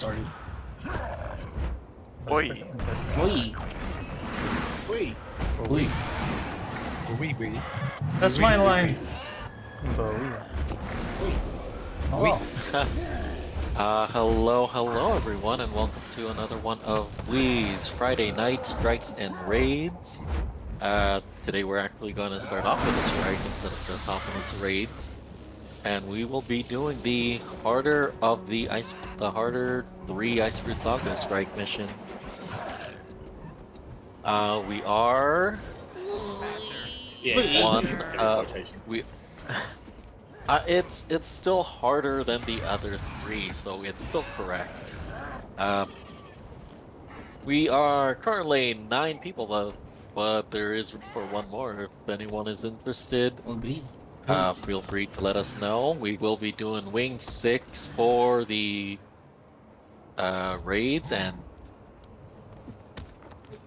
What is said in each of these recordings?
started. Oi. Oi. Wait. Oi. Wee. That's my line. Wee. Hello everyone, and welcome to another one of Wee's Friday Night Strikes and Raids. Today we're actually going to start off with a strike instead of just hopping into raids. And we will be doing the harder 3 Ice Fruit Saga strike mission. We are it's still harder than the other 3, so it's still correct. We are currently 9 people, but there is room for one more if anyone is interested. Feel free to let us know. We will be doing Wing 6 for the raids, and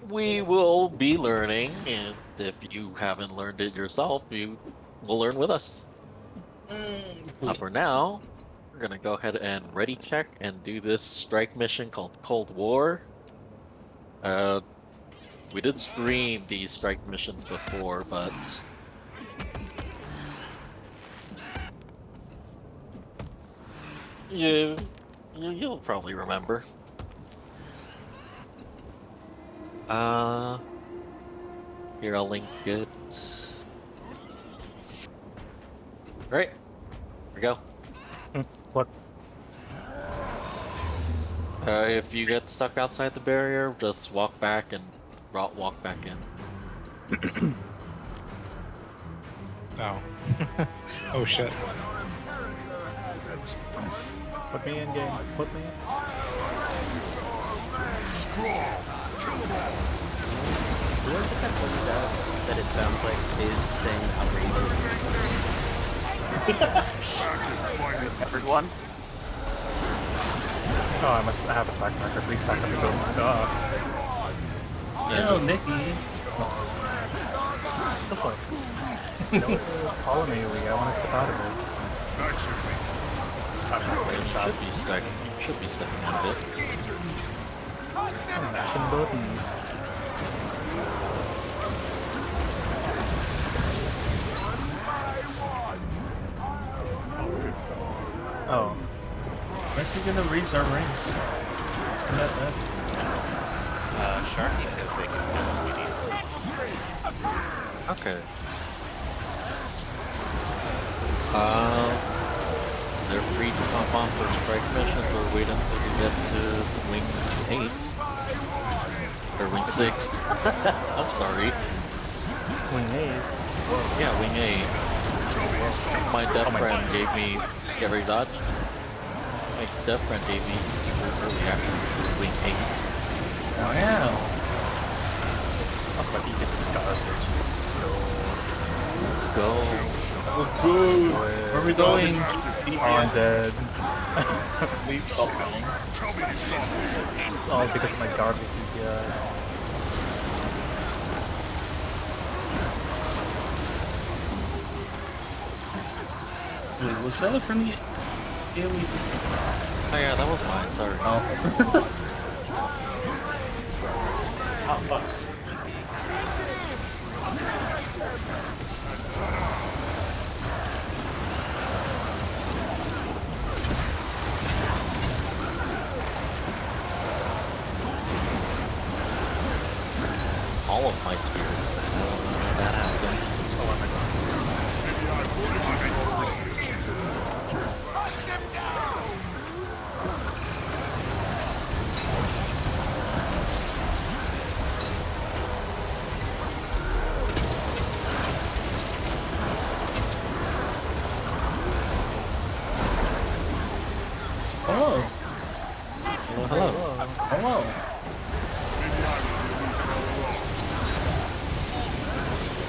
we will be learning, and if you haven't learned it yourself, you will learn with us. For now, we're gonna go ahead and ready check and do this strike mission called Cold War. We did stream these strike missions before, but you'll probably remember. Here I'll link it. Alright, here we go. What? If you get stuck outside the barrier, just walk back and walk back in. Oh. Oh shit. Put me in, game. Put me in. Who was it that told you that it sounds like is saying outrageous? Everyone? Oh, I must have a stack backer. Please stack up the build. Yo, Nikki. The fuck? Follow me, Lee. I want to step out of it. Should be stacking out of it. I'm mashing buttons. Oh. When's he gonna raise our ranks? Isn't that bad? Sharky says they can do what we need. Okay. They're free to pop on for strike missions or wait until we get to Wing 8. Or Wing 6. I'm sorry. Wing 8. Yeah, Wing 8. My death friend gave me... Get ready, dodge. My death friend gave me super early access to Wing 8. Wow. That's like you get the garbage. Let's go. Let's go. Where are we going? I'm dead. Please stop running. All because of my garbage DPS. Wait, was that a friendly alien? Oh yeah, that was mine, sorry. Oh. All of my spirits. That happened. Oh my god. Hello. Hello. Hello.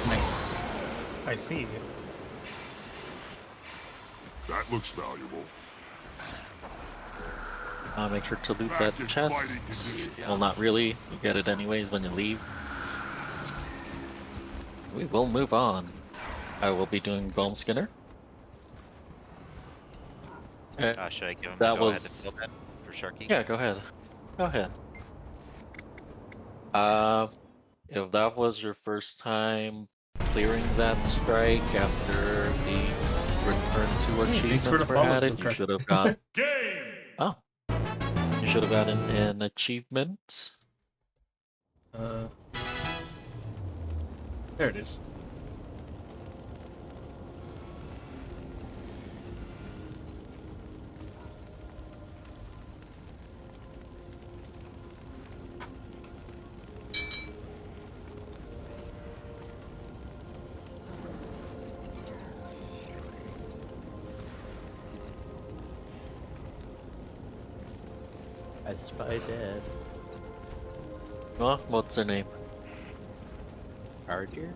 Nice. I see. That looks valuable. Make sure to loot that chest. Well, not really. You get it anyways when you leave. We will move on. I will be doing Bone Skinner. Should I give him That a go ahead was- to kill that? for Sharky? Yeah, go ahead. Go ahead. If that was your first time clearing that strike after the return to Hey, thanks for achievements the were follow, added, you Flicker. should have got. Game! Oh, you should have gotten an achievement. Uh, there it is. I spy dead. Oh, what's their name? Ardir?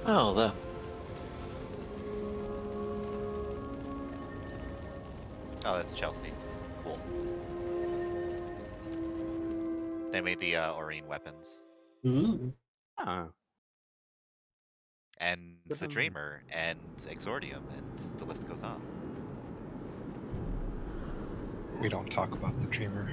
Oh, that. Oh, that's Chelsea. Cool. They made the Aurene weapons. Ooh. Oh. And Good the on them. Dreamer, and Exordium, and the list goes on. We don't talk about the Dreamer.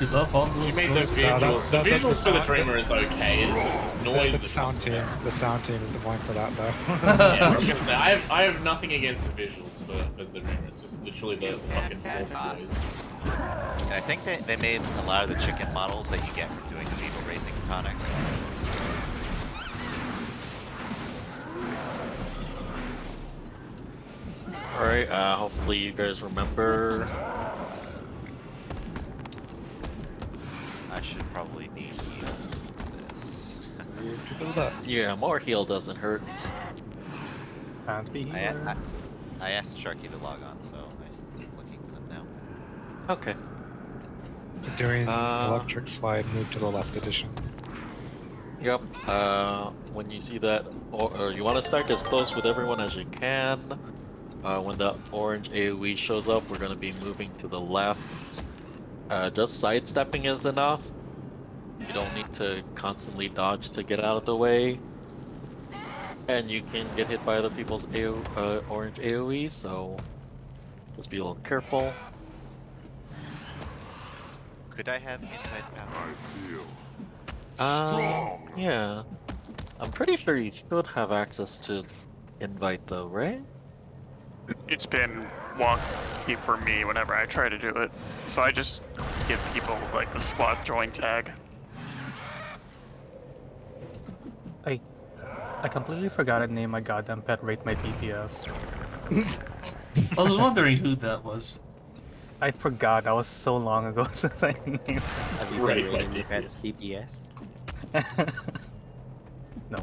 You love all You those. made those those- No, visuals. that's- The that's the visuals for the sound- Dreamer is okay. It's just noise. The that sound comes team. with it. The sound team is the one for that, though. Yeah, I was gonna say, I have nothing against the visuals for the Dreamer. It's just literally the fucking force noise. And I think they made a lot of the chicken models that you get from doing the Vivo Racing tonic. Alright, hopefully you guys remember. I should probably be healed for this. To the left. Yeah, more heal doesn't hurt. Can't be I, here. I asked Sharky to log on, so I'm looking for them now. Okay. Doing Uh, electric slide, move to the left edition. Yep. When you see that, or you want to start as close with everyone as you can. When the orange AoE shows up, we're going to be moving to the left. Just sidestepping is enough. You don't need to constantly dodge to get out of the way. And you can get hit by other people's orange AoE, so just be a little careful. Could I have inside power? I feel Strong. Yeah. I'm pretty sure you should have access to invite though, right? It's been wonky for me whenever I try to do it, so I just give people like the squad join tag. I completely forgot to name my goddamn pet rate my DPS. I was wondering who that was. I forgot, that was so long ago since I named Have you Right, been rating like your pet DPS. CPS? No.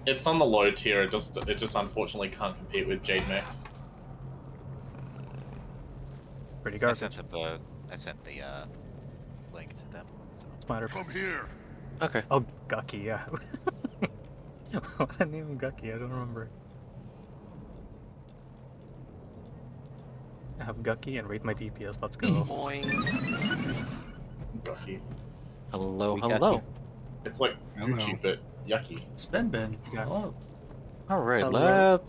It's on the low tier. It just unfortunately can't compete with Jade Mix. Pretty I garbage. sent the link to them. So. Matter. come here. Okay. Oh, Gucky, yeah. What I name him Gucky? I don't remember. I have Gucky and rate my DPS. Let's go. Yucky. Hello, We got hello. you. It's like Hello. Gucci, but yucky. Spin Ben. Yeah. Hello. Alright, Hello.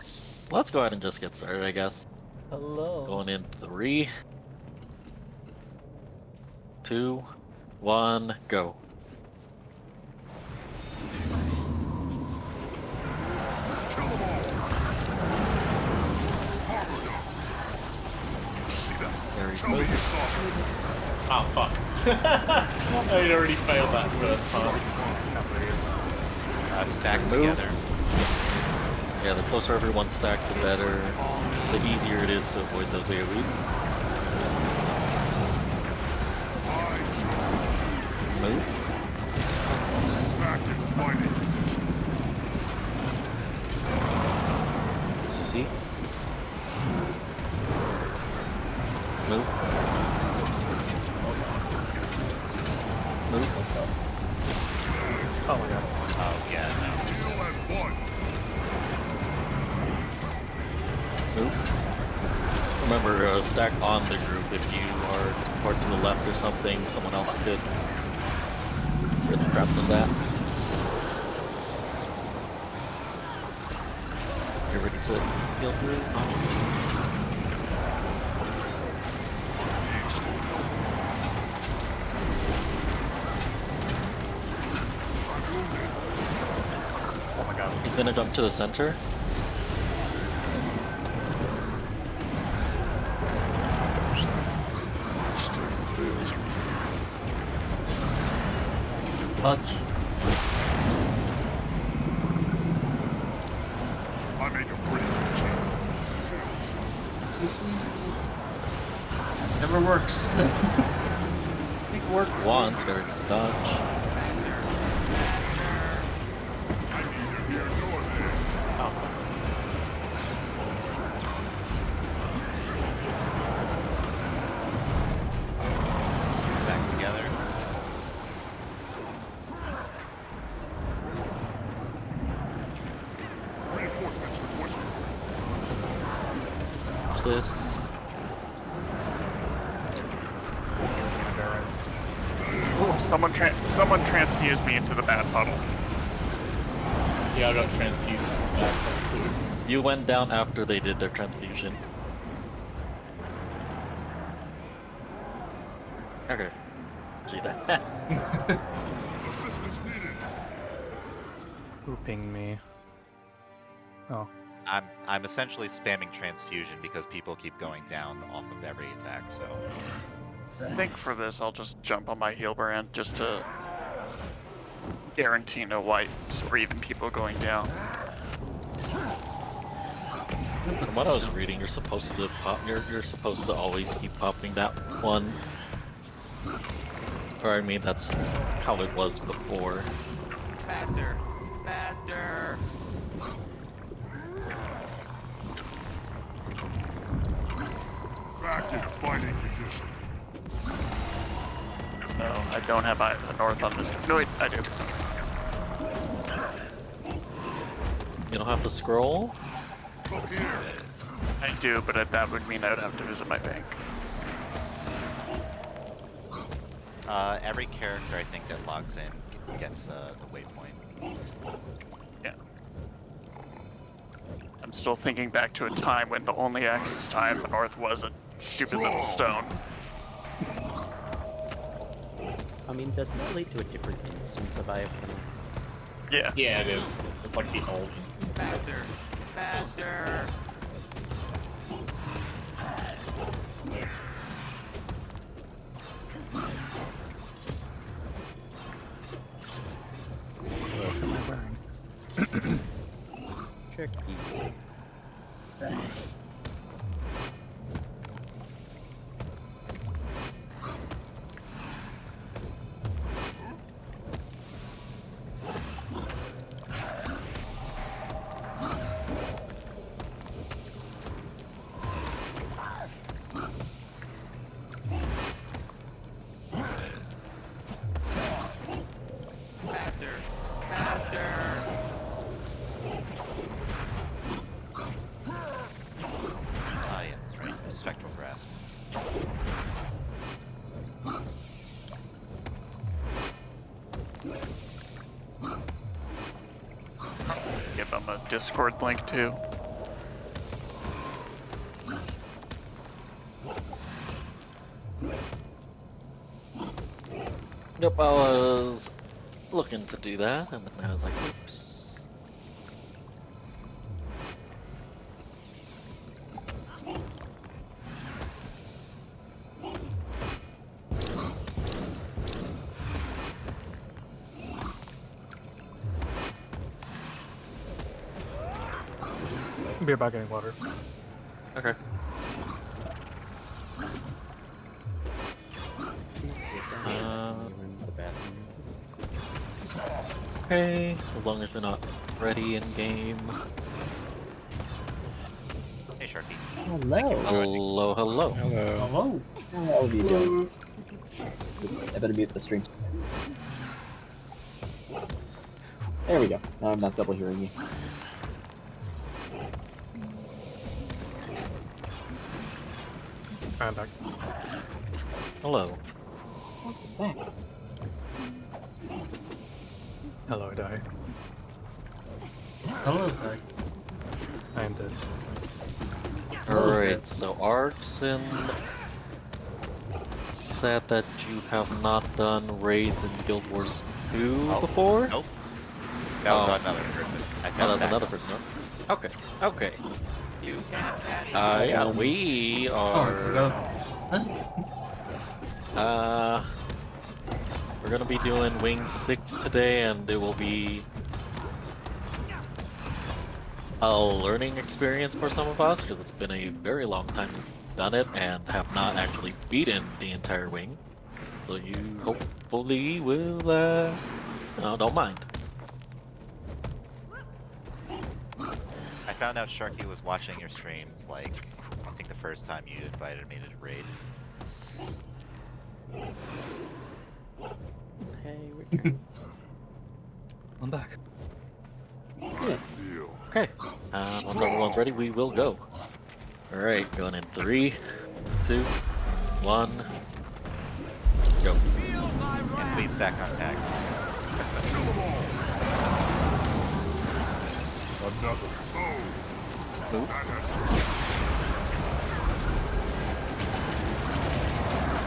let's go ahead and just get started, I guess. Hello. Going in 3, 2, 1, go. Kill them all. See that? There we Tell me go. you saw it. Oh fuck. I already failed that first part. Stacked Move. together. Yeah, the closer everyone stacks, the better. The easier it is to avoid those AoEs. Move. Back and fighting. CC. Move. Move. Oh my god. Oh yeah, no. Heal as one. Move. Remember, stack on the group. If you are far to the left or something, someone else could get trapped in that. Here ready to heal through? Oh my god. He's gonna jump to the center. Touch. I make a pretty good team. CC. Never works. Think work. Once, very good to dodge. Neither here nor there. Stack together. Reinforcements requested. Watch this. Someone transfused me into the bat puddle. Yeah, I got transfused back too. You went down after they did their transfusion. Okay. See that? Assistance needed. Who pinged me? Oh. I'm essentially spamming transfusion because people keep going down off of every attack, so I think for this, I'll just jump on my heal brand just to guarantee no wipes or even people going down. From what I was reading, you're supposed to pop. You're supposed to always keep popping that one. Or I mean, that's how it was before. Faster! Faster! Back in fighting condition. No, I don't have a north on this. No, wait, I do. You don't have to scroll. Up here. I do, but that would mean I would have to visit my bank. every character I think that logs in gets the waypoint. Yeah. I'm still thinking back to a time when the only access time the north was a stupid little stone. I mean, doesn't that lead to a different instance of IFM? Yeah. Yeah, it is. It's like the old instance. Faster! Faster! What am I wearing? Tricky. Faster! Faster! Ah, yes, that's right. Spectral Grasp. Give them a Discord link too. Yep, I was looking to do that, and then I was like, oops. Be about getting water. Okay. The bathroom. Okay, as long as you're not ready in game. Hey, Sharky. Hello. Hello, hello. Hello. Hello. How are you doing? Oops, I better mute the stream. There we go. Now I'm not double hearing you. I'm back. Hello. Back. Hello, Die. Hello, Tag. I am dead. Alright, so Arxen said that you have not done raids in Guild Wars 2 Oh, before? Nope. That was Oh. another person. I Oh, found that's that. another person. huh? Okay, okay. You can't catch Yeah, we Oh, I are. forgot about this. We're gonna be doing Wing 6 today, and it will be a learning experience for some of us, because it's been a very long time we've done it and have not actually beaten the entire wing. So you hopefully will, no, don't mind. I found out Sharky was watching your streams, like, I think the first time you invited me to raid. Hey, Richard. I'm back. Deal. Okay, once everyone's ready, we will go. Alright, going in 3, 2, 1, go. And please stack on tag. Kill them all. Another. Oh. Who? That has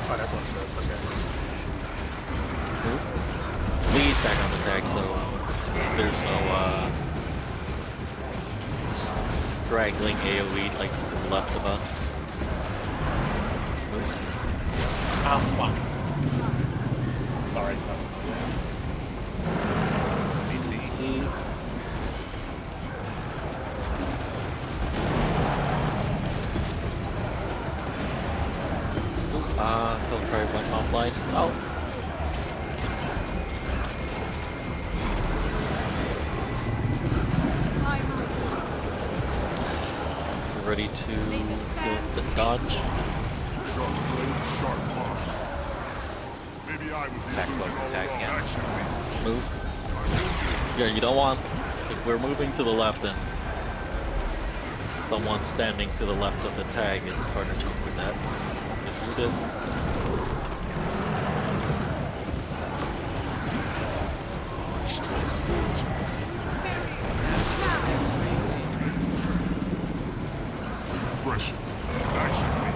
Oh, that's one. That's okay. Please stack on the tag so there's no straggling AoE like to the left of us. Ah, fuck. Sorry. See? Hillcry went offline. Oh. We're ready to go the dodge. sharp blade, sharp mark. Maybe I was the Attack illusion close, all attack along. again. Actually, Move. Yeah, you don't want. If we're moving to the left and someone's standing to the left of the tag, it's harder to avoid that. Let's do this. pressure. Actually,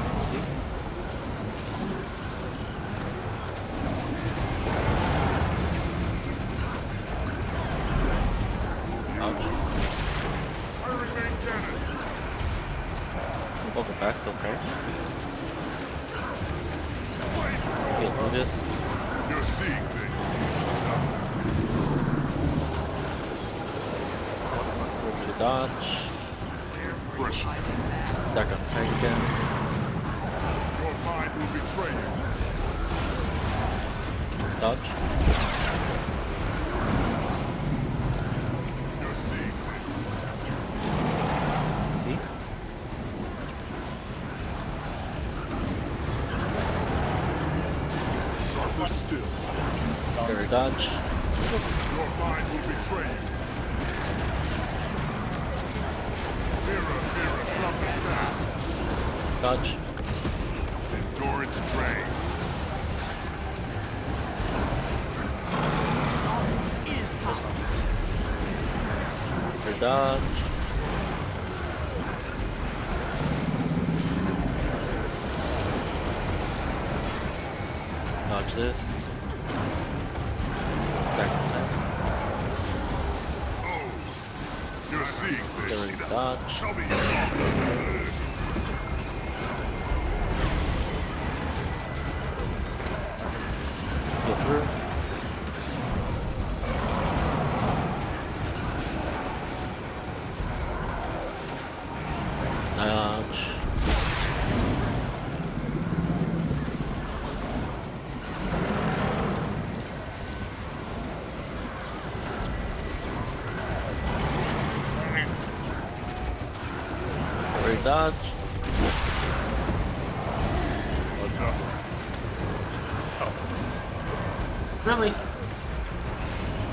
Ouch. I remain cannon. Welcome back, okay. We'll do this. You're seeing things. Move to dodge. Pressure. Stack on tag again. Your mind will betray you. Dodge. You're seeing things. See? Sharper still. Very dodge. Your mind will betray you. Mirror, mirror from the south. Dodge. Endurance drain. Very dodge. Dodge this. Stack on tag. Oh, you're seeing There this. is dodge. Tell me you saw. Go through. Dodge. Very dodge. Really?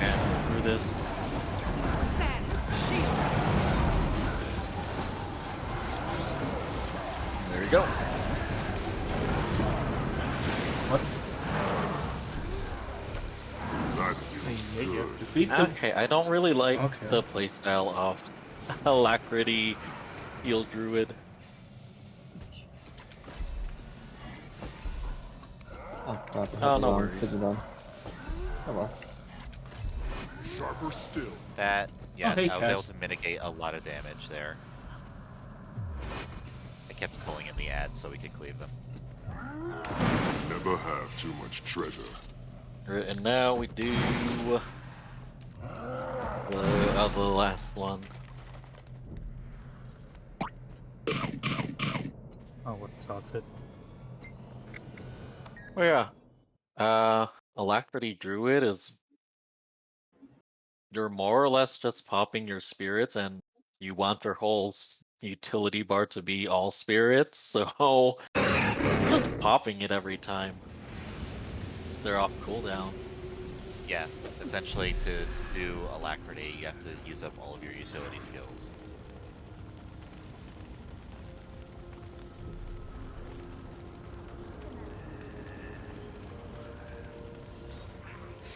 And go through this. There you go. What? That feels good. Defeat them. Okay, I don't really like Okay. the playstyle of Alacrity heal druid. Oh crap, I Oh, had the no wrong worries. citadel. Oh well. Sharper still. That, yeah, Oh, hey, I was able Chaz. to mitigate a lot of damage there. I kept pulling in the ads so we could cleave them. Never have too much treasure. Alright, and now we do the last one. Oh, what's outfit? Oh yeah. Alacrity druid is you're more or less just popping your spirits and you want your whole utility bar to be all spirits, so just popping it every time. They're off cooldown. Yeah, essentially to do Alacrity, you have to use up all of your utility skills.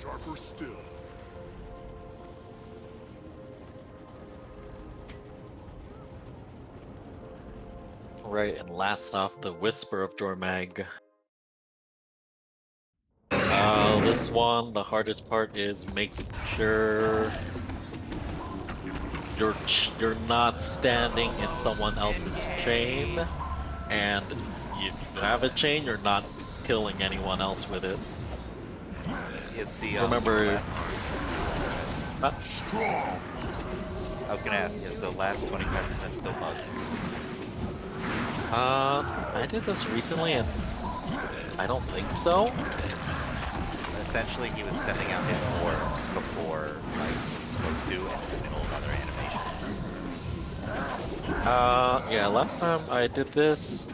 Sharper still. Right, and last off, the Whisper of Jormag. This one, the hardest part is making sure you're not standing in someone else's chain, and if you have a chain, you're not killing anyone else with it. Is the Remember, Strong. I was gonna ask, is the last 25% still bugged? I did this recently, and I don't think so. Essentially, he was sending out his orbs before, like, he was supposed to, in the middle of other animation. Yeah, last time I did this,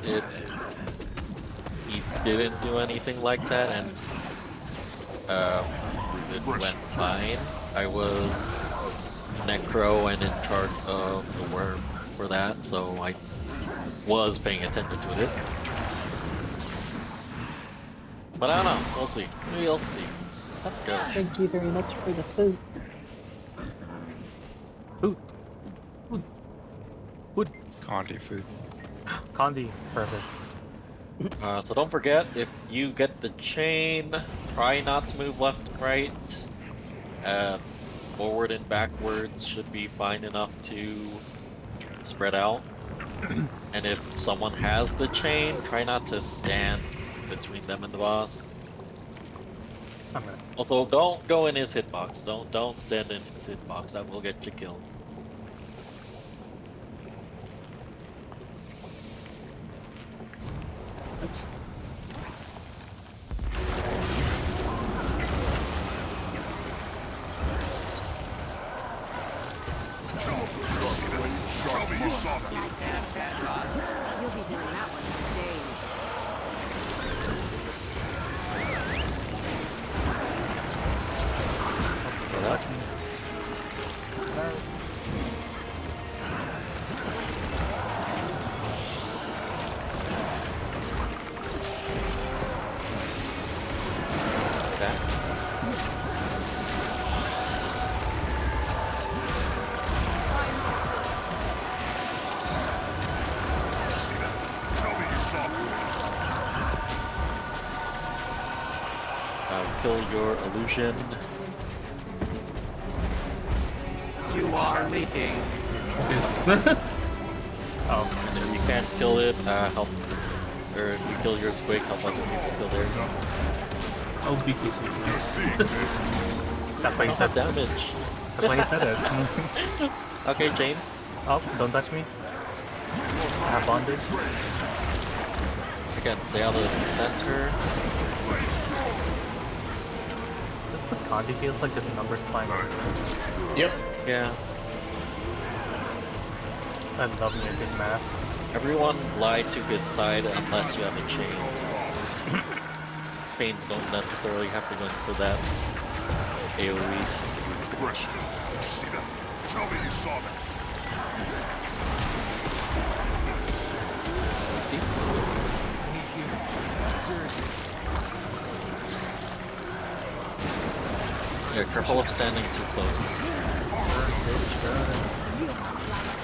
he didn't do anything like that, and it went fine. I was Necro and in charge of the worm for that, so I was paying attention to it. But I don't know, we'll see. We'll see. Let's go. Thank you very much for the food. Food. Food. It's Condi food. Condi. Perfect. So don't forget, if you get the chain, try not to move left and right. Forward and backwards should be fine enough to spread out. And if someone has the chain, try not to stand between them and the boss. I'm gonna. Also, don't go in his hitbox. Don't stand in his hitbox. That will get you killed. Tell me you saw that. You'll be hearing that one for days. For that. Okay. Tell me you saw that. Kill your illusion. You are leaking. Oh, and if you can't kill it, help. Or if you kill yours quick, help other people kill theirs. Oh, BK's was nice. That's why you Don't said have that. damage. That's why you said it. Okay, James. Oh, don't touch me. I have bondage. Again, stay out of the center. Just what Condi feels like, just numbers flying everywhere. Yep. Yeah. I love me a good math. Everyone lie to his side unless you have a chain. Chains don't necessarily have to run so that AoE. Aggression. Did you see that? Tell me you saw that. See? Yeah, careful of standing too close. You must like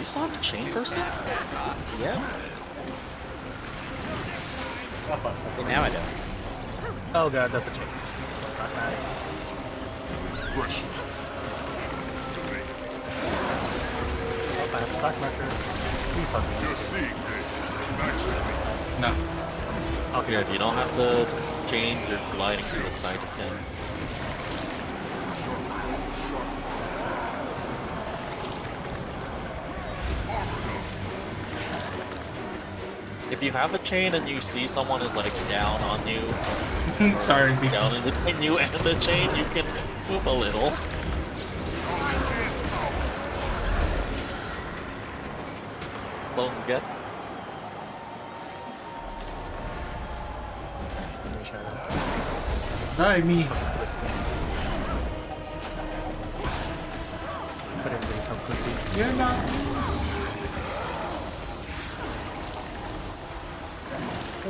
You still have a chain person? Yeah. Oh, fuck. Okay, now I don't. Oh god, that's a chain. Pressure. I have a stock marker. Please help me. You're seeing me. Nice of me. No. Okay. Yeah, if you don't have the chain, you're gliding to the side of him. If you have a chain and you see someone is like down on you, Sorry, down in between you and the chain, you can move a little. Don't forget. Die me. Put in some pussy. You're not.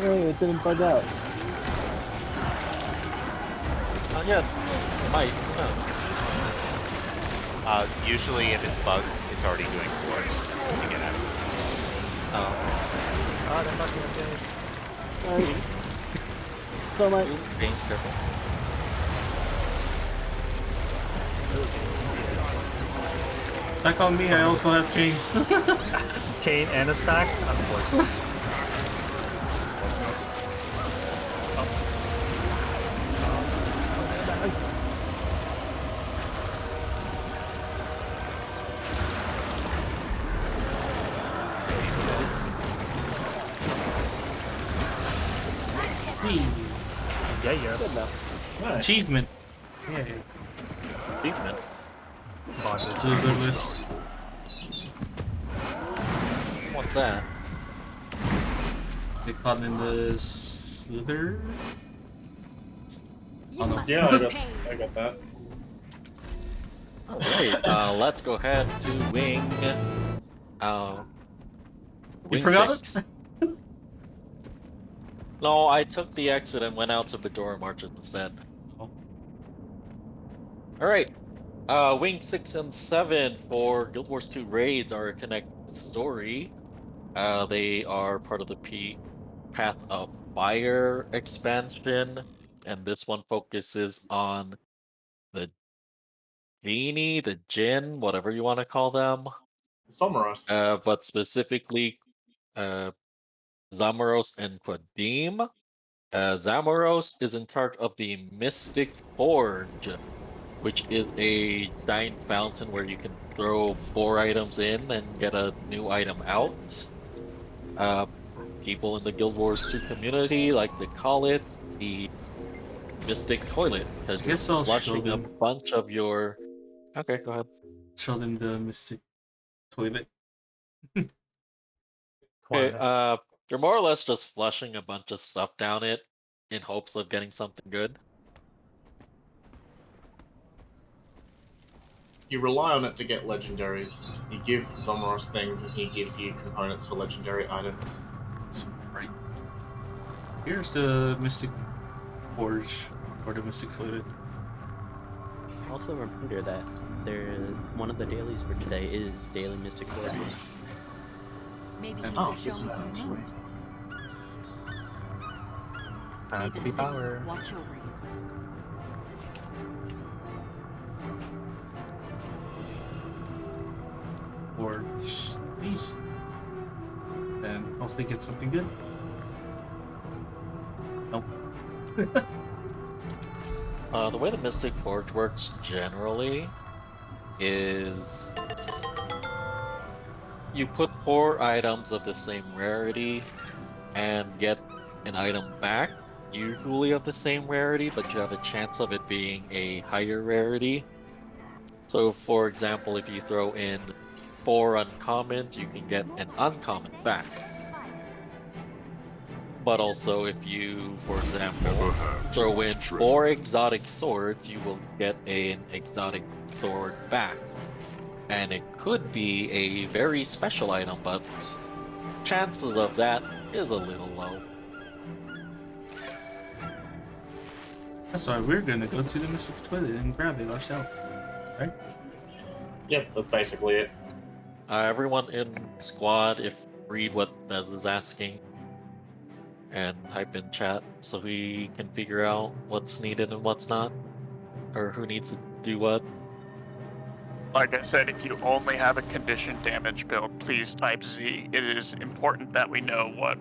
Oh, it didn't bug out. Not yet. Might. Who knows? Usually if it's bugged, it's already doing force to get out. Oh. Oh, they're fucking okay. So much. Being careful. Suck on me, I also have chains. Chain and a stack? Unfortunately. Yeah, yeah. Good enough. Nice. Achievement. Yeah. Achievement. Bondage. Do the list. What's that? They caught in the slither. You Oh, no. must Yeah, be paid. I got that. Alright, let's go ahead to wing. Wing forgot 6. No, I took the exit and went out to Bedora Marches instead. Oh. Alright. Wing 6 and 7 for Guild Wars 2 raids are a connected story. They are part of the Path of Fire expansion, and this one focuses on the genie, the djinn, whatever you want to call them. Somoros. But specifically, Zamoros and Quadim. Zamoros is in charge of the Mystic Forge, which is a giant fountain where you can throw 4 items in and get a new item out. People in the Guild Wars 2 community like to call it the Mystic Toilet, because guess you're I'll show flushing a them. bunch of your... Okay, go ahead. Show them the mystic toilet. Okay, you're more or less just flushing a bunch of stuff down it in hopes of getting something good. You rely on it to get legendaries. You give Zomoros things and he gives you components for legendary items. That's right. Here's the mystic forge or the mystic toilet. Also, a reminder that one of the dailies for today is Daily Mystic Forge. Maybe And- you oh, could show good me to know, some actually. moves. May Time the to be Six power. watch over you. Forge east. And hopefully get something good. Nope. The way the Mystic Forge works generally is you put 4 items of the same rarity and get an item back, usually of the same rarity, but you have a chance of it being a higher rarity. So for example, if you throw in 4 uncommons, you can get an uncommon back. But also if you, for example, Never have throw too in much 4 treasure. exotic swords, you will get an exotic sword back. And it could be a very special item, but chances of that is a little low. That's why we're gonna go to the mystic toilet and grab it ourselves. Right? Yep, that's basically it. Everyone in squad, if read what Bez is asking, and type in chat so we can figure out what's needed and what's not, or who needs to do what. Like I said, if you only have a condition damage build, please type Z. It is important that we know what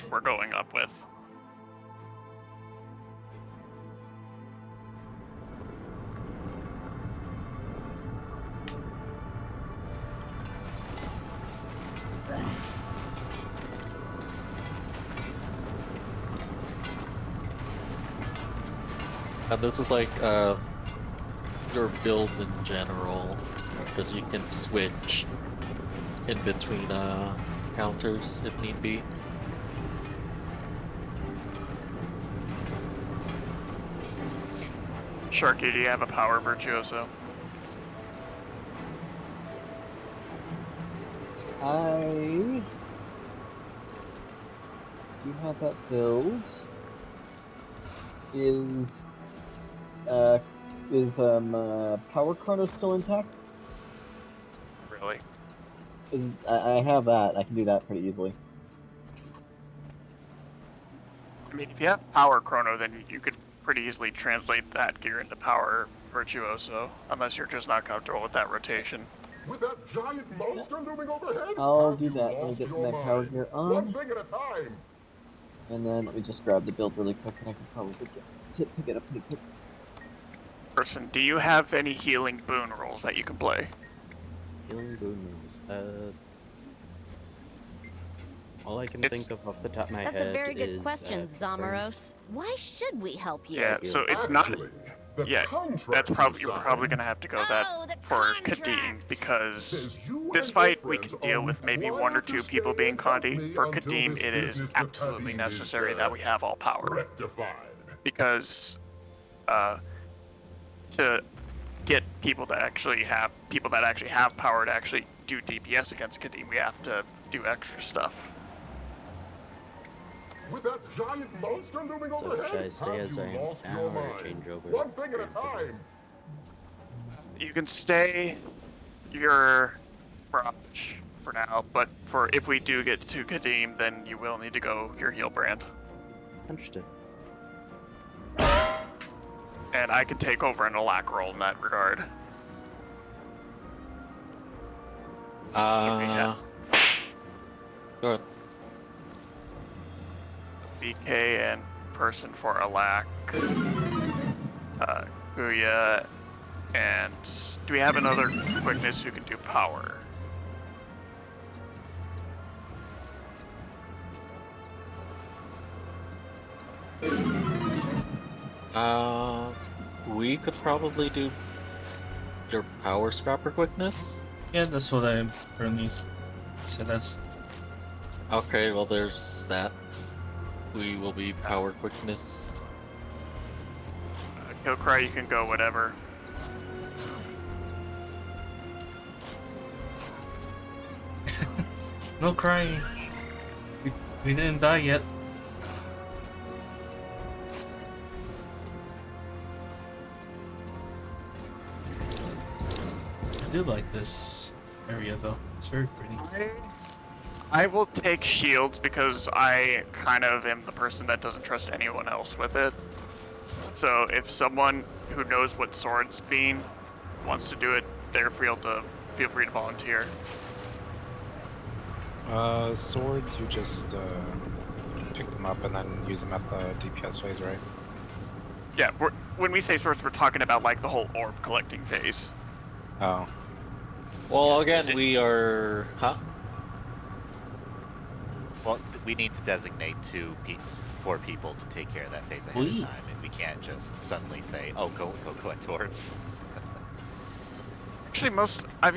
we're going up with. And this is like your builds in general, because you can switch in between counters if need be. Sharky, do you have a power virtuoso? I do have that build. Is Power Chrono still intact? Really? I have that. I can do that pretty easily. I mean, if you have Power Chrono, then you could pretty easily translate that gear into Power Virtuoso, unless you're just not comfortable with that rotation. With that giant monster looming overhead, I'll have do you that. Let me lost get your my power mind? gear One on. thing at a time. And then let me just grab the build really quick, and I can probably pick it up pretty quick. Person, do you have any healing boon rolls that you can play? Healing boon moves. All I can It's- think of off the top of my That's head a very good is, question, burn. Zamaros. Why should we help you? Yeah, so it's not. Actually, the Yeah, contract that's you probably you're signed probably gonna have to go Oh, that the for contract. Kadim because says you this and your fight we friends can deal are with maybe required one or to two people stay being and help Condi. me For until Kadim, this it is business with absolutely Kadim necessary is, that we have all power rectified. because to get people that actually have power to actually do DPS against Kadim, we have to do extra stuff. With that giant monster looming So overhead, should I stay have as you I am lost now your or mind? change over? One thing at a time. You can stay your Mirage for now, but for if we do get to Kadim, then you will need to go your heal brand. Understood. And I can take over an Alac role in that regard. yeah. Go ahead. BK and person for Alac. Guya, and do we have another quickness who can do power? We could probably do your power scrapper quickness. Yeah, that's what I currently said as. Okay, well there's that. We will be power quickness. Killcry, you can go whatever. No crying. We didn't die yet. I do like this area though. It's very pretty. I will take shields because I kind of am the person that doesn't trust anyone else with it. So if someone who knows what swords mean wants to do it, they're free to feel free to volunteer. Swords, you just pick them up and then use them at the DPS phase, right? Yeah, when we say swords, we're talking about like the whole orb collecting phase. Oh. Well, again, we are... Huh? Well, we need to designate 4 people to take care of that phase ahead of Oui. time, and we can't just suddenly say, "Oh, go collect orbs." Actually,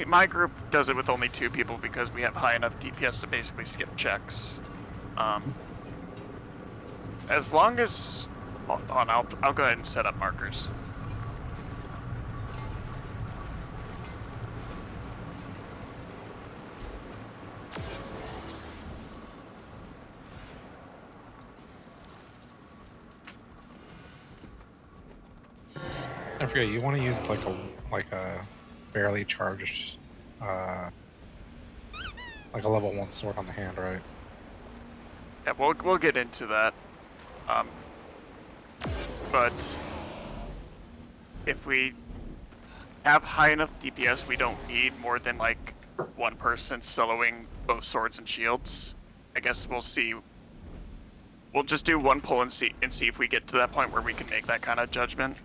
my group does it with only 2 people because we have high enough DPS to basically skip checks. As long as, hold on, I'll go ahead and set up markers. I forget. You want to use like a barely charged Like a level 1 sword on the hand, right? Yeah, we'll get into that. But if we have high enough DPS, we don't need more than like one person soloing both swords and shields. I guess we'll see. We'll just do one pull and see if we get to that point where we can make that kind of judgment.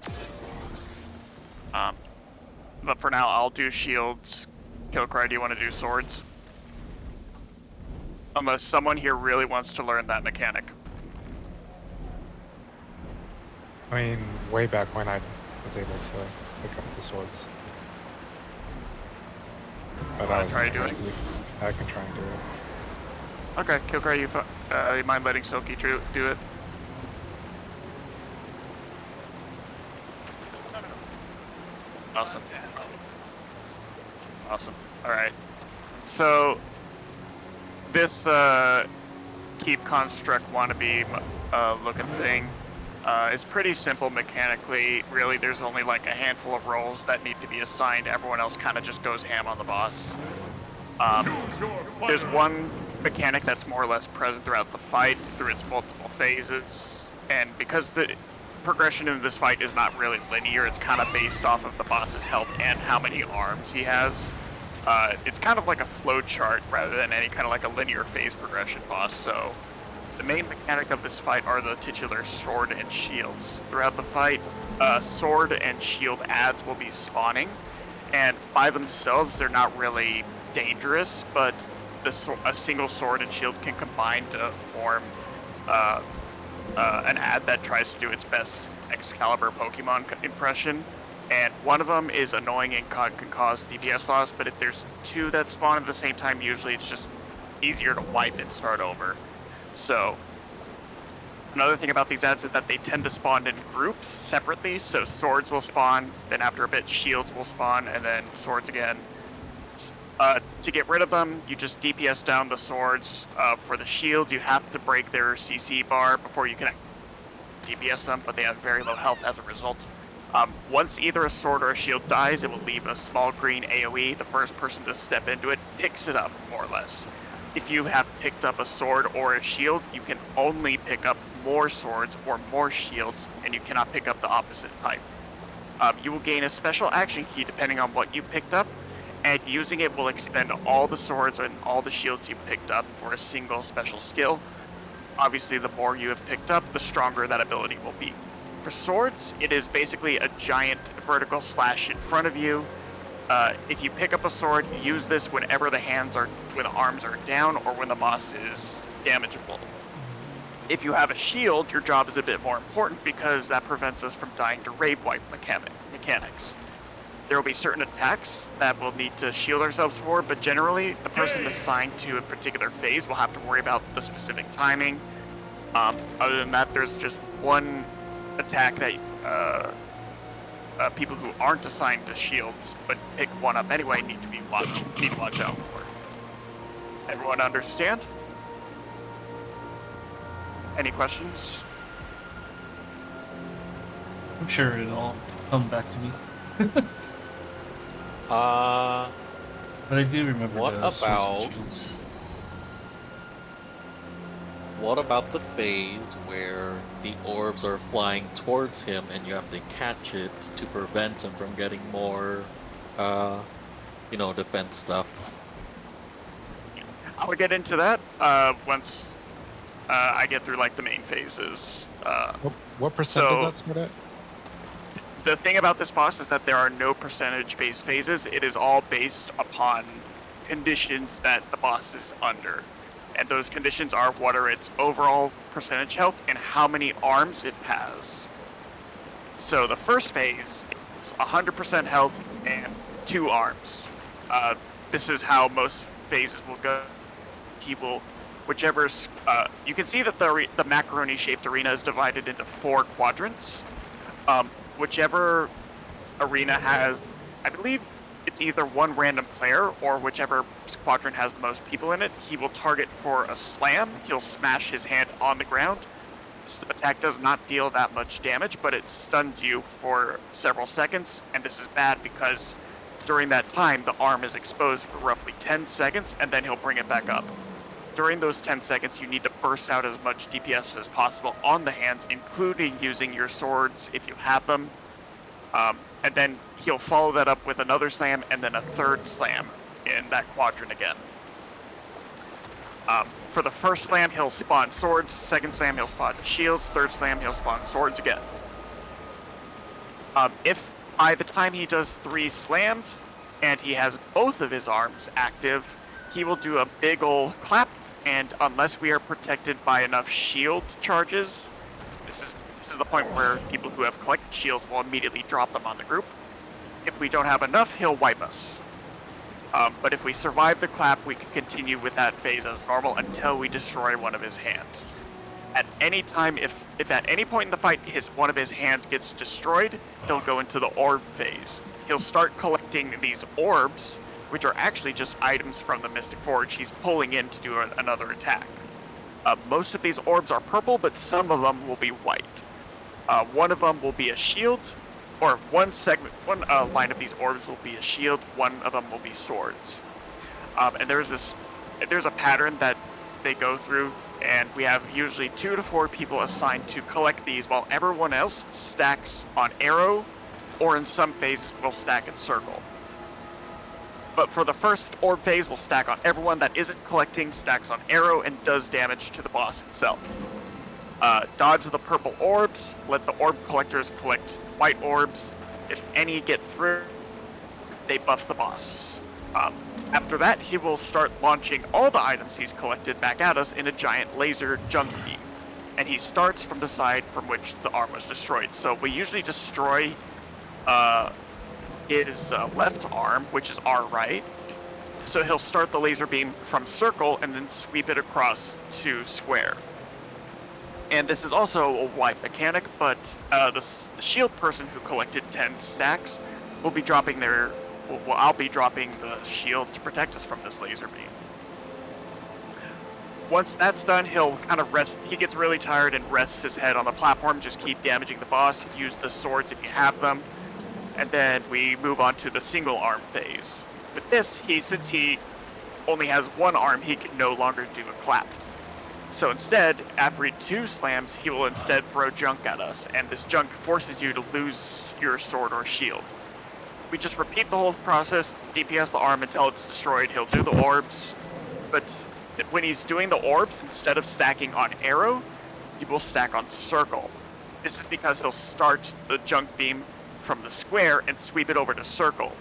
But for now, I'll do shields. Killcry, do you want to do swords? Unless someone here really wants to learn that mechanic. I mean, way back when I was able to pick up the swords. But Wanna try to do it? I can try and do it. Okay, Killcry, you mind letting Silky do it? Awesome. Awesome. Alright. So, this keep construct wannabe looking thing is pretty simple mechanically. Really, there's only like a handful of roles that need to be assigned. Everyone else kind of just goes ham on the boss. There's one mechanic that's more or less present throughout the fight through its multiple phases, and because the progression in this fight is not really linear, it's kind of based off of the boss's health and how many arms he has. It's kind of like a flow chart rather than any kind of like a linear phase progression boss. So the main mechanic of this fight are the titular sword and shields. Throughout the fight, sword and shield adds will be spawning, and by themselves they're not really dangerous, but a single sword and shield can combine to form an ad that tries to do its best Excalibur Pokemon impression. And one of them is annoying and can cause DPS loss, but if there's two that spawn at the same time, usually it's just easier to wipe and start over. So another thing about these ads is that they tend to spawn in groups separately. So swords will spawn, then after a bit shields will spawn, and then swords again. To get rid of them, you just DPS down the swords. For the shields, you have to break their CC bar before you can DPS them, but they have very low health as a result. Once either a sword or a shield dies, it will leave a small green AoE. The first person to step into it picks it up, more or less. If you have picked up a sword or a shield, you can only pick up more swords or more shields, and you cannot pick up the opposite type. You will gain a special action key depending on what you picked up, and using it will expend all the swords and all the shields you picked up for a single special skill. Obviously, the more you have picked up, the stronger that ability will be. For swords, it is basically a giant vertical slash in front of you. If you pick up a sword, use this whenever the arms are down or when the boss is damageable. If you have a shield, your job is a bit more important because that prevents us from dying to raid wipe mechanics. There will be certain attacks that we'll need to shield ourselves for, but generally, the person assigned to a particular phase will have to worry about the specific timing. Other than that, there's just one attack that people who aren't assigned to shields but pick one up anyway need to watch out for. Everyone understand? Any questions? I'm sure it'll come back to me. But I do remember what the swords and about shields. what about the phase where the orbs are flying towards him and you have to catch it to prevent him from getting more, defense stuff? I'll get into that once I get through like the main phases. What percent does that start at? The thing about this boss is that there are no percentage-based phases. It is all based upon conditions that the boss is under. And those conditions are what are its overall percentage health and how many arms it has. So the first phase is 100% health and 2 arms. This is how most phases will go. You can see that the macaroni-shaped arena is divided into 4 quadrants. Whichever arena has, I believe it's either one random player or whichever quadrant has the most people in it, he will target for a slam. He'll smash his hand on the ground. This attack does not deal that much damage, but it stuns you for several seconds, and this is bad because During that time, the arm is exposed for roughly 10 seconds, and then he'll bring it back up. During those 10 seconds, you need to burst out as much DPS as possible on the hands, including using your swords if you have them. And then he'll follow that up with another slam, and then a third slam in that quadrant again. For the first slam, he'll spawn swords. Second slam, he'll spawn shields. Third slam, he'll spawn swords again. If by the time he does 3 slams, and he has both of his arms active, he will do a big ol' clap, and unless we are protected by enough shield charges, this is the point where people who have collected shields will immediately drop them on the group. If we don't have enough, he'll wipe us. But if we survive the clap, we can continue with that phase as normal until we destroy one of his hands. At any time, if at any point in the fight one of his hands gets destroyed, he'll go into the orb phase. He'll start collecting these orbs, which are actually just items from the Mystic Forge he's pulling in to do another attack. Most of these orbs are purple, but some of them will be white. One of them will be a shield, or one line of these orbs will be a shield, one of them will be swords. And there's a pattern that they go through, and we have usually 2 to 4 people assigned to collect these, while everyone else stacks on arrow, or in some phases will stack in circle. But for the first orb phase, we'll stack on everyone that isn't collecting, stacks on arrow, and does damage to the boss itself. Dodge the purple orbs, let the orb collectors collect white orbs. If any get through, they buff the boss. After that, he will start launching all the items he's collected back at us in a giant laser junk beam. And he starts from the side from which the arm was destroyed. So we usually destroy his left arm, which is our right. So he'll start the laser beam from circle and then sweep it across to square. And this is also a wide mechanic, but the shield person who collected 10 stacks will be dropping I'll be dropping the shield to protect us from this laser beam. Once that's done, he'll kind of rest. He gets really tired and rests his head on the platform. Just keep damaging the boss. Use the swords if you have them. And then we move on to the single arm phase. With this, since he only has one arm, he can no longer do a clap. So instead, every 2 slams, he will instead throw junk at us, and this junk forces you to lose your sword or shield. We just repeat the whole process, DPS the arm until it's destroyed. He'll do the orbs, but when he's doing the orbs, instead of stacking on arrow, he will stack on circle. This is because he'll start the junk beam from the square and sweep it over to circle.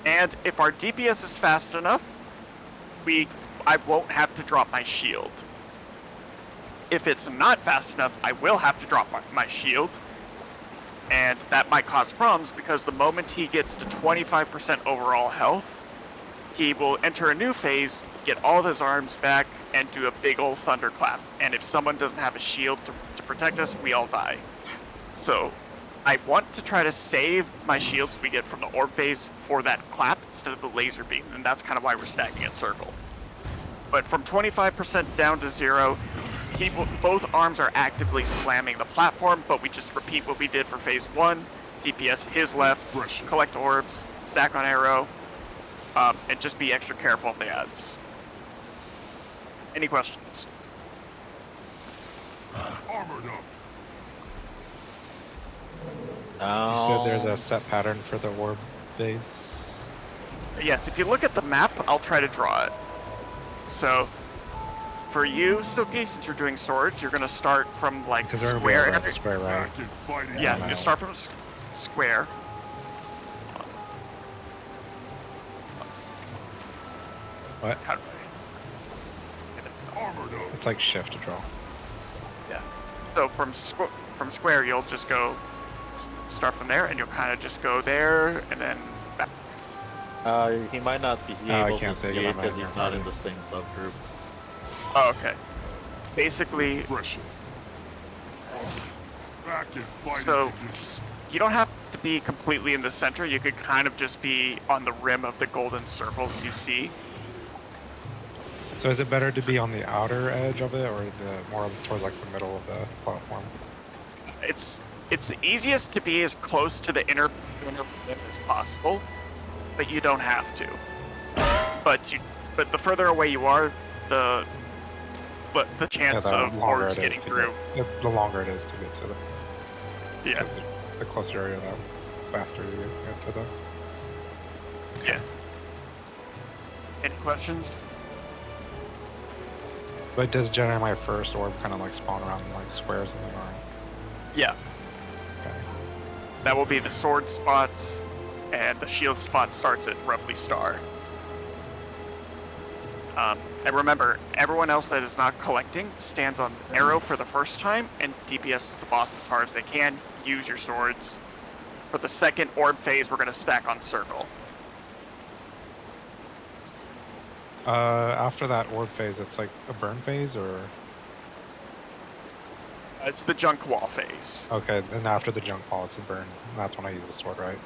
And if our DPS is fast enough, I won't have to drop my shield. If it's not fast enough, I will have to drop my shield. And that might cause problems because the moment he gets to 25% overall health, he will enter a new phase, get all of his arms back, and do a big old thunderclap. And if someone doesn't have a shield to protect us, we all die. So I want to try to save my shields we get from the orb phase for that clap instead of the laser beam, and that's kind of why we're stacking at circle. But from 25% down to 0, both arms are actively slamming the platform, but we just repeat what we did for phase 1, DPS his left, collect orbs, stack on arrow, and just be extra careful of the ads. Any questions? Armored up. You said there's a set pattern for the orb phase? Yes, if you look at the map, I'll try to draw it. So, for you, Silky, since you're doing swords, you're gonna start from like square. Because square, right? Yeah, you start from square. What? How do Armored up. It's like shift to draw. Yeah. So from square, you'll just go start from there, and you'll kind of just go there, and then back. He might not be able to see it because he's not in the same subgroup. Oh, okay. Basically, Pressure. Back in fighting so condition. you don't have to be completely in the center. You could kind of just be on the rim of the golden circles you see. So is it better to be on the outer edge of it, or the more towards like the middle of the platform? it's easiest to be as close to the inner rim as possible, but you don't have to. But the further away you are, the chance the of longer orbs it is getting to through. the longer it is to get to the. Yeah. Because the closer you are, the faster you get to the. Yeah. Any questions? But does generally my first orb kind of like spawn around like squares in the arm? Yeah. Okay. That will be the sword spot, and the shield spot starts at roughly star. And remember, everyone else that is not collecting stands on arrow for the first time and DPS the boss as hard as they can. Use your swords. For the second orb phase, we're going to stack on circle. After that orb phase, it's like a burn phase, or It's the junk wall phase. okay. Then after the junk wall, it's the burn. That's when I use the sword, right?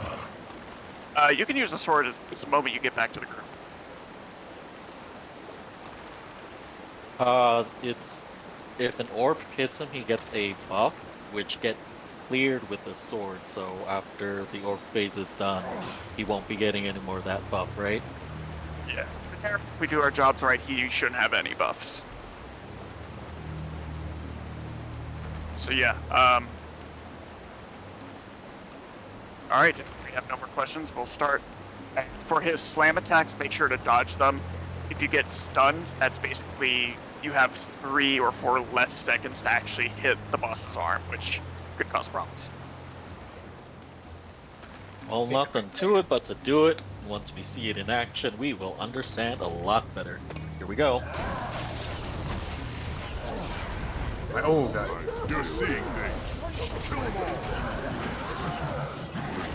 You can use the sword at the moment you get back to the group. It's if an orb hits him, he gets a buff, which get cleared with the sword. So after the orb phase is done, he won't be getting any more of that buff, right? Yeah. If we do our jobs right, he shouldn't have any buffs. So yeah, alright, if we have no more questions, we'll start. For his slam attacks, make sure to dodge them. If you get stunned, that's basically, you have 3 or 4 less seconds to actually hit the boss's arm, which could cause problems. Well, nothing to it but to do it. Once we see it in action, we will understand a lot better. Here we go. Oh god. You're seeing things. Kill them all.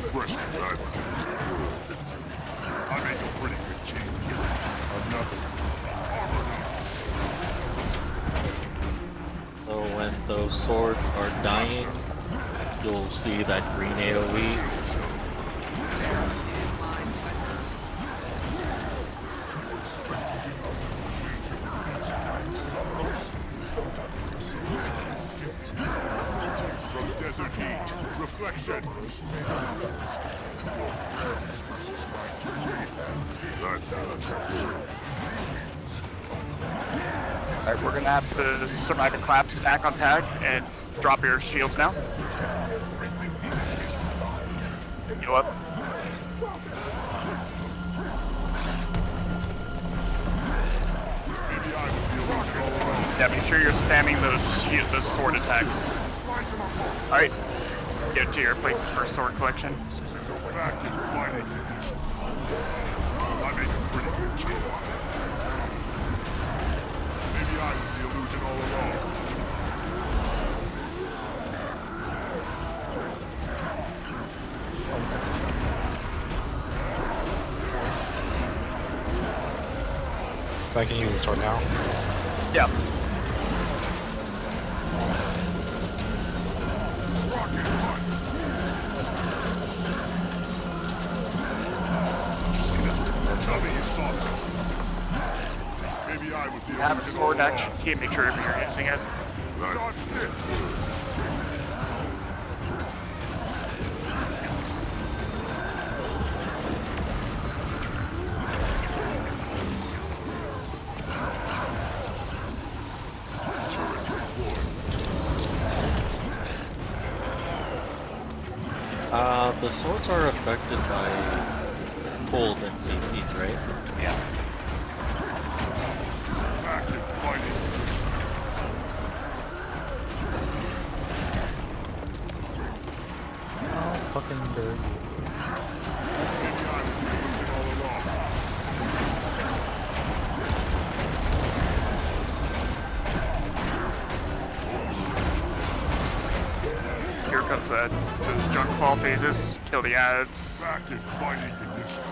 Expression that. I make a pretty good team. Another. So when those swords are dying, you'll see that green AoE. From desert heat, reflection. Alright, we're gonna have to survive a clap, stack on tag, and drop your shields now. Heal up. Yeah, make sure you're spamming those sword attacks. Alright, get to your places for sword collection. Back in fighting condition. I make a pretty good team. Maybe I was the illusion all along. I can use the sword now. Yeah. Tell me you saw that. Maybe I was the Have a illusion sword all action key, make sure you're using it. along. Dodge this. The swords are affected by pulls and CCs, right? Yeah. Active fighting. Oh, fucking dirty. Maybe I was the illusion all along. Here comes those junk fall phases. Kill the ads. Back in fighting condition.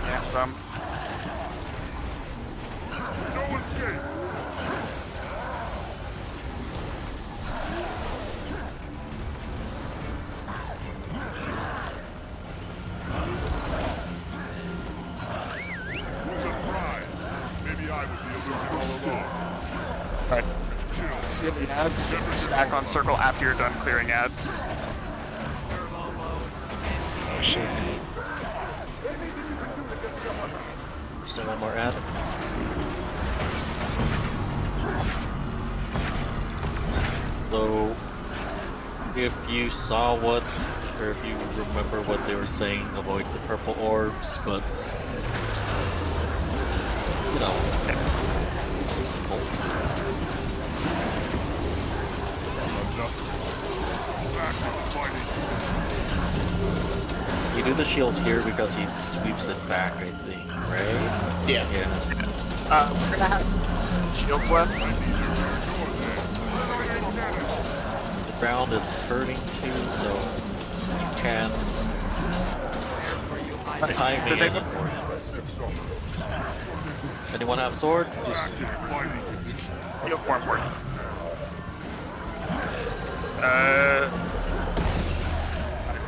Yeah, some. No escape. Surprise. Maybe I was the illusion clear the ads, stack on circle after you're done clearing ads. Shit's Still one more ad. So, if you saw what, or if you remember what they were saying, avoid the purple orbs, but you know, simple. You do the shield here because he sweeps it back, I think, right? Yeah. Yeah. We're gonna have shields left. The ground is hurting too, so you can't. Timing Does it- is important. Anyone have sword? Just Uniform work.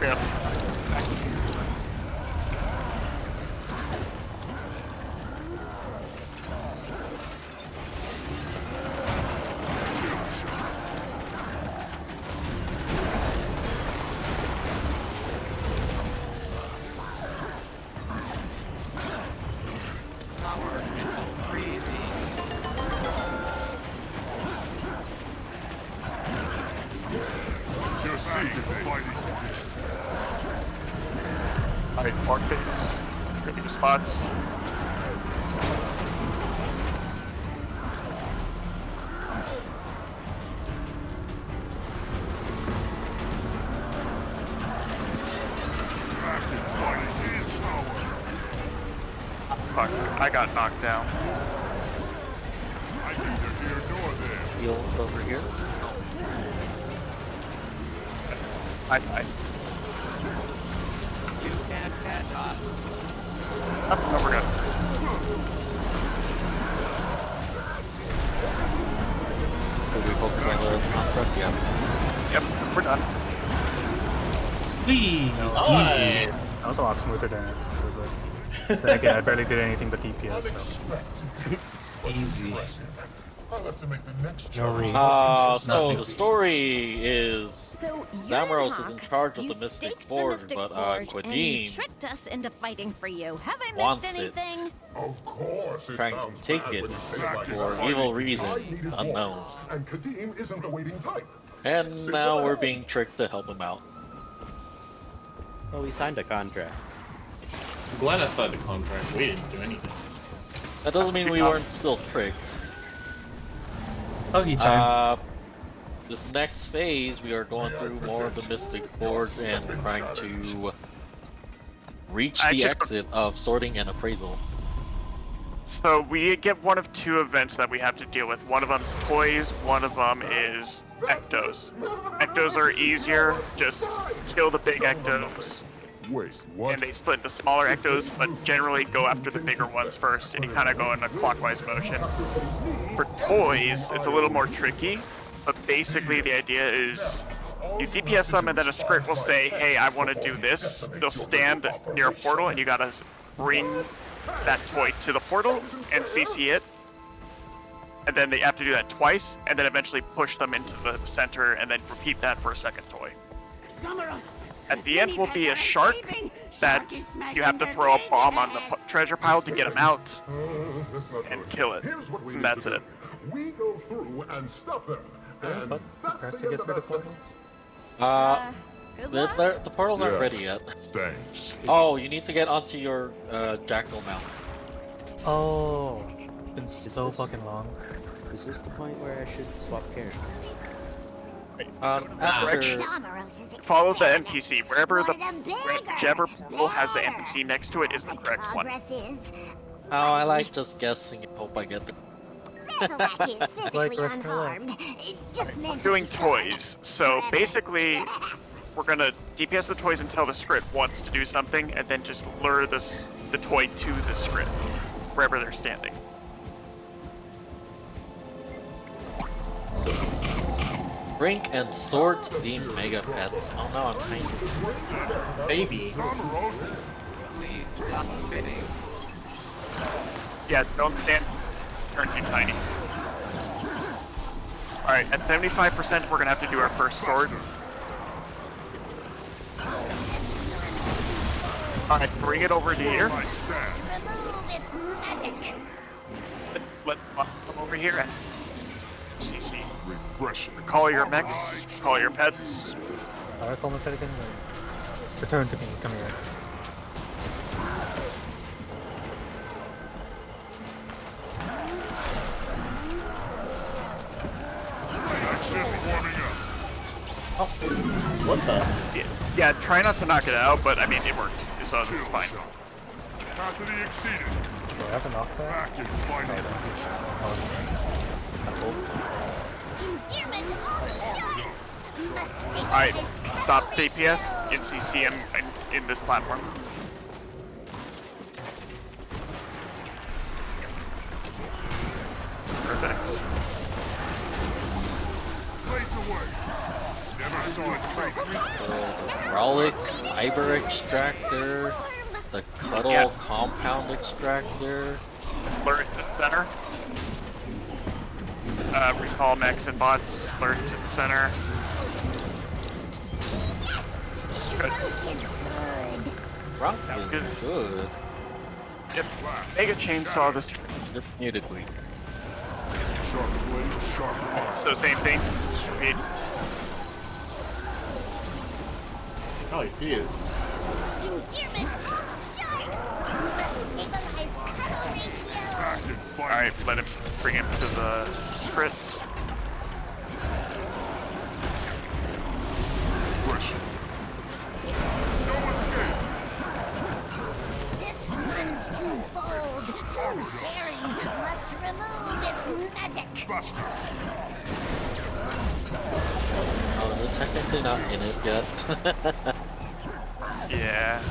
Yeah. Just see fighting. Alright, mark things. Ready to spots. Active fighting is power. Fuck, I got knocked down. I neither here nor there. heals over here. I. You can't catch us. Oh, we're good. Should we focus on the construct? Yeah. Yep, we're done. Whee! Easy. That was a lot smoother than it should have. Then again, I barely did anything but DPS, so. Easy. I'll have to make the next No read. So the story is So Zamros is in Hawk, charge of you the Mystic staked Forge, Mystic but Forge, and you Quadine tricked us into fighting for you. Have I wants missed it. anything? Of course, it trying to sounds take bad it when you say it like for that. evil I reason needed unknown. wards, and Kadim isn't a waiting type. And now we're being tricked to help him out. Well, we signed a contract. I'm glad I signed the contract. We didn't do anything. That doesn't mean we weren't still tricked. Huggy time. This next phase, we are going through more of the Mystic Forge and trying to reach the exit of sorting and appraisal. So we get one of two events that we have to deal with. One of them's toys, one of them is ectos. Ectos are easier, just kill the big ectos. Wait, what? And they split into smaller ectos, but generally go after the bigger ones first, and you kind of go in a clockwise motion. For toys, it's a little more tricky, but basically the idea is you DPS them and then a script will say, hey, I want to do this. They'll stand near a portal and you gotta bring that toy to the portal and CC it. And then they have to do that twice, and then eventually push them into the center and then repeat that for a second toy. At the end will be a shark that you have to throw a bomb on the treasure pile to get him out and kill it. And that's it. We go through and stop them. And But that's press the to end get of through the that portal? sentence. Good luck. The portals aren't Yeah. ready yet. Thanks. Oh, you need to get onto your Jackal mount. Oh, been so this- fucking long. Is this the point where I should swap character? After Follow the NPC. Wherever whichever portal has the NPC next to it is the correct one. Oh, I like just guessing and hope I get the. Like Rift unharmed. Doing toys. So basically, we're gonna DPS the toys until the script wants to do something, and then just lure the toy to the script, wherever they're standing. Brink and sort the mega pets. Oh no, I'm tiny. Baby. Please stop spinning. Yeah, don't stand. Turn too tiny. Alright, at 75%, we're gonna have to do our first sword. Alright, bring it over to here. Remove its magic. Let come over here and CC. Refreshing. Call your mechs, call your pets. Alright, call my pet again. Return to me, come here. That's just warming up. What the? Yeah, try not to knock it out, but I mean, it worked, so it's fine. Capacity exceeded. Do I have a knockback? Back in fighting. Endearment of shards. Must Alright, stabilize stop cuddly DPS in shields. CC in this platform. Perfect. Blades away. Never saw it coming. The Frolic Fiber Extractor, the Cuddle Yeah. Compound Extractor. Lure it to the center. Recall mechs and bots. Lure it to the center. Good. Rock That is was good. Yep. Mega chainsaw this. It's muted weak. Sharp blade, sharp arm. So same thing. Speed. Oh, he fears. Endearment of shards. Must stabilize cuddle Back in ratios. fighting. Alright, let him bring him to the crit. Refreshing. No escape. This one's too bold, too daring. Must remove its magic. Buster. Oh, is it technically not in it yet? Yeah.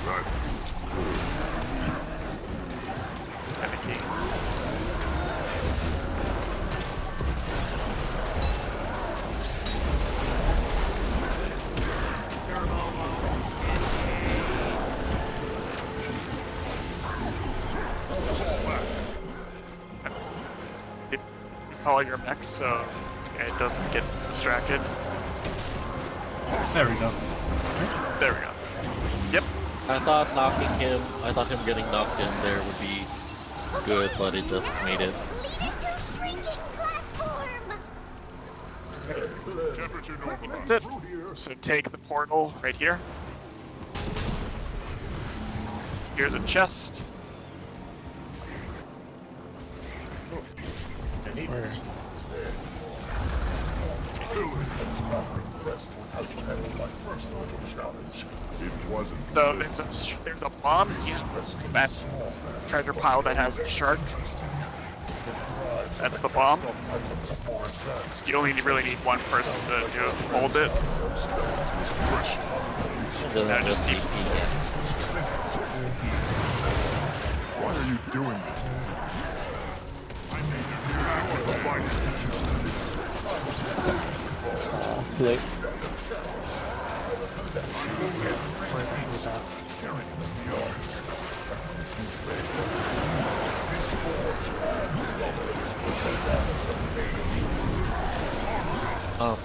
Right. Heavy key. Call your mechs so it doesn't get distracted. There we go. There we go. Yep. I thought him getting knocked in there would be good, but it just made it. Lead it to shrinking platform. Temperature normalized. That's it. So take the portal right here. Here's a chest. I need this. It wasn't. So there's a bomb in that treasure pile that has the shark. That's the bomb. You only really need one person to hold it. Doesn't Now just just DPS. Why are you doing this? Too late.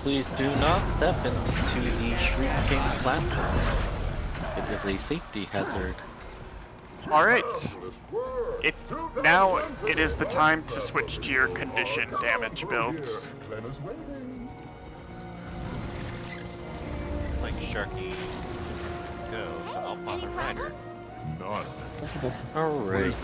Please do not step into the shrinking platform. It is a safety hazard. Alright. Now it is the time to switch to your condition damage builds. Looks like Sharky go, so I'll bother Ryder. None. Alright. Okay.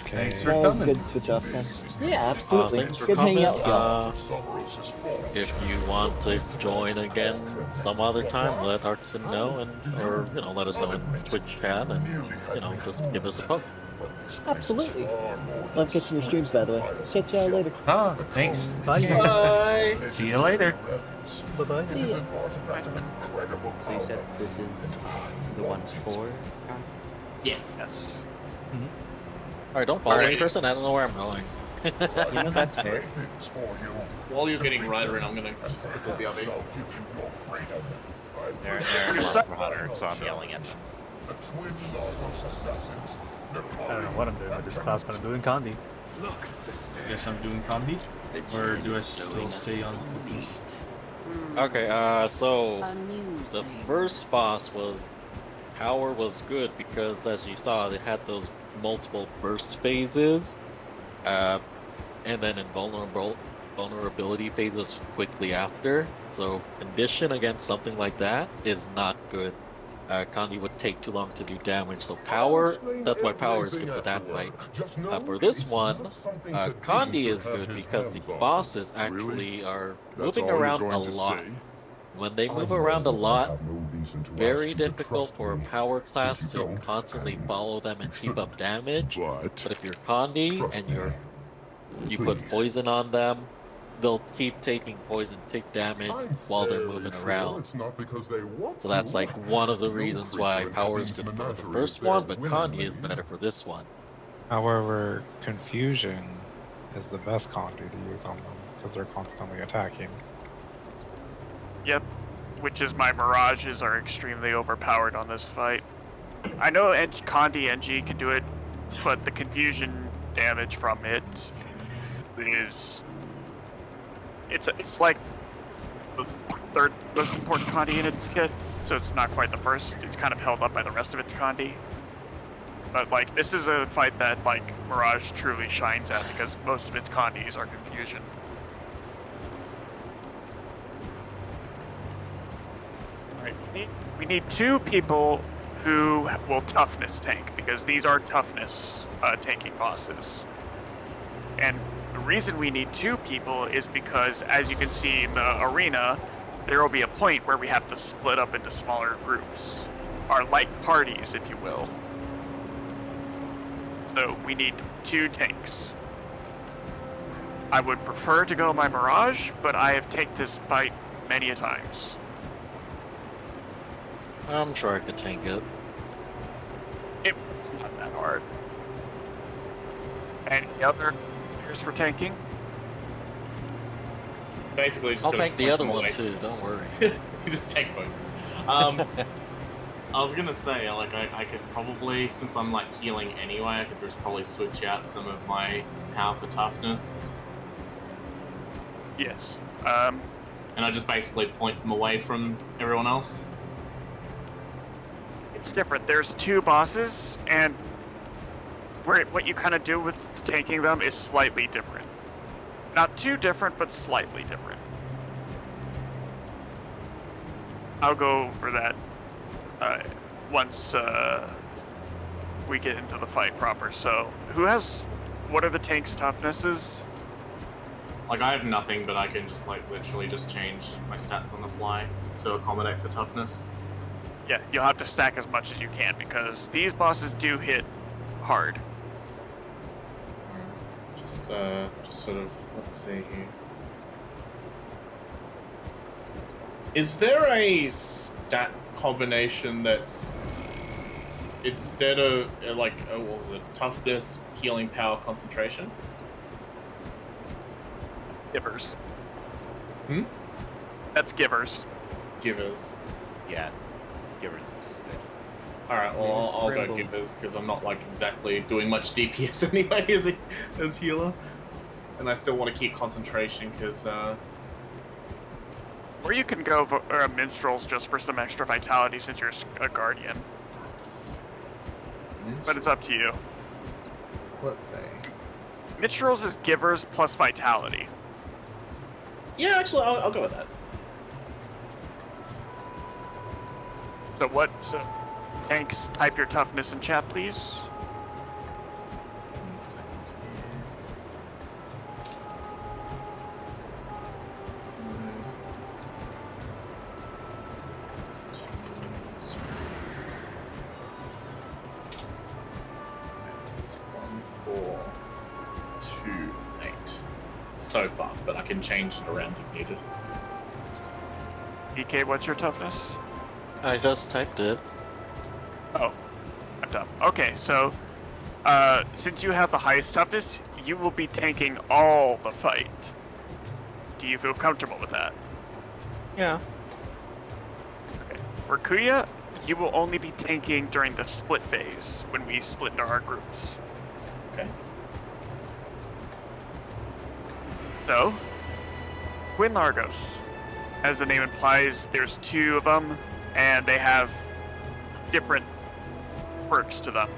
Thanks for That was coming. good switch off then. Yeah, absolutely. Thanks for Good hanging coming. out with y'all. If you want to join again some other time, let Artisan know, or let us know in Twitch chat, and just give us a poke. Absolutely. Love catching your streams, by the way. Catch y'all later. Ah, thanks. Bye. Bye. See you later. Bye-bye. See ya. So you said this is the one for? Yes. Yes. Alright, don't follow me, Alright. person. I don't know where I'm going. You know that's fair. While you're getting Ryder in, I'm gonna just pick up the other. They're You're love stuck. for Hunter, so I'm yelling at them. I don't know what I'm doing with this class, but I'm doing Condi. Guess I'm doing combi. Or do I still stay on this? Okay, so the first boss power was good because, as you saw, they had those multiple burst phases, and then vulnerability phases quickly after. So condition against something like that is not good. Kandi would take too long to do damage. So power, that's why power is good for that fight. For this one, Kandi is good because the bosses actually are moving around a lot. When they move around a lot, very difficult for a power class to constantly follow them and keep up damage. But if you're Kandi and you put poison on them, they'll keep taking poison, take damage while they're moving around. So that's like one of the reasons why power is good for the first one, but Kandi is better for this one. However, confusion is the best Kandi to use on them because they're constantly attacking. Yep, which is my Mirages are extremely overpowered on this fight. I know Kandi NG can do it, but the confusion damage from it is... It's like the third most important Kandi in its kit, so it's not quite the first. It's kind of held up by the rest of its Kandi. But like, this is a fight that like Mirage truly shines at because most of its Kandis are confusion. Alright, we need 2 people who will toughness tank because these are toughness tanking bosses. And the reason we need 2 people is because, as you can see in the arena, there will be a point where we have to split up into smaller groups, or like parties, if you will. So we need 2 tanks. I would prefer to go my Mirage, but I have taken this fight many a times. I'm sure I could tank it. It's not that hard. Any other players for tanking? Basically, just I'll gotta tank the push other them one away. too, don't worry. You just take both. I was gonna say, like, I could probably, since I'm like healing anyway, I could just probably switch out some of my power for toughness. Yes. And I just basically point them away from everyone else. It's different. There's 2 bosses, and what you kind of do with tanking them is slightly different. Not too different, but slightly different. I'll go over that once we get into the fight proper. So, what are the tank's toughnesses? Like, I have nothing, but I can just, like, literally just change my stats on the fly to accommodate for toughness. Yeah, you'll have to stack as much as you can, because these bosses do hit hard. Just sort of, let's see here. Is there a stat combination that's, instead of, like, what was it, toughness, healing, power, concentration? Givers. Hmm? That's givers. Givers. Yeah, Givers is good. Alright, well, I'll go Brimble. Givers, because I'm not, like, exactly doing much DPS anyway as healer. And I still want to keep concentration, because, Or you can go Minstrels just for some extra vitality since you're a Guardian. But it's up to you. Let's see. Minstrels is givers plus vitality. Yeah, actually, I'll go with that. So tanks, type your toughness in chat, please. It's 1, 4, 2, 8 so far, but I can change it around if needed. DK, what's your toughness? I just typed it. Oh, I'm done. Okay, so since you have the highest toughness, you will be tanking all the fight. Do you feel comfortable with that? Yeah. Okay. For Kuya, you will only be tanking during the split phase when we split into our groups. Okay. So So, Twin Largos, as the name implies, there's 2 of them, and they have different perks to them.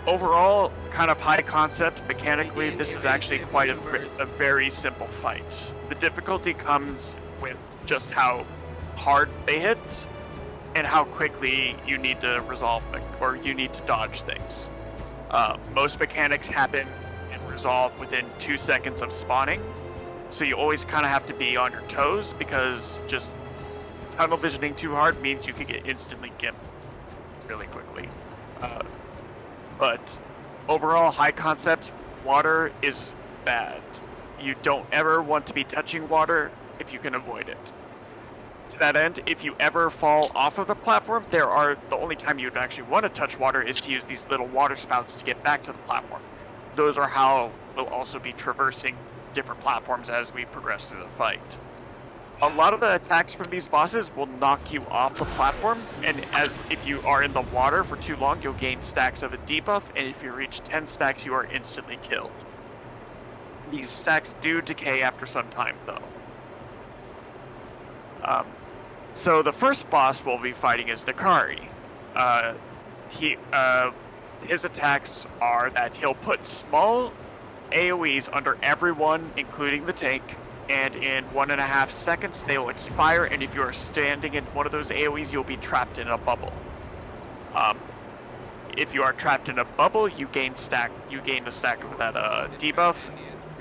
Overall, kind of high concept, mechanically, this is actually quite a very simple fight. The difficulty comes with just how hard they hit, and how quickly you need to resolve, or you need to dodge things. Most mechanics happen and resolve within 2 seconds of spawning, so you always kind of have to be on your toes, because just tunnel visioning too hard means you can get instantly gimped really quickly. But overall, high concept, water is bad. You don't ever want to be touching water if you can avoid it. To that end, if you ever fall off of the platform, the only time you'd actually want to touch water is to use these little water spouts to get back to the platform. Those are how we'll also be traversing different platforms as we progress through the fight. A lot of the attacks from these bosses will knock you off the platform, and if you are in the water for too long, you'll gain stacks of a debuff, and if you reach 10 stacks, you are instantly killed. These stacks do decay after some time, though. So the first boss we'll be fighting is Nakari. His attacks are that he'll put small AoEs under everyone, including the tank, and in 1.5 seconds they will expire, and if you are standing in one of those AoEs, you'll be trapped in a bubble. If you are trapped in a bubble, you gain the stack of that debuff,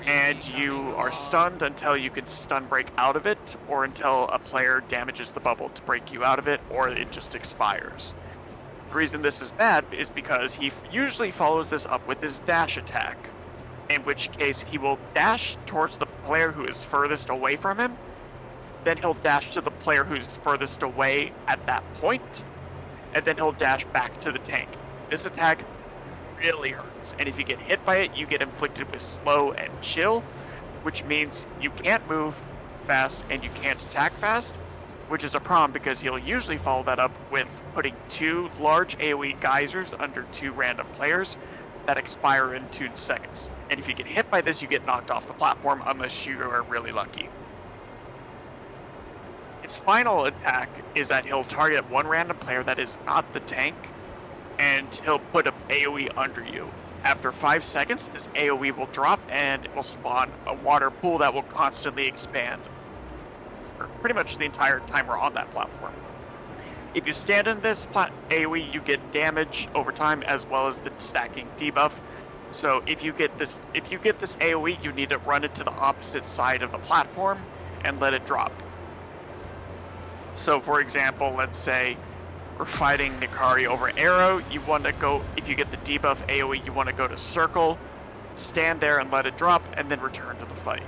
and you are stunned until you can stun break out of it, or until a player damages the bubble to break you out of it, or it just expires. The reason this is bad is because he usually follows this up with his dash attack, in which case he will dash towards the player who is furthest away from him, then he'll dash to the player who's furthest away at that point, and then he'll dash back to the tank. This attack really hurts, and if you get hit by it, you get inflicted with slow and chill, which means you can't move fast and you can't attack fast, which is a problem because he'll usually follow that up with putting 2 large AoE geysers under 2 random players that expire in 2 seconds. And if you get hit by this, you get knocked off the platform unless you are really lucky. His final attack is that he'll target one random player that is not the tank, and he'll put an AoE under you. After 5 seconds, this AoE will drop and it will spawn a water pool that will constantly expand for pretty much the entire time we're on that platform. If you stand in this AoE, you get damage over time as well as the stacking debuff. So if you get this AoE, you need to run it to the opposite side of the platform and let it drop. So for example, let's say we're fighting Nakari over Arrow, you want to go, if you get the debuff AoE, you want to go to Circle, stand there and let it drop, and then return to the fight.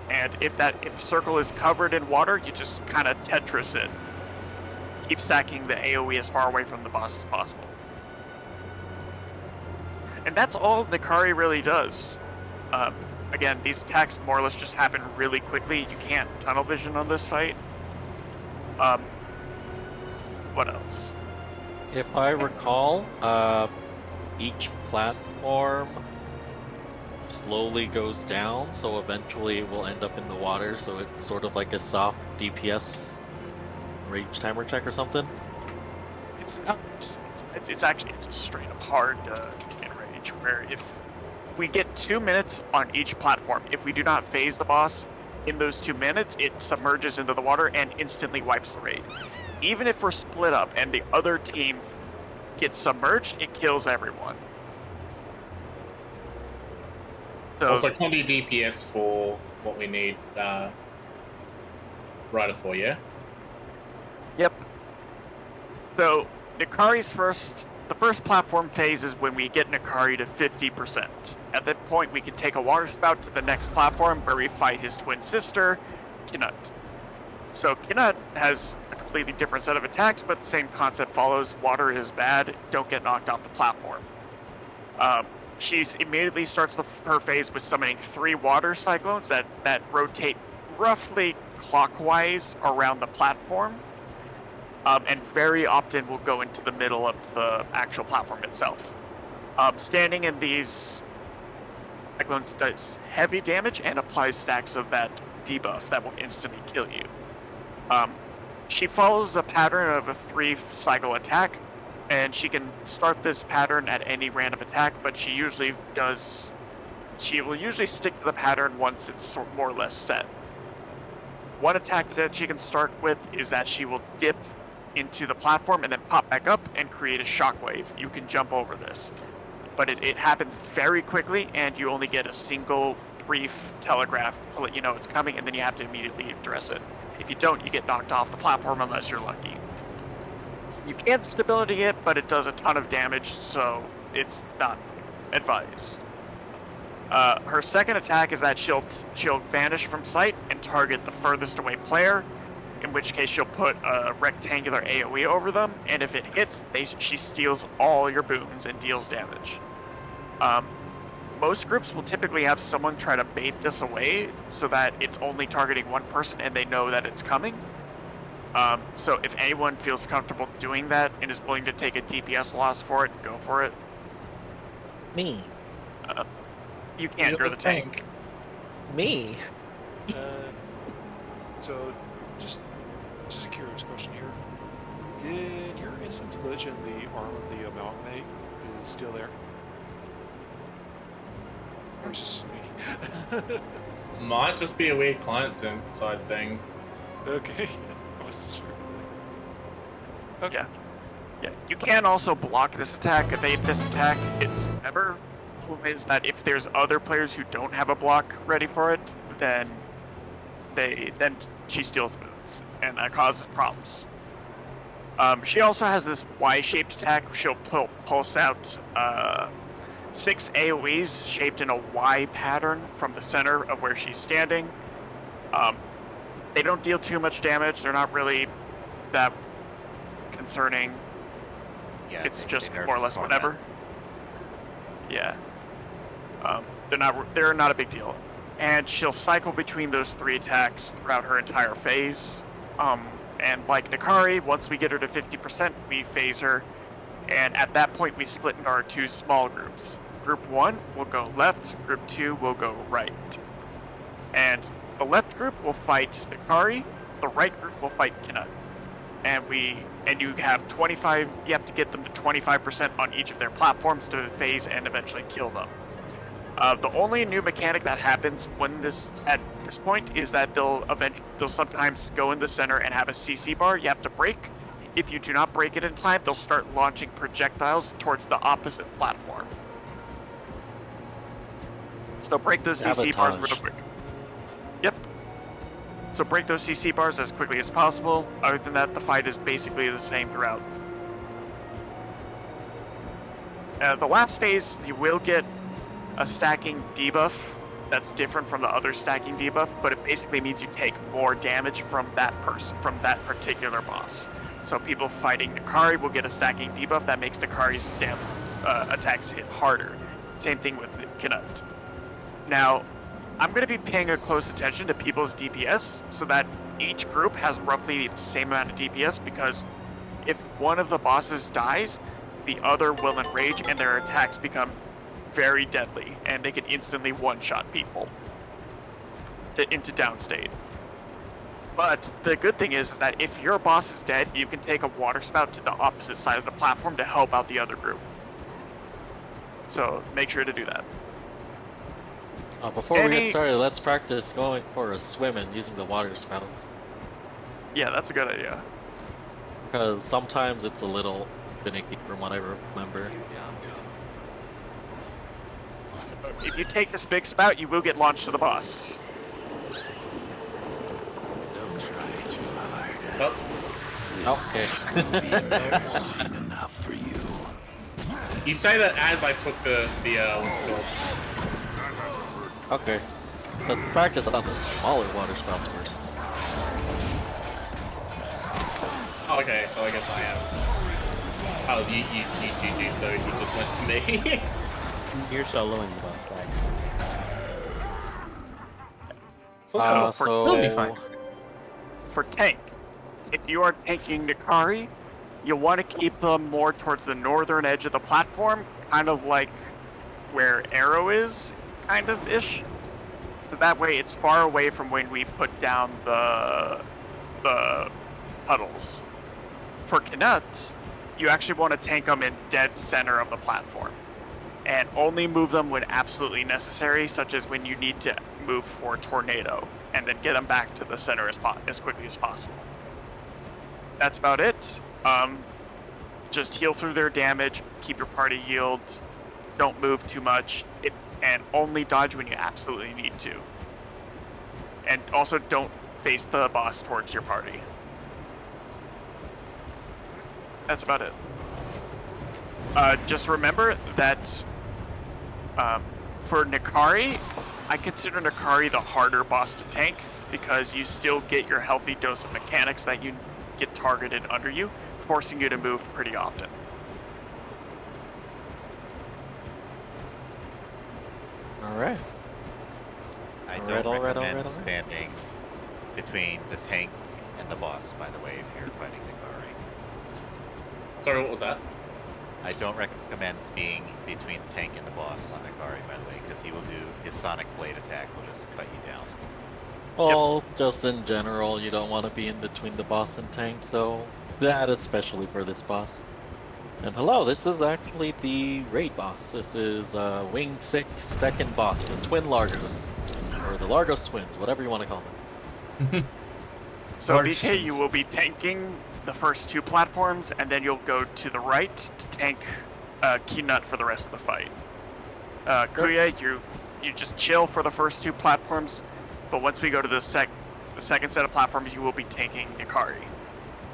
And if Circle is covered in water, you just kind of Tetris it. Keep stacking the AoE as far away from the boss as possible. And that's all Nakari really does. Again, these attacks more or less just happen really quickly. You can't tunnel vision on this fight. What else? If I recall, each platform slowly goes down, so eventually it will end up in the water, so it's sort of like a soft DPS rage timer check or something? It's not. It's actually a straight up hard enrage, where if we get 2 minutes on each platform, if we do not phase the boss in those 2 minutes, it submerges into the water and instantly wipes the raid. Even if we're split up and the other team gets submerged, it kills everyone. So, also, Condi DPS for what we need Rider for, yeah? Yep. So, Nakari's the first platform phase is when we get Nakari to 50%. At that point, we can take a water spout to the next platform where we fight his twin sister, Kinut. So Kinut has a completely different set of attacks, but the same concept follows. Water is bad, don't get knocked off the platform. She immediately starts her phase with summoning 3 water cyclones that rotate roughly clockwise around the platform, and very often will go into the middle of the actual platform itself. Standing in these Cyclones does heavy damage and applies stacks of that debuff that will instantly kill you. She follows a pattern of a 3-cycle attack, and she can start this pattern at any random attack, but she will usually stick to the pattern once it's more or less set. One attack that she can start with is that she will dip into the platform and then pop back up and create a shockwave. You can jump over this, but it happens very quickly, and you only get a single brief telegraph to let you know it's coming, and then you have to immediately address it. If you don't, you get knocked off the platform unless you're lucky. You can stability it, but it does a ton of damage, so it's not advised. Her second attack is that she'll vanish from sight and target the furthest away player, in which case she'll put a rectangular AoE over them, and if it hits, she steals all your boons and deals damage. Most groups will typically have someone try to bait this away so that it's only targeting one person and they know that it's coming. So if anyone feels comfortable doing that and is willing to take a DPS loss for it, go for it. Me. You can't, you're the tank. Me. So, just a curious question here. Did your instance glitch and the arm of the amalgamate is still there? Or is this just me? Might just be a weird client-side thing. Okay. I wasn't sure. Okay. Yeah. You can also block this attack, evade this attack. It's ever is that if there's other players who don't have a block ready for it, then she steals moves, and that causes problems. She also has this Y-shaped attack. She'll pulse out 6 AoEs shaped in a Y pattern from the center of where she's standing. They don't deal too much damage. They're not really that concerning. Yeah, it's they just nerfed more or less format. whatever. Yeah. They're not a big deal. And she'll cycle between those 3 attacks throughout her entire phase. And like Nakari, once we get her to 50%, we phase her. And at that point, we split into our 2 small groups. Group 1 will go left, Group 2 will go right. And the left group will fight Nakari, the right group will fight Kinut. And you have 25, you have to get them to 25% on each of their platforms to phase and eventually kill them. The only new mechanic that happens at this point is that they'll sometimes go in the center and have a CC bar you have to break. If you do not break it in time, they'll start launching projectiles towards the opposite platform. So break those CC bars real quick. Yep. So break those CC bars as quickly as possible. Other than that, the fight is basically the same throughout. The last phase, you will get a stacking debuff that's different from the other stacking debuff, but it basically means you take more damage from that particular boss. So people fighting Nakari will get a stacking debuff that makes Nakari's attacks hit harder. Same thing with Kinut. Now, I'm going to be paying a close attention to people's DPS so that each group has roughly the same amount of DPS, because if one of the bosses dies, the other will enrage and their attacks become very deadly, and they can instantly one-shot people into downstate. But the good thing is that if your boss is dead, you can take a water spout to the opposite side of the platform to help out the other group. So make sure to do that. Before we get started, let's practice going for a swim and using the water spouts. Yeah, that's a good idea. Because sometimes it's a little finicky from what I remember. If you take this big spout, you will get launched to the boss. Don't try too hard. Okay. Embarrassing enough for you. You say that as I took the what's it called? Okay. Let's practice on the smaller water spouts first. Oh, okay, so I guess I am. Oh, you GG, so he just went to me. You're soloing the boss, It'll be fine. For tank, if you are tanking Nakari, you'll want to keep them more towards the northern edge of the platform, kind of like where Arrow is, kind of ish. So that way it's far away from when we put down the puddles. For Knut, you actually want to tank them in dead center of the platform, and only move them when absolutely necessary, such as when you need to move for tornado, and then get them back to the center as quickly as possible. That's about it. Just heal through their damage, keep your party healed, don't move too much, and only dodge when you absolutely need to. And also don't face the boss towards your party. That's about it. Just remember that for Nikari, I consider Nikari the harder boss to tank because you still get your healthy dose of mechanics that you get targeted under you, forcing you to move pretty often. Alright. I Alright, don't alright, recommend alright. standing between the tank and the boss, by the way, if you're fighting Nikari. Sorry, what was that? I don't recommend being between the tank and the boss on Nikari, by the way, because he will do his Sonic Blade attack will just cut you down. Well, just in general, you don't want to be in between the boss and tank, so that especially for this boss. And hello, this is actually the raid boss. This is Wing 6 second boss, the Twin Largos. Or the Largos Twins, whatever you want to call them. So Large BK, you swings. will be tanking the first 2 platforms, and then you'll go to the right to tank Knut for the rest of the fight. Kuya, you just chill for the first 2 platforms, but once we go to the second set of platforms, you will be tanking Nikari.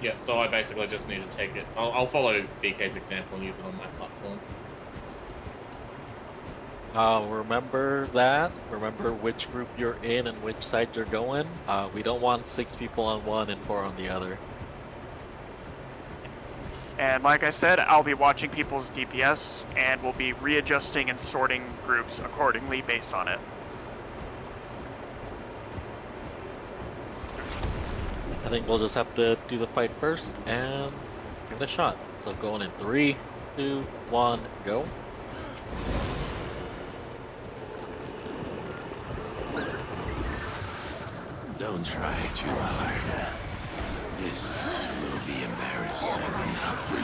Yeah, so I basically just need to take it. I'll follow BK's example and use it on my platform. Remember that. Remember which group you're in and which side you're going. We don't want 6 people on one and 4 on the other. And like I said, I'll be watching people's DPS, and we'll be readjusting and sorting groups accordingly based on it. I think we'll just have to do the fight first and give it a shot. So going in 3, 2, 1, go. Don't try too hard. This will be embarrassing enough for you.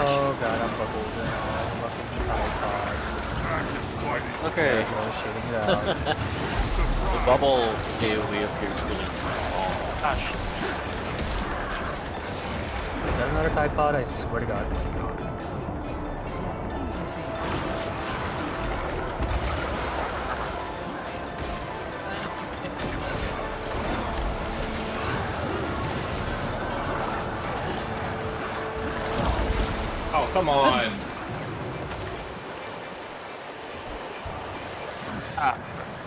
Oh god, I'm buckled in. I'm fucking tripod. Okay. No shooting it out. The bubble AoE appears really small. Gosh. Is that another Tide Pod? I swear to god. Oh, come on!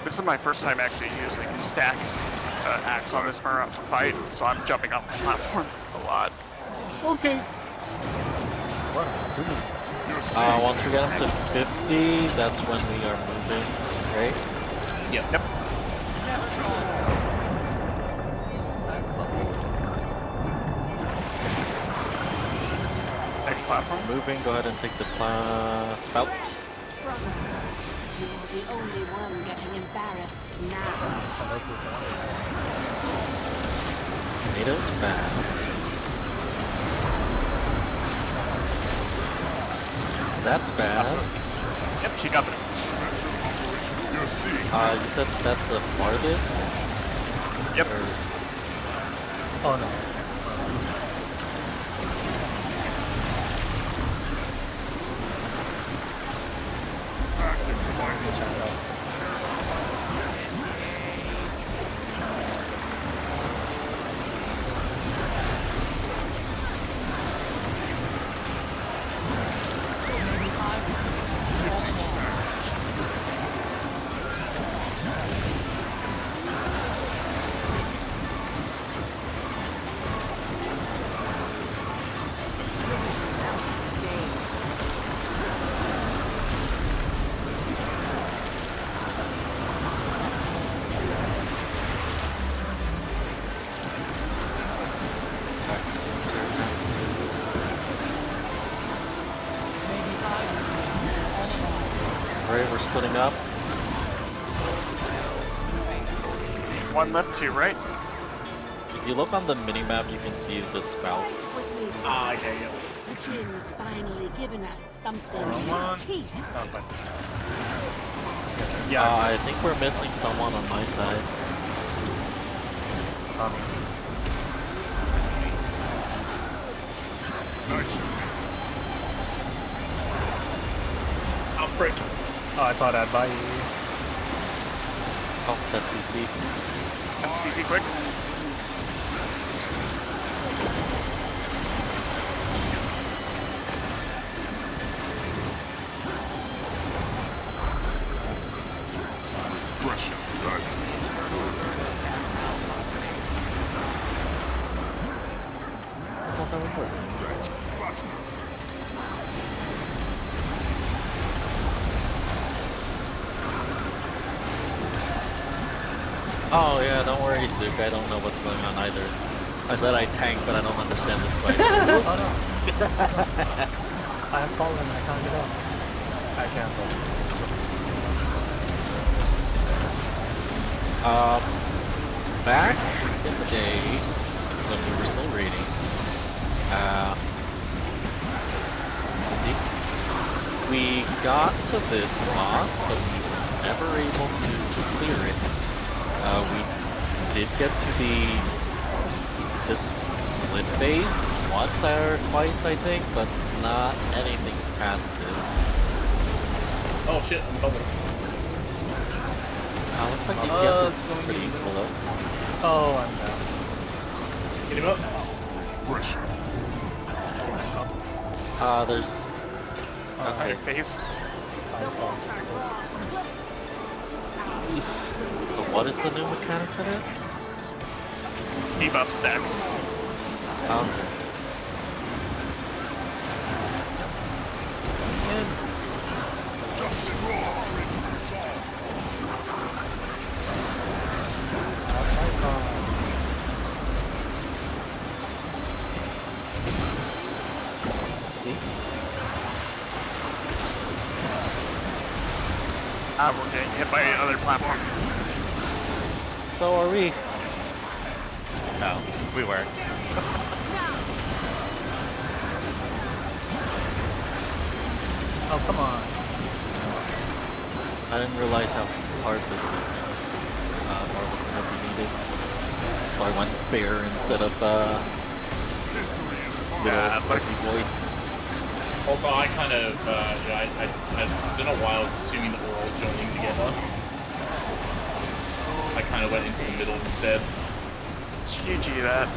This is my first time actually using Stack's axe on this fight, so I'm jumping off the platform a lot. Okay. Once we get up to 50, that's when we are moving, right? Yep. Next platform. Moving, go ahead and take the spout. You're the only one getting embarrassed now. Tomatoes bad. That's bad. Yep, she got it. You said that's the farthest? Yep. Oh no. putting up. One left, two right. If you look on the minimap, you can see the spouts. Ah, okay, yeah. The Jin's finally given us something Wrong in one. his teeth. Oh, but... I think we're missing someone on my side. It's on me. Oh, frick. Oh, I saw that. Bye. Oh, that's CC. CC quick. Oh yeah, don't worry, Suk. I don't know what's going on either. I said I tank, but I don't understand this fight. Oh no. I have fallen. I can't get up. I can't fall. Back in the day when we were still raiding, see, we got to this boss, but we were never able to clear it. We did get to this split phase once or twice, I think, but not anything past it. Oh shit, I'm bubbling. Looks like Oh, DPS it's is going pretty in. below. Oh, I'm down. Get him up. There's... Okay, face. So what is the new mechanic for this? Debuff stacks. Okay. See? We're getting hit by another platform. So are we. No, we weren't. Oh, come on. I didn't realize how hard this is. More was gonna be needed. So I went bear instead of little Party Boy. Also, I kind of, I don't know why I was assuming that we're all joining together. I kind of went into the middle instead. GG that.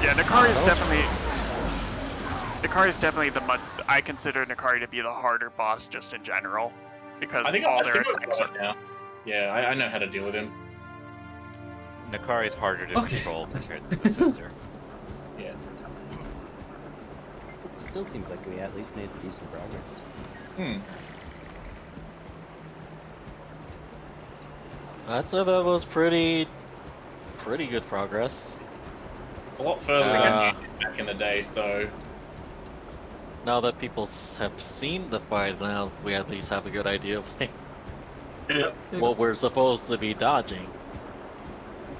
Yeah, Nakari's definitely the I consider Nakari to be the harder boss just in general. Because I think all I their think attacks I've got it now. Yeah, I know how to deal with him. Nakari is harder to Okay. control compared to the sister. Yeah. It still seems like we at least made decent progress. Hmm. I'd say that was pretty good progress. It's a lot further than you did back in the day, so... Now that people have seen the fight, now we at least have a good idea of like, what we're supposed to be dodging.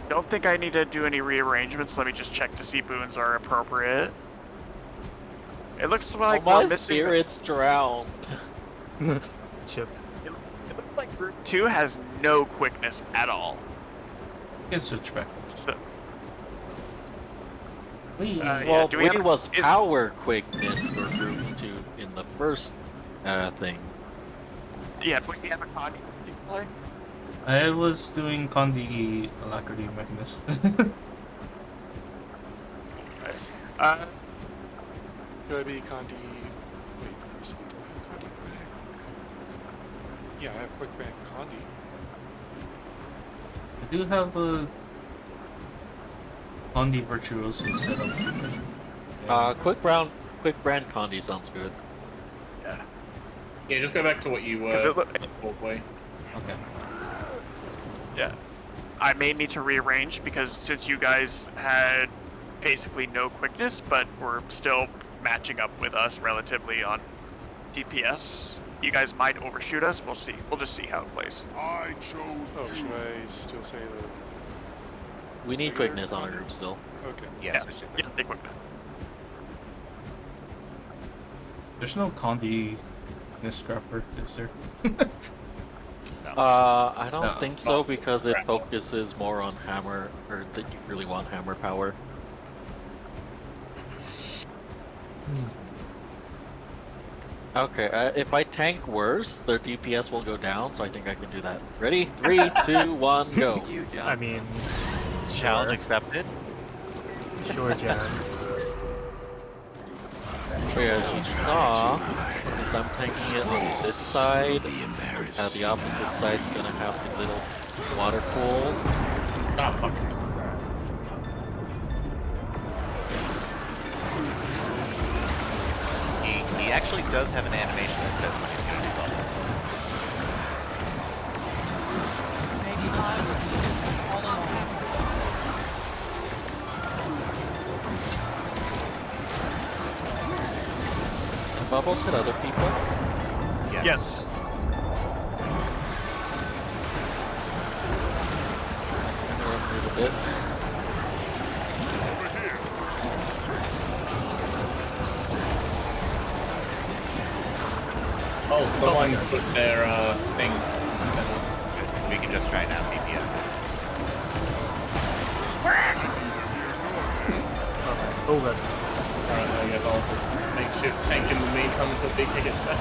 Don't think I need to do any rearrangements. Let me just check to see boons are appropriate. It looks like my we're missing. spirit's drowned. Chip. It looks like group 2 has no quickness at all. You can switch back. So, Whee. Well, do we have- was is- power quickness for group 2 in the first thing. Yeah, do we have a Connie to play? I was doing Condi Alacrity Mechanist. Do I be Condi? Wait, let's see, do I have Condi back? Yeah, I have quick back Condi. I do have a Condi Virtuoso set up. Quick brand Condi sounds good. Yeah. Yeah, just go back to what you were. 'Cause it look- Walkway. Okay. Yeah. I may need to rearrange because since you guys had basically no quickness, but were still matching up with us relatively on DPS, you guys might overshoot us. We'll see. We'll just see how it plays. Oh, should I still say that? We need quickness on our group still. Okay. Yes, we should. Yeah, big quickness. There's no Condi in this scrapper, is there? I don't No. think so because it focuses more on hammer, or that you really want hammer power. Okay, if I tank worse, their DPS will go down, so I think I can do that. Ready? 3, 2, 1, go. I mean, Challenge sure. accepted. Sure, Jan. As you saw, since I'm tanking it on this side, the opposite side's gonna have the little water pools. Ah, fuck. He actually does have an animation that says when he's going to do bubbles. And bubbles hit other people. Yes. Run a little bit. Oh, someone put their thing. We can just try now, DPS. Oh, good. Alright, I guess I'll just makeshift tank in the meantime until BK gets back.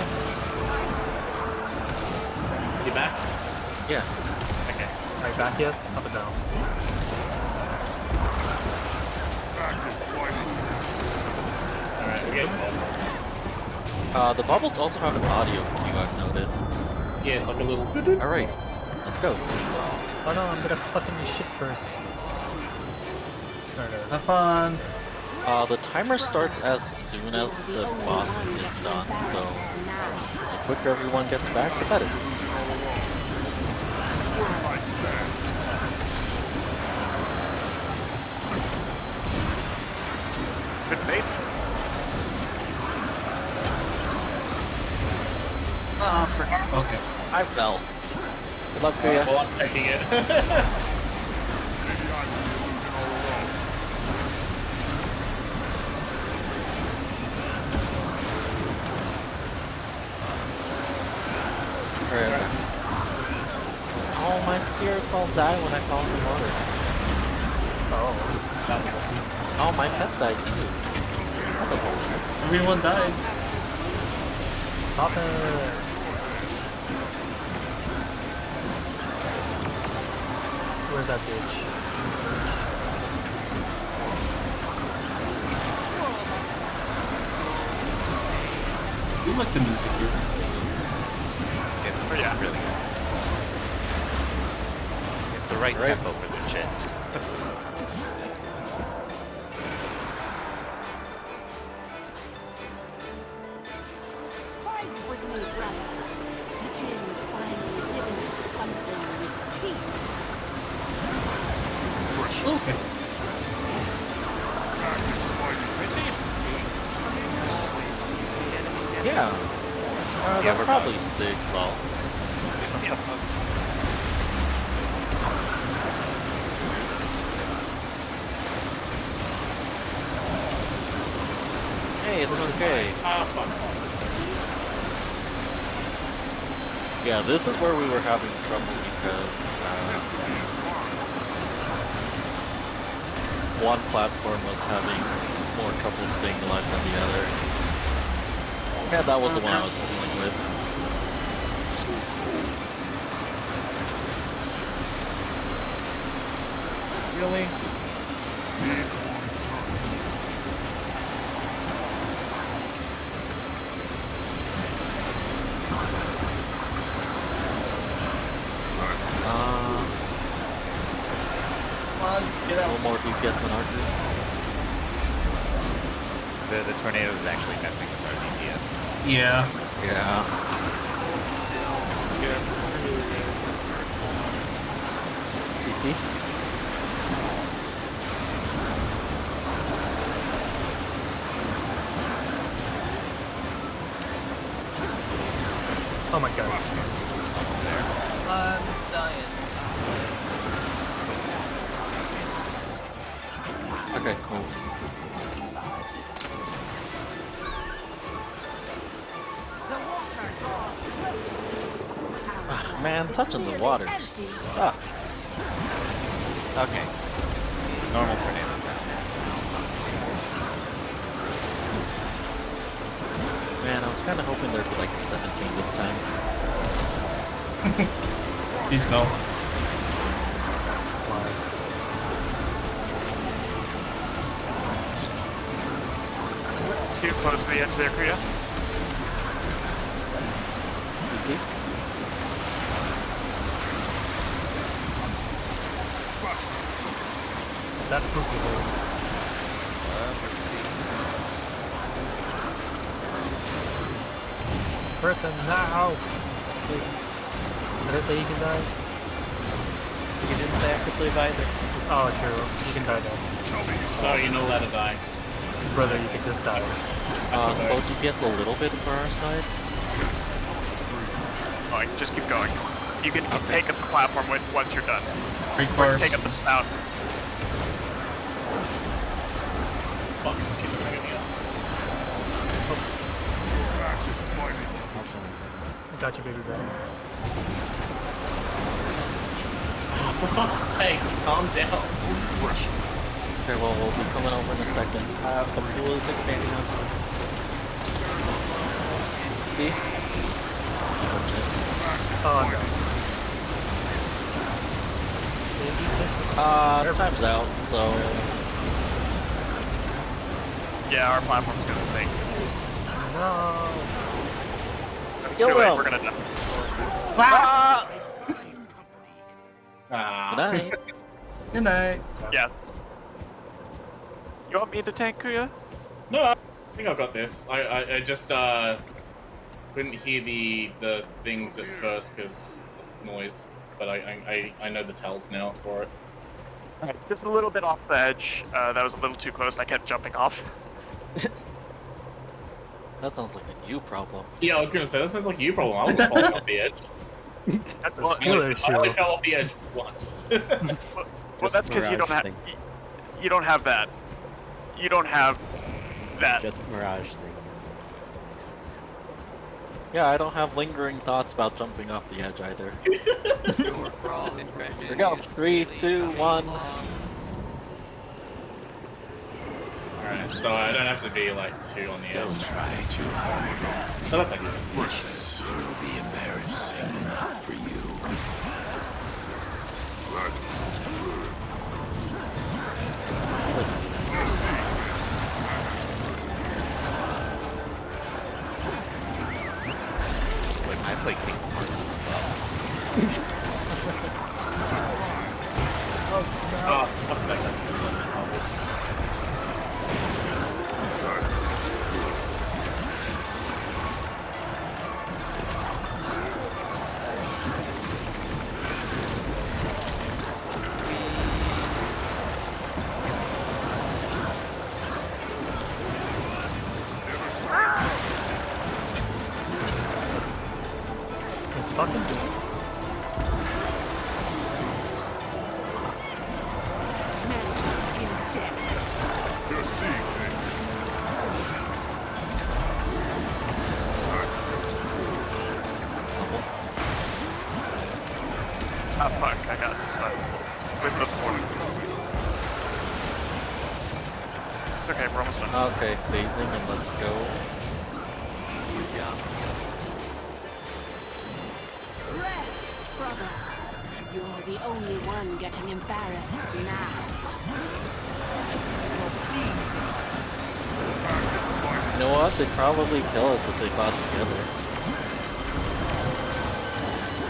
You back? Yeah. Okay. Are you back yet? Up and down. Alright, we're getting close. The bubbles also have an audio cue, I've noticed. Yeah, it's like a little... Alright, let's go. Oh no, I'm gonna fucking do shit first. Have fun. The timer starts as soon as the boss is done, so the quicker everyone gets back, the better. Good bait. Ah, frick. Okay. I fell. Good luck to ya. Well, I'm taking it. Alright. Oh, my spirits all die when I fall in the water. Oh, my pet died too. Everyone died. Stop it! Where's that bitch? You like the music here. It's really good. It's the right tempo for the shit. Fight with me, brother. The Jin's finally given us something with teeth. Okay. I see. Yeah. They're we're probably fine. sick. Well, hey, it's okay. Ah, fuck. Yeah, this is where we were having trouble because one platform was having more trouble staying alive than the other. Yeah, that was the one I was dealing with. Really? Come on, get out. No more DPS in our group. The tornado is actually messing with our DPS. Yeah. Yeah. Yeah, it really is. PC? Oh my god. Almost there. I'm dying. Okay, cool. The water draws close. Ah, man, touching the water sucks. Okay. Normal tornado. Man, I was kind of hoping there'd be like a 17 this time. Please no. Too close to the edge there, Kriya. You see? That poopy hole. Person, now! Did I say you can die? You didn't say I could live either. Oh, true. You can die now. So you're not allowed to die. Brother, you could just die. Slow GPS a little bit for our side. Oh, just keep going. You can take up the platform once you're done. Break Or bars. take up the spout. Fuck, keep dragging me up. I got you, baby girl. For fuck's sake, calm down. Okay, well, we'll be coming over in a second. The pool is expanding on. See? Oh, no. Time's out, so... Yeah, our platform's gonna sink. No. That's Yo, too late, well. we're gonna die. Ah! Ah. Good night. Good night. Yeah. You want me to tank Kuya? No, I think I've got this. I just couldn't hear the things at first because of noise, but I know the tells now for it. Just a little bit off the edge. That was a little too close. I kept jumping off. That sounds like a you problem. Yeah, I was gonna say that sounds like you problem. I wouldn't fall off the edge. That's Well, skill I issue. only fell off the edge once. well, that's because you don't have. Thing. You don't have that. You don't have that. Just mirage things. Yeah, I don't have lingering thoughts about jumping off the edge either. Here we go. 3, 2, 1. Alright, so I don't have to be like 2 on the Don't edge. try too hard. So that's okay. This will be embarrassing enough for you. But I play Kingdom Hearts as well. Oh, fuck's sake. It's fucking good. Ah, fuck, I got this one. With the sword. It's okay, we're almost done. Okay, phasing and let's go. Rest, brother. You're the only one getting embarrassed now. You know what? They'd probably kill us if they fought together.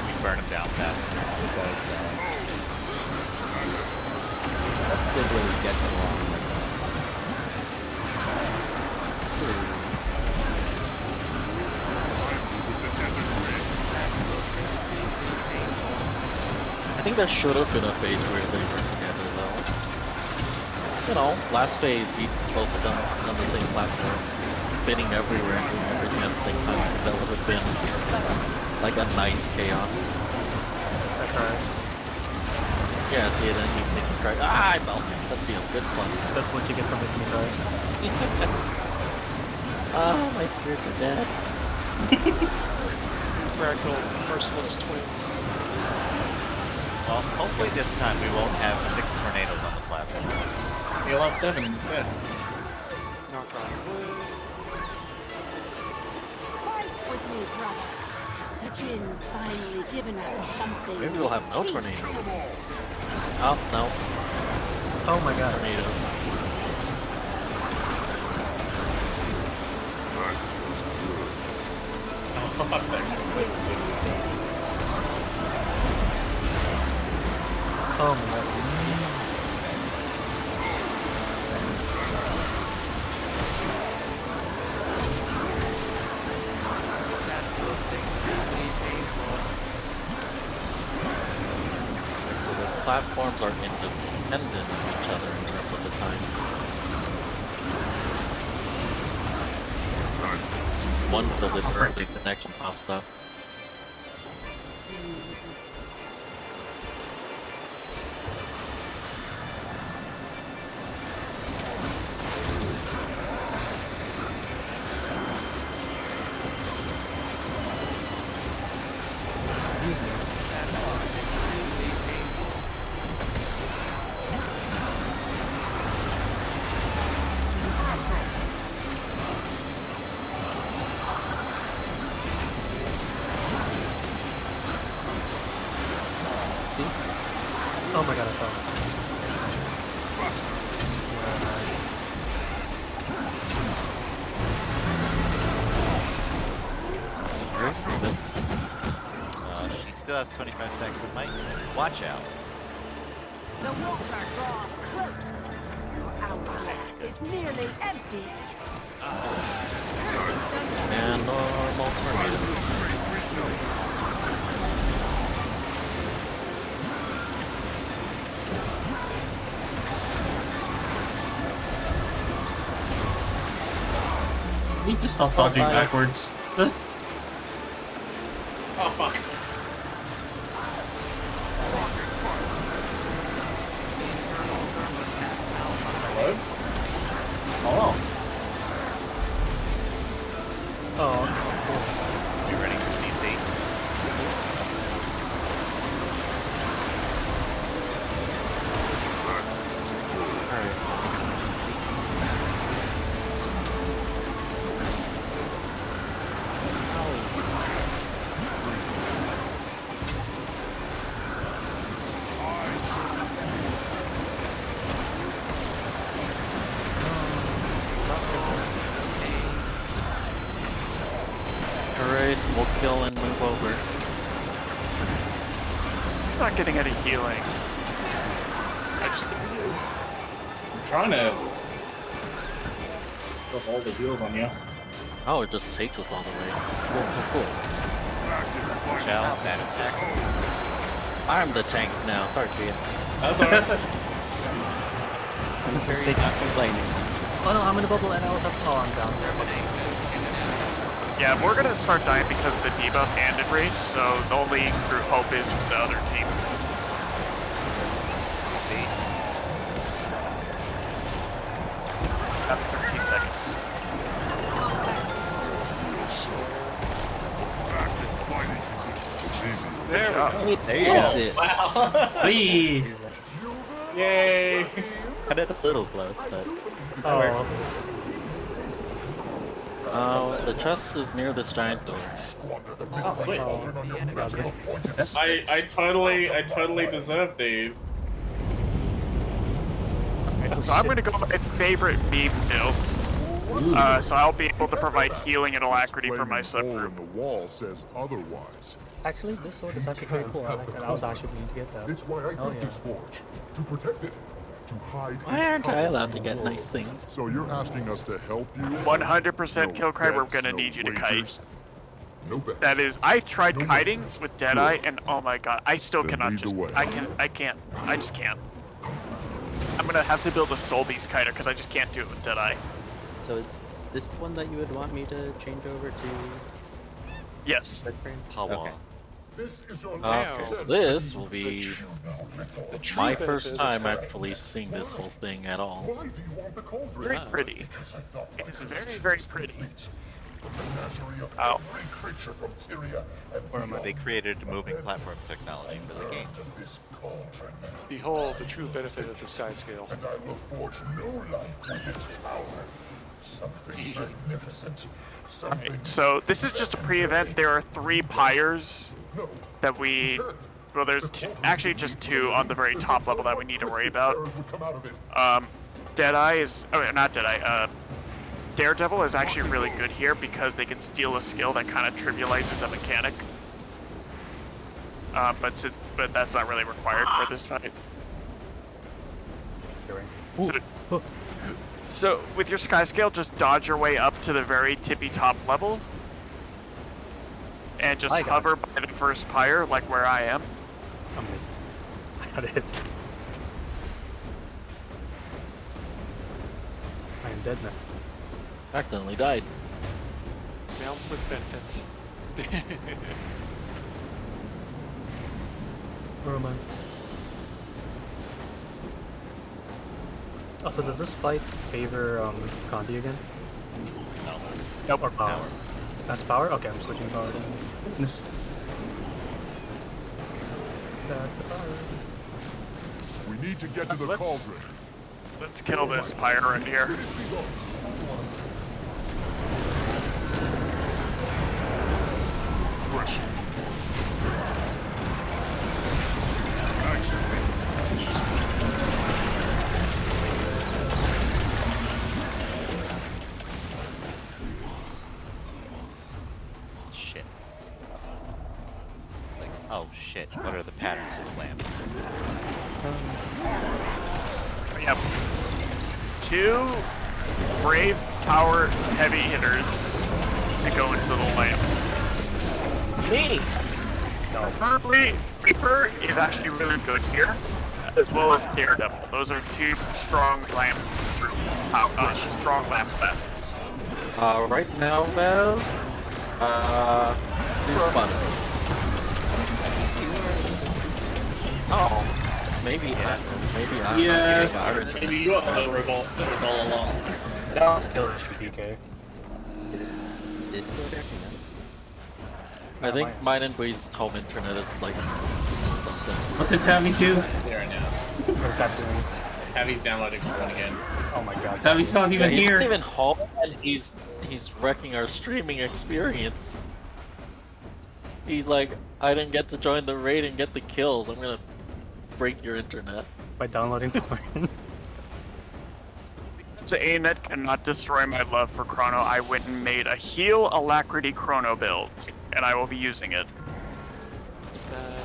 We burn them down faster. Because siblings get along like that. I think there should have been a phase where they were together, though. You know, last phase we both of them on the same platform, spinning everywhere and doing everything at the same time. That would have been Like a nice chaos. I tried. Yeah, see, then you make me cry. Ah, I melted. That'd be a good plus. That's what you get for making me cry. Ah, my spirits are dead. Fractal Merciless Twins. Well, hopefully this time we won't have 6 tornadoes on the platform. You'll have 7 instead. Knock on wood. Fight with me, brother. The Jin's finally given us something. Maybe we'll have no with tornadoes. teeth. Oh, no. Oh my god. Tornadoes. Oh, for fuck's sake. Oh my god. So the platforms are independent of each other in terms of the time. One does it early, the next one pops up. Oh my god, I fell. She still has 25 seconds of might. Watch out. The water draws close. Your hourglass is nearly empty. And normal tornadoes. You need to stop dodging backwards. Oh, fuck. Hello? Oh. Oh, You ready for CC? Alright, we'll kill and move over. I'm not getting any healing. I just I'm trying to put all the heals on you. Oh, it just takes us all the way. Cool. Watch out, that attack. I'm the tank now. Sorry, Kia. That's alright. I'm sure you're not complaining. oh no, I'm in a bubble and I also have. Oh, I'm down. yeah, we're gonna start dying because of the debuff and enrage, so the only true hope is the other team. CC. Got 13 seconds. There we go. There you go. Wow. Whee! Yay. Cut it a little close, but Oh, The chest is near this giant door. Oh, sweet. Yes. I totally deserve these. So I'm gonna go with my favorite meme build. So I'll be able to provide healing and alacrity for my subgroup. The wall says otherwise. actually, this sword is actually pretty cool. I like that. I was actually going to get that. It's why I Oh, built this forge. To protect it. To hide Why its aren't I power allowed to from get the nice world. things? So you're asking us to help you? 100% No Killcry, we're bets, gonna no need you to kite. wagers, No bets. That is, I tried No kiting nonsense. with Deadeye, and oh my god, I still Then cannot lead the just. way. I can't. I just can't. I'm gonna have to build a Soul Beast kiter because I just can't do it with Deadeye. so is this one that you would want me to change over to Yes. Power. This is your Okay, so this will be The true my benefit first of time this- actually seeing this whole thing at all. Why do you want the cauldron? Very pretty. It is very, very pretty. Ow. Every creature from Tyria and They created moving platform technology for the game. of this cauldron, Behold the true benefit of the sky scale. and I will forge new life with its power. Something magnificent. Something. Alright, so this is just a pre-event. There are 3 pyres No. that we... Well, there's actually just 2 on the very top level that we need to worry about. Arrows would come out of it. Deadeye is... Oh, not Deadeye. Daredevil is actually really good here because they can steal a skill that kind of trivializes a mechanic. But that's not really required for this fight. So with your sky scale, just dodge your way up to the very tippy top level, and just hover by the first pyre, like where I am. I got it. I am dead now. Accidentally died. Mounts with benefits. Where am I? Oh, so does this fight favor Condi again? No. Nope. Or power? That's power? Okay, I'm switching power then. This Back to power. We need to get to the cauldron. Let's kill this pyre right here. Shit. It's like, oh shit, what are the patterns of the lamp? We have 2 brave power heavy hitters to go into the lamp. Me! Preferably, Reaper is actually really good here, as well as Daredevil. Those are 2 strong lamp classes. Right now, Vaz, Robot. Oh, maybe maybe I'm Yeah. not getting ours. Maybe you are the robot that was all along. Now let's kill this PK. Is Discord acting up? I think mine and Bree's home internet is like something. What did Tabby do? There now. What's that doing? Tabby's downloading one again. Oh my god. Tabby's not even He's here. not even home, and he's wrecking our streaming experience. He's like, I didn't get to join the raid and get the kills. I'm gonna break your internet. By downloading porn. So ANET cannot destroy my love for Chrono. I went and made a heal Alacrity Chrono build, and I will be using it.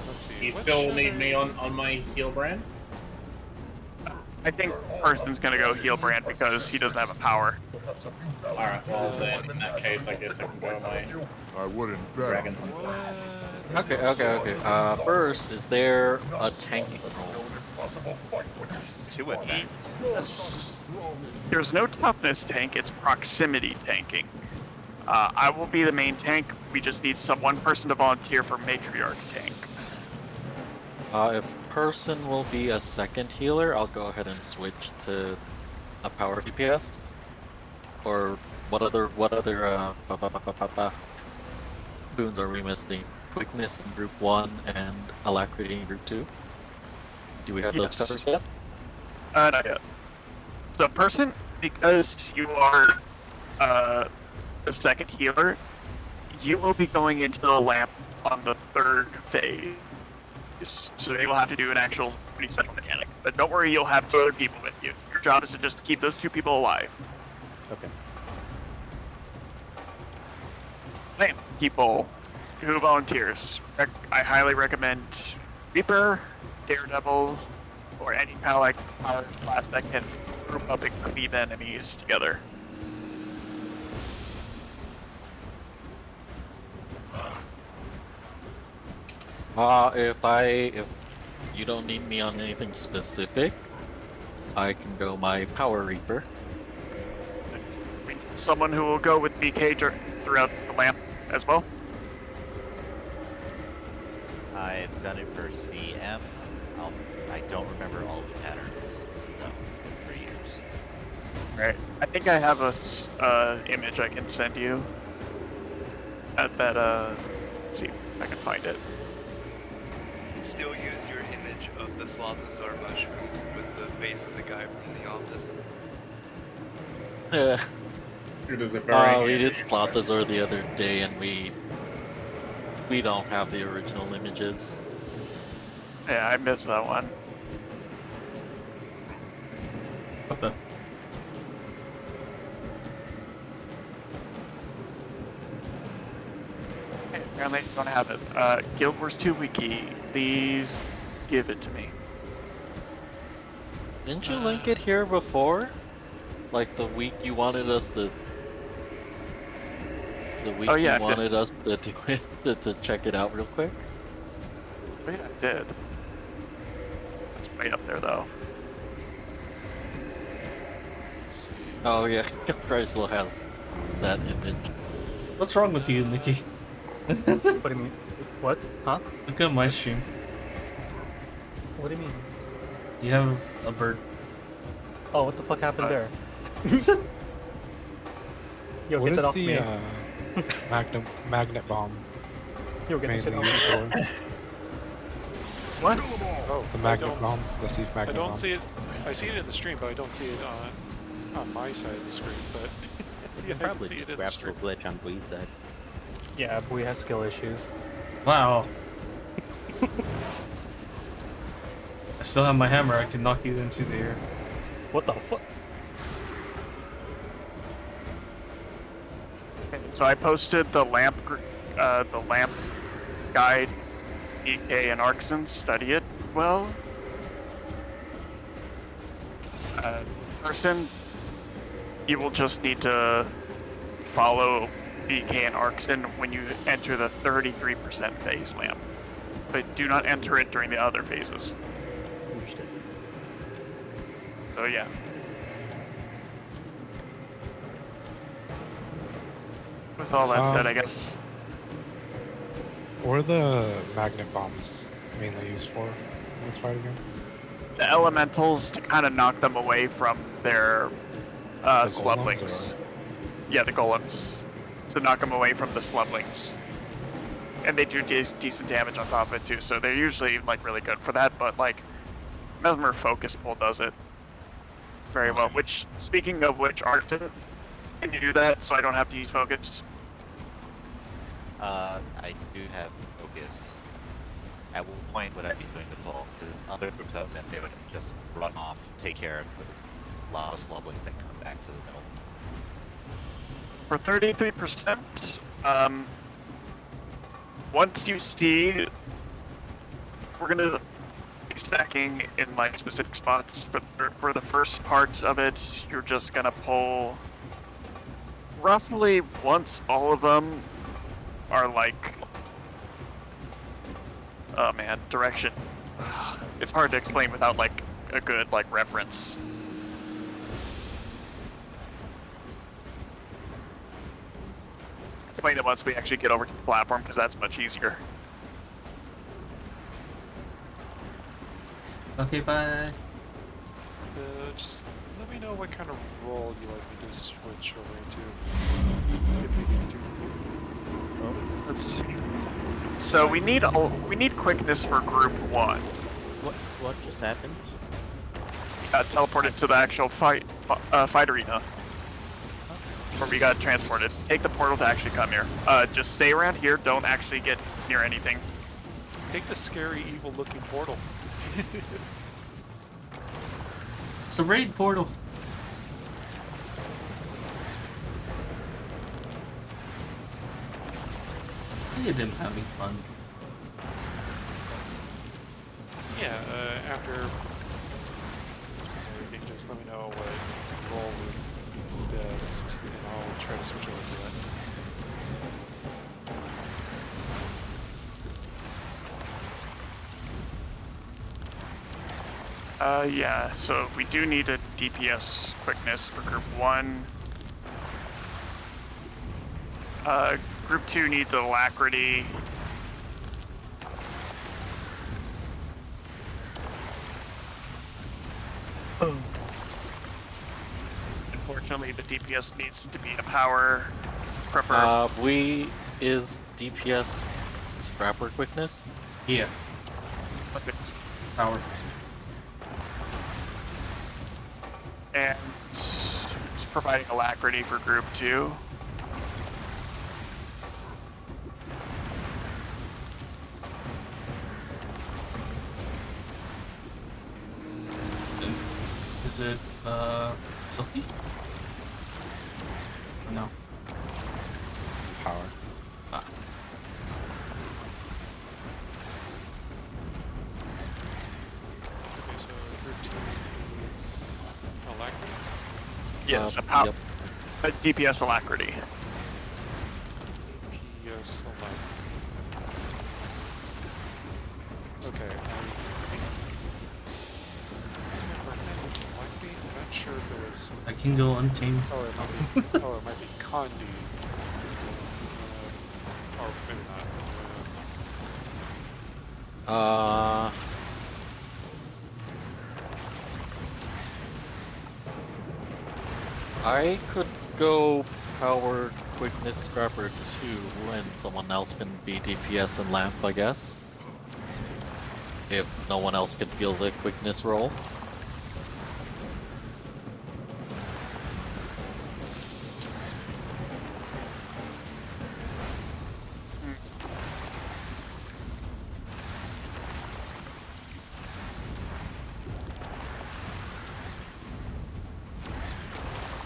Let's see. You what still should need I- me on my heal brand? I think Person's gonna go heal Brand because he doesn't have a power. Alright, well then in that case I guess I can go my I wouldn't bet. dragon. Okay. First, is there a tanking role? 2 at that. Yes. There's no toughness tank, it's proximity tanking. I will be the main tank, we just need one person to volunteer for Matriarch tank. If Person will be a second healer, I'll go ahead and switch to a power DPS. Or what other boons are we missing? Quickness in group 1 and Alacrity in group 2. Do we have those Yes. covered yet? Not yet. So Person, because you are the second healer, you will be going into the lamp on the 3rd phase. So you will have to do an actual pretty special mechanic. But don't worry, you'll have 2 other people with you. Your job is to just keep those 2 people alive. Okay. Lamp people who volunteers. I highly recommend Reaper, Daredevil, or any kind of like power class that can group up and cleave enemies together. If you don't need me on anything specific, I can go my Power Reaper. Someone who will go with BK throughout the lamp as well. I've done it for CM. I don't remember all of the patterns. No, it's been 3 years. Right. I think I have a image I can send you. Let's see if I can find it. Still use your image of the Slothazar mushrooms with the face of the guy from The Office. It is a very. We did Slothazar the other day, and we don't have the original images. Yeah, I missed that one. What the? Okay, apparently I don't have it. Guild Wars 2 Wiki, please give it to me. Didn't you link it here before? Like the week you wanted us to. The week Oh, yeah, you wanted us to do it, to check it out real quick? Oh, yeah, I did. That's way up there, though. Let's see. Oh yeah, Chrysler has that image. What's wrong with you, Nikki? What do you mean? What? Huh? Look at my stream. What do you mean? You have a bird. Oh, what the fuck happened there? Yo, What get is that off the me. magnet bomb Yo, get that shit mainly off used me. for? What? Oh, The I magnet don't- bomb, the thief I magnet bomb. don't see it. I see it in the stream, but I don't see it on my side of the screen. But It's yeah, I can probably see just it in the stream. graphical glitch on Bwee's side. Yeah, we have skill issues. Wow. I still have my hammer. I can knock you into the air. What the fuck? So I posted the lamp guide, EK and Arxen, study it well. Person, you will just need to follow BK and Arxen when you enter the 33% phase lamp, but do not enter it during the other phases. Understood. So yeah. With all that said, I guess What are the magnet bombs mainly used for in this fight again? the elementals to kind of knock them away from their The slublings. golems, Yeah, the golems. To knock them away from the slublings. And they do decent damage on top of it too, so they're usually like really good for that, but like Mesmer Focus Pull does it very well. Which, speaking of which, Arcton, can you do that so I don't have to use Focus? I do have focus. At what point would I be doing the pull? Because other groups I was in, they would just run off, take care of those lava slublings, and come back to the middle. For 33%, once you see, we're gonna be stacking in like specific spots, but for the first part of it, you're just gonna pull roughly once all of them are like, oh man, direction. It's hard to explain without like a good like reference. Explain it once we actually get over to the platform, because that's much easier. Okay, bye. Just let me know what kind of role you like me to switch over into, if we need to. Let's see. So we need quickness for group 1. What just happened? Got teleported to the actual fight arena. Where we got transported. Take the portal to actually come here. Just stay around here. Don't actually get near anything. Take the scary, evil-looking portal. It's a raid portal. Look at them having fun. Yeah, after everything, just let me know what role would be best, and I'll try to switch over to that. Yeah, so we do need a DPS quickness for group 1. Group 2 needs alacrity. unfortunately, the DPS needs to be a power preferred. Is DPS scrapper quickness? Yeah. Okay. Power. And it's providing alacrity for group 2. Is it Sophie? No. Power. Ah. Okay, so group 2 is alacrity. Yes, Yep. a DPS alacrity. DPS alacrity. Okay, I'm not sure if it was. I can go untamed. Oh, it might be. It might be Condi. Or maybe not. I could go power quickness scrapper 2 and someone else can be DPS and lamp, I guess. If no one else can feel the quickness roll.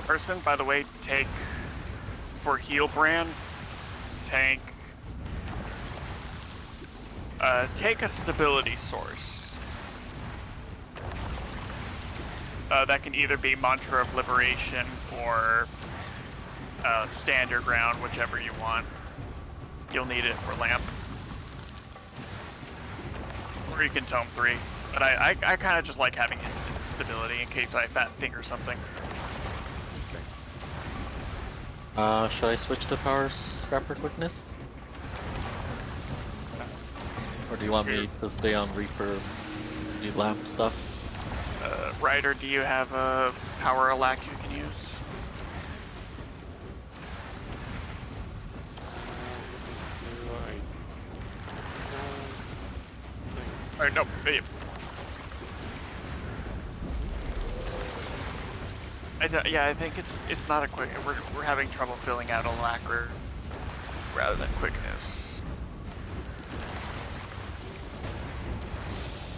Person, by the way, take for heal brand, take a stability source. That can either be Mantra of Liberation or Stand Your Ground, whichever you want. You'll need it for Lamp. Or you can Tome 3. But I kind of just like having instant stability in case I fat finger something. Should I switch to power scrapper quickness? Or do you want me to stay on Reaper, do lamp stuff? Ryder, do you have a power alac you can use? Or no, yeah, I think it's not a quick. We're having trouble filling out alacrity rather than quickness.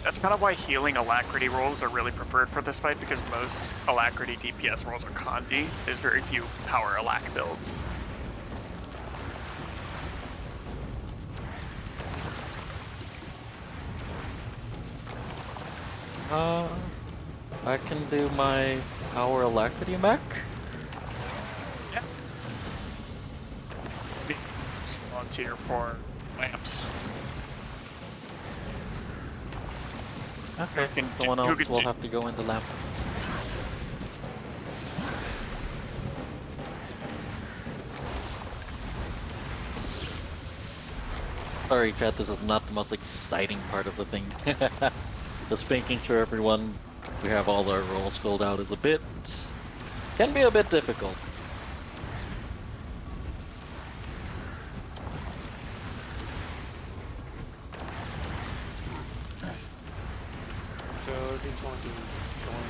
That's kind of why healing alacrity rolls are really preferred for this fight, because most alacrity DPS rolls are Condi. There's very few power alac builds. I can do my power alacrity mech. Yeah. Volunteer for lamps. Okay, someone else will have to go into lamp. Sorry chat, this is not the most exciting part of the thing. Just making sure we have all our roles filled out is can be a bit difficult. So it needs someone to go in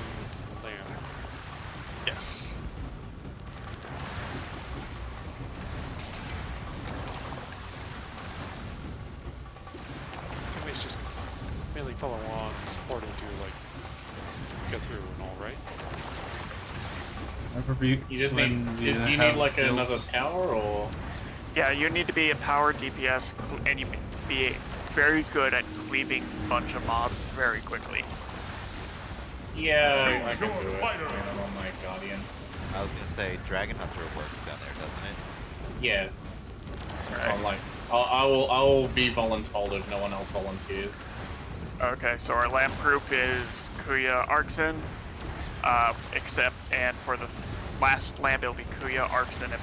the lamp. Yes. It's just mainly follow on and support it to like get through and all, right? You just need. Do you need like another power or? Yeah, you need to be a power DPS, and you be very good at cleaving a bunch of mobs very quickly. Yeah, I can do it. I'm on my Guardian. I was gonna say Dragon Hunter works down there, doesn't it? Yeah. So I'm like, I will be voluntold if no one else volunteers. Okay, so our lamp group is Kuya, Arxen, and for the last lamp it'll be Kuya, Arxen, and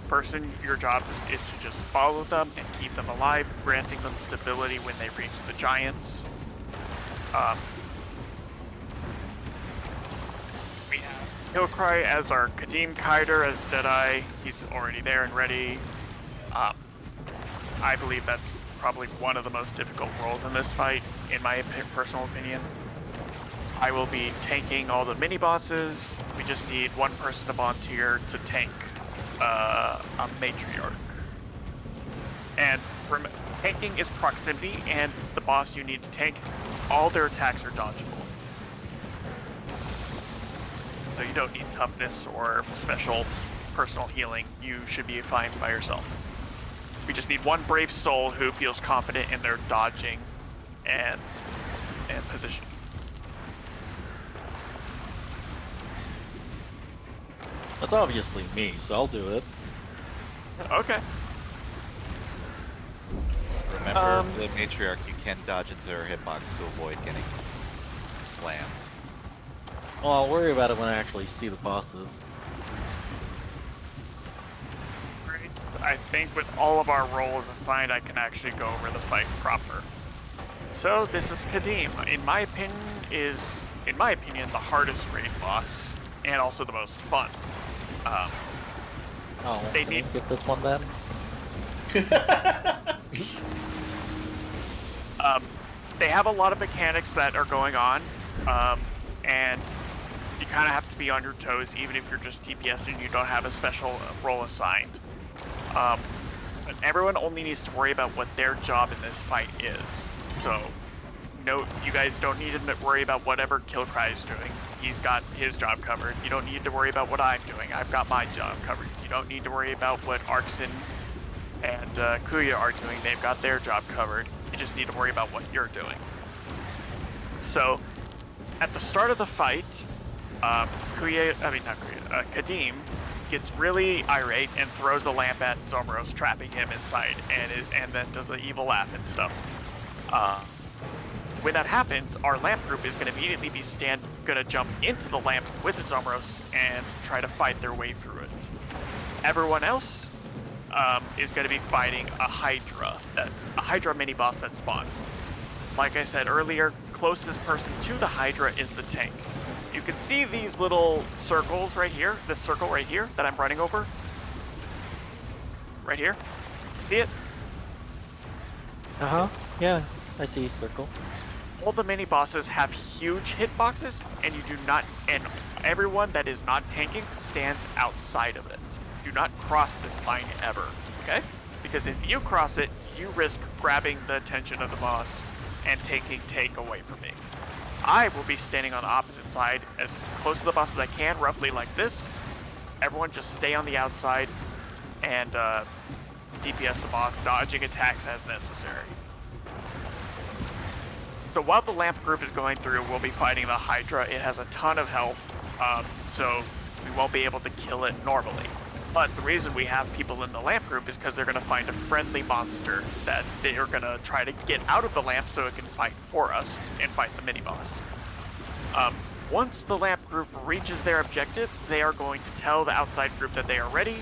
Person, your job is to just follow them and keep them alive, granting them stability when they reach the giants. We have Hillcry as our Kadim, Kaider as Deadeye. He's already there and ready. I believe that's probably one of the most difficult roles in this fight, in my personal opinion. I will be tanking all the mini bosses. We just need one person to volunteer to tank a matriarch. And tanking is proximity, and the boss you need to tank, all their attacks are dodgeable. So you don't need toughness or special personal healing. You should be fine by yourself. We just need one brave soul who feels confident in their dodging and position. That's obviously me, so I'll do it. Okay. Remember, the matriarch, you can dodge into her hitbox to avoid getting slammed. Well, I'll worry about it when I actually see the bosses. Great. I think with all of our roles assigned, I can actually go over the fight proper. So this is Kadim. In my opinion, the hardest raid boss, and also the most fun. They can need we skip this one then? They have a lot of mechanics that are going on, and you kind of have to be on your toes, even if you're just DPS and you don't have a special role assigned. But everyone only needs to worry about what their job in this fight is. So, no, you guys don't need to worry about whatever Killcry is doing. He's got his job covered. You don't need to worry about what I'm doing. I've got my job covered. You don't need to worry about what Arkson and Kuya are doing. They've got their job covered. You just need to worry about what you're doing. So, at the start of the fight, Kadim gets really irate and throws a lamp at Zomeros, trapping him inside, and then does an evil laugh and stuff. When that happens, our lamp group is going to immediately be going to jump into the lamp with the Zomeros and try to fight their way through it. Everyone else is going to be fighting a Hydra mini boss that spawns. Like I said earlier, closest person to the Hydra is the tank. You can see these little circles right here, this circle right here that I'm running over. Right here. See it? Uh-huh. Yeah, I see a circle. All the mini bosses have huge hitboxes, and you do not, and everyone that is not tanking stands outside of it. Do not cross this line ever, okay? Because if you cross it, you risk grabbing the attention of the boss and taking take away from me. I will be standing on the opposite side as close to the boss as I can, roughly like this. Everyone just stay on the outside and DPS the boss, dodging attacks as necessary. So while the lamp group is going through, we'll be fighting the Hydra. It has a ton of health, so we won't be able to kill it normally. But the reason we have people in the lamp group is because they're going to find a friendly monster that they are going to try to get out of the lamp so it can fight for us and fight the mini-boss. Once the lamp group reaches their objective, they are going to tell the outside group that they are ready.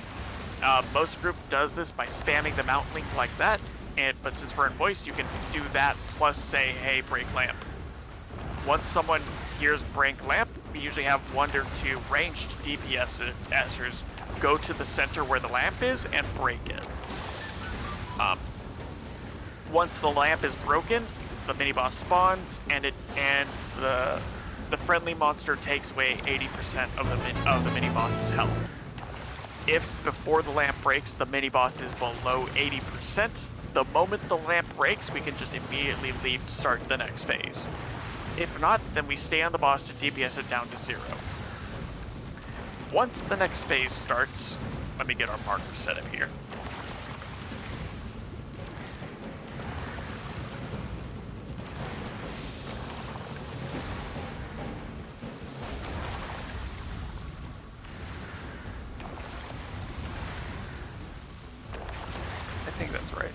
Most group does this by spamming the mount link like that, but since we're in voice, you can do that plus say, hey, break lamp. Once someone hears break lamp, we usually have 1 or 2 ranged DPSers go to the center where the lamp is and break it. Once the lamp is broken, the mini boss spawns and the friendly monster takes away 80% of the mini boss's health. If before the lamp breaks the mini boss is below 80%, the moment the lamp breaks, we can just immediately leave to start the next phase. If not, then we stay on the boss to DPS it down to 0. Once the next phase starts, let me get our marker set up here. I think that's right.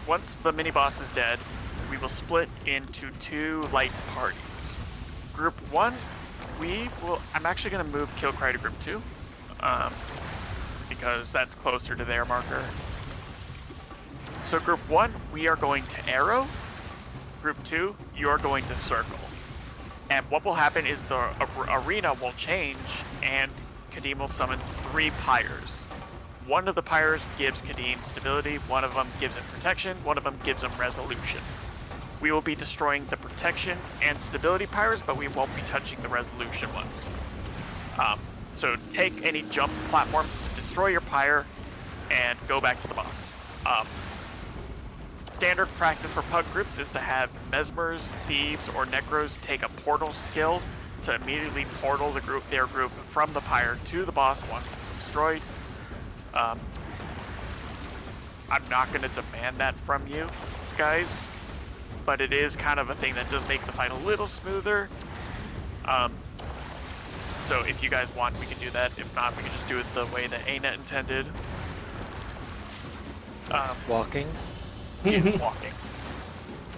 Once the mini boss is dead, we will split into 2 light parties. Group 1, I'm actually going to move Killcry to Group 2, because that's closer to their marker. So Group 1, we are going to Arrow. Group 2, you are going to Circle. And what will happen is the arena will change, and Kadim will summon 3 pyres. One of the pyres gives Kadim stability, one of them gives him protection, one of them gives him resolution. We will be destroying the protection and stability pyres, but we won't be touching the resolution ones. So take any jump platforms to destroy your pyre, and go back to the boss. Standard practice for pug groups is to have Mesmers, Thieves, or Necros take a portal skill to immediately portal their group from the pyre to the boss once it's destroyed. I'm not going to demand that from you guys, but it is kind of a thing that does make the fight a little smoother. So if you guys want, we can do that. If not, we can just do it the way that ANET intended. Walking? Yeah, walking.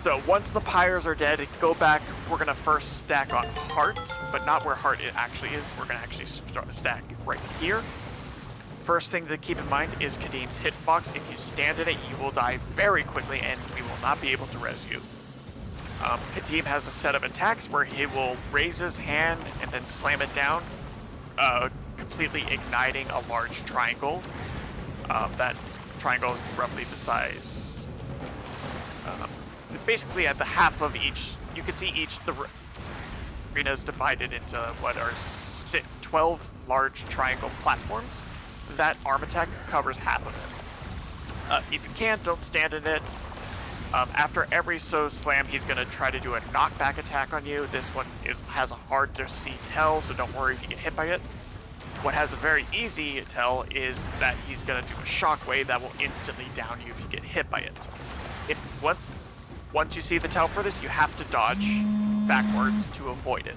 So once the pyres are dead, go back. We're going to first stack on Heart, but not where Heart it actually is. We're going to actually stack right here. First thing to keep in mind is Kadim's hitbox. If you stand in it, you will die very quickly, and we will not be able to res you. Kadim has a set of attacks where he will raise his hand and then slam it down, completely igniting a large triangle. That triangle is roughly the size. It's basically at the half of each. You can see the arena is divided into what are 12 large triangle platforms. That arm attack covers half of it. If you can't, don't stand in it. After every slam, he's going to try to do a knockback attack on you. This one has a hard to see tell, so don't worry if you get hit by it. What has a very easy tell is that he's going to do a shockwave that will instantly down you if you get hit by it. Once you see the tell for this, you have to dodge backwards to avoid it.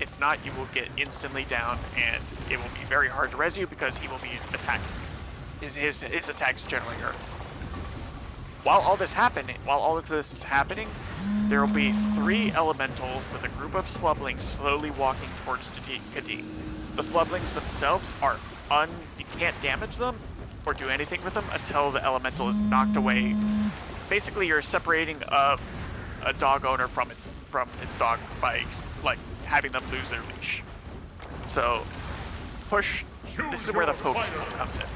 If not, you will get instantly down, and it will be very hard to res you because he will be attacking. His attacks generally hurt. While all this is happening, there will be 3 elementals with a group of slublings slowly walking towards Kadim. The slublings themselves are you can't damage them or do anything with them until the elemental is knocked away. Basically, you're separating a dog owner from its dog by having them lose their leash. So this is where the focus pull comes in.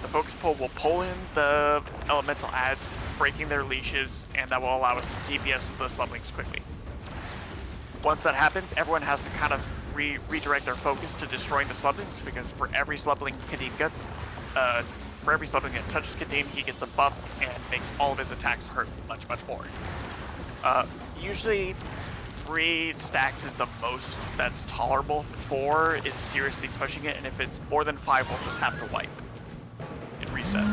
The focus pull will pull in the elemental adds, breaking their leashes, and that will allow us to DPS the slublings quickly. Once that happens, everyone has to kind of redirect their focus to destroying the slublings, because for every slubling Kadim gets, for every slubbing that touches Kadim, he gets a buff and makes all of his attacks hurt much, much more. Usually 3 stacks is the most that's tolerable. 4 is seriously pushing it, and if it's more than 5, we'll just have to wipe and reset.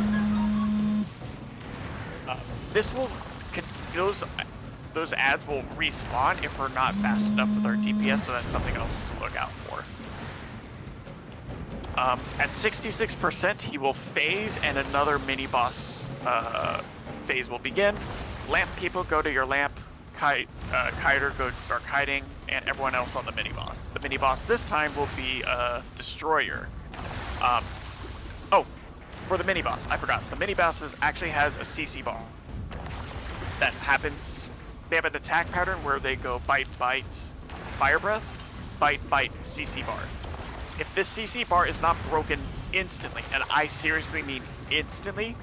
Those ads will respawn if we're not fast enough with our DPS, so that's something else to look out for. At 66%, he will phase, and another mini-boss phase will begin. Lamp people, go to your lamp. Kiter, go to start kiting, and everyone else on the mini-boss. The mini-boss this time will be a Destroyer. For the mini-boss, I forgot. The mini-boss actually has a CC bar. That happens. They have an attack pattern where they go bite, bite, fire breath, bite, bite, CC bar. If this CC bar is not broken instantly, and I seriously mean instantly,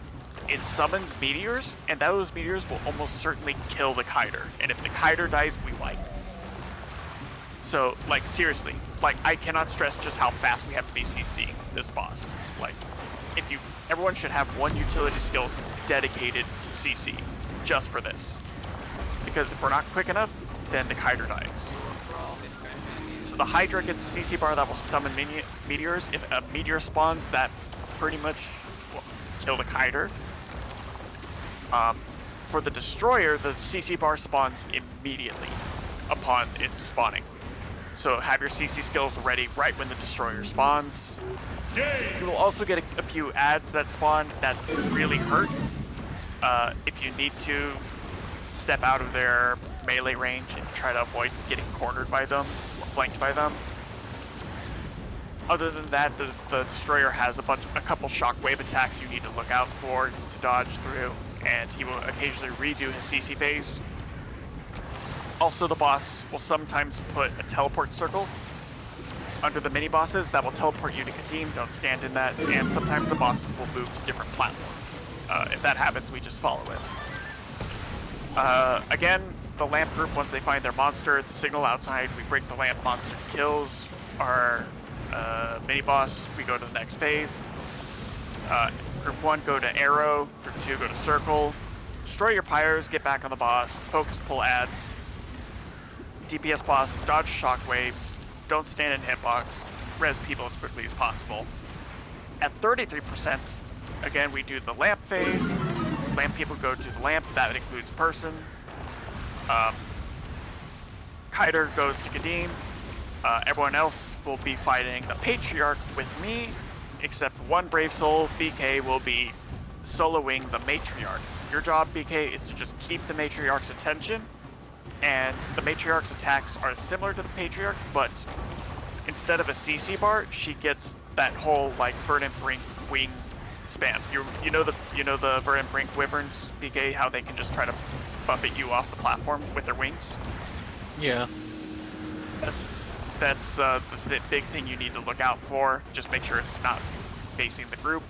it summons meteors, and those meteors will almost certainly kill the Kiter. And if the Kiter dies, we wipe. So, seriously, I cannot stress just how fast we have to be CCing this boss. Everyone should have one utility skill dedicated to CC, just for this. Because if we're not quick enough, then the Kiter dies. So the Hydra gets a CC bar that will summon meteors. If a meteor spawns, that pretty much will kill the Kiter. For the Destroyer, the CC bar spawns immediately upon its spawning. So have your CC skills ready right when the Destroyer spawns. You will also get a few ads that spawn that really hurt. If you need to step out of their melee range and try to avoid getting cornered by them, or flanked by them. Other than that, the Destroyer has a couple shockwave attacks you need to look out for to dodge through, and he will occasionally redo his CC phase. Also, the boss will sometimes put a teleport circle under the mini bosses that will teleport you to Kadim. Don't stand in that. And sometimes the bosses will move to different platforms. If that happens, we just follow it. Again, the lamp group, once they find their monster, the signal outside, we break the lamp, monster kills our mini boss, we go to the next phase. Group 1 go to arrow, group 2 go to circle. Destroy your pyres, get back on the boss, focus pull ads. DPS boss, dodge shockwaves, don't stand in hitbox, res people as quickly as possible. At 33%, again we do the lamp phase. Lamp people go to the lamp, that includes person. Kiter goes to Kadim. Everyone else will be fighting the Patriarch with me, except one brave soul, BK, will be soloing the Matriarch. Your job, BK, is to just keep the Matriarch's attention, and the Matriarch's attacks are similar to the Patriarch, but instead of a CC bar, she gets that whole like Verdant Brink wing spam. You know the Verdant Brink wyverns, BK, how they can just try to buffet you off the platform with their wings? Yeah. That's the big thing you need to look out for. Just make sure it's not facing the group.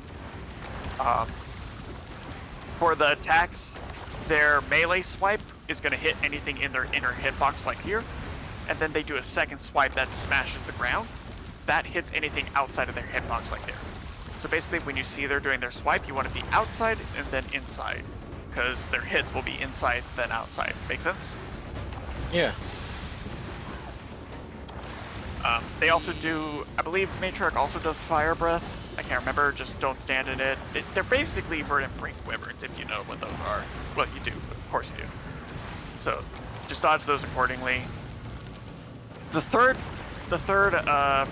For the attacks, their melee swipe is going to hit anything in their inner hitbox like here, and then they do a second swipe that smashes the ground. That hits anything outside of their hitbox like there. So basically when you see they're doing their swipe, you want to be outside and then inside, because their hits will be inside then outside. Make sense? Yeah. They also do, I believe Matriarch also does Fire Breath. I can't remember, just don't stand in it. They're basically Verdant Brink wyverns, if you know what those are. Well, you do, of course you do. So, just dodge those accordingly. The third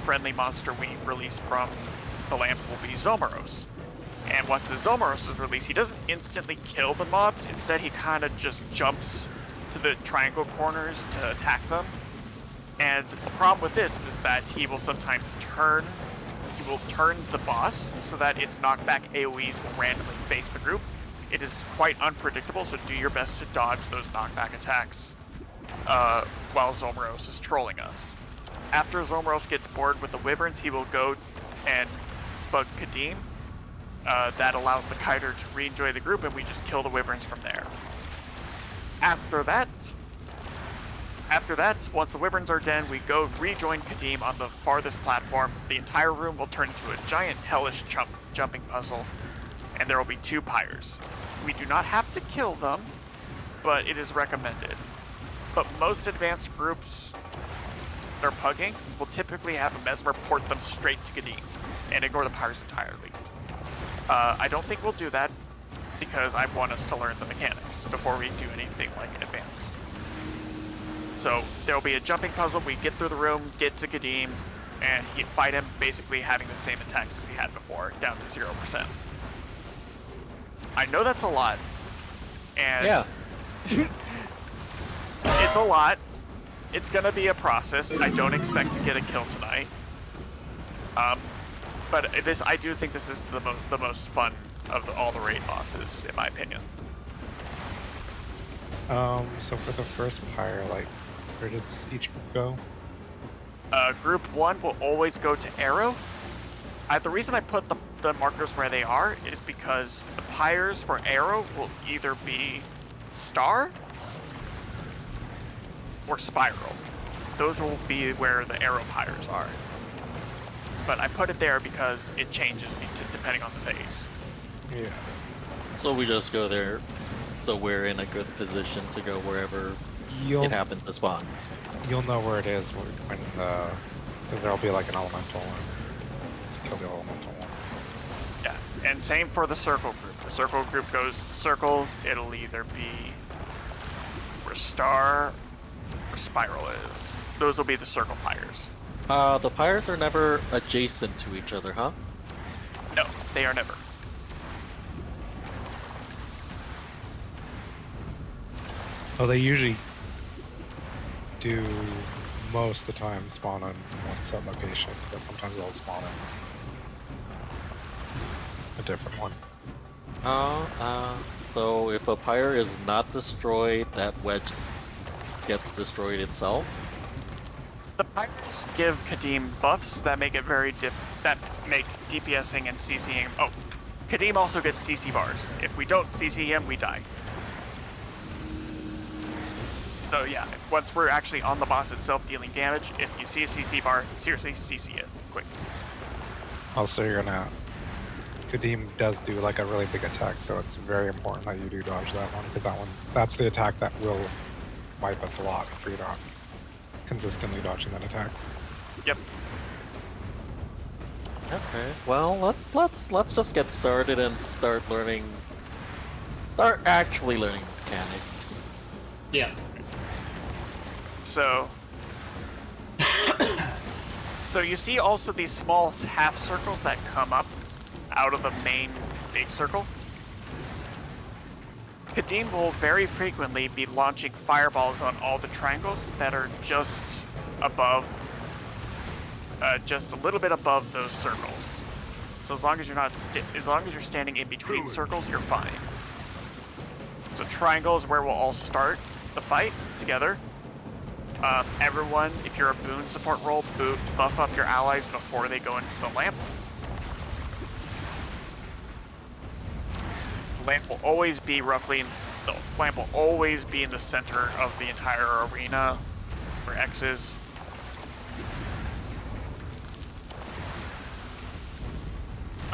friendly monster we released from the lamp will be Zomeros. And once the Zomeros is released, he doesn't instantly kill the mobs. Instead, he kind of just jumps to the triangle corners to attack them. And the problem with this is that he will sometimes turn the boss so that its knockback AoEs will randomly face the group. It is quite unpredictable, so do your best to dodge those knockback attacks while Zomeros is trolling us. After Zomeros gets bored with the wyverns, he will go and bug Kadim. That allows the Kiter to re-enjoy the group, and we just kill the wyverns from there. After that, once the wyverns are dead, we go rejoin Kadim on the farthest platform. The entire room will turn into a giant hellish jumping puzzle, and there will be 2 pyres. We do not have to kill them, but it is recommended. But most advanced groups they're pugging will typically have a Mesmer port them straight to Kadim and ignore the pyres entirely. I don't think we'll do that because I want us to learn the mechanics before we do anything like advanced. So there will be a jumping puzzle. We get through the room, get to Kadim, and you fight him basically having the same attacks as he had before, down to 0%. I know that's a lot, and yeah, it's a lot. It's gonna be a process. I don't expect to get a kill tonight, but I do think this is the most fun of all the raid bosses, in my opinion. So for the first pyre, like, where does each group go? Group 1 will always go to arrow. The reason I put the markers where they are is because the pyres for arrow will either be star or spiral. Those will be where the arrow pyres are. But I put it there because it changes depending on the phase. Yeah. So we just go there, so we're in a good position to go wherever it happens to spawn. You'll know where it is when because there'll be like an elemental to kill the elemental one. Yeah, and same for the circle group. The circle group goes to circle. It'll either be where star or spiral is. Those will be the circle pyres. The pyres are never adjacent to each other, huh? No, they are never. Oh, they usually do most of the time spawn on one set location, but sometimes they'll spawn in a different one. So if a pyre is not destroyed, that wedge gets destroyed itself? The Pirates give Kadim buffs that make it that make DPSing and CCing. Oh, Kadim also gets CC bars. If we don't CC him, we die. So yeah, once we're actually on the boss itself dealing damage, if you see a CC bar, seriously CC it quick. Also, you're gonna. Kadim does do like a really big attack, so it's very important that you do dodge that one, because that's the attack that will wipe us a lot if you're not consistently dodging that attack. Yep. Okay. Well, let's just get started and start actually learning mechanics. Yeah. So you see also these small half circles that come up out of the main big circle. Kadim will very frequently be launching fireballs on all the triangles that are just above, just a little bit above those circles. So as long as you're not, as long as you're standing in between circles, you're fine. So triangle is where we'll all start the fight together. Everyone, if you're a boon support role, buff up your allies before they go into the lamp. The lamp will always be in the center of the entire arena where X is.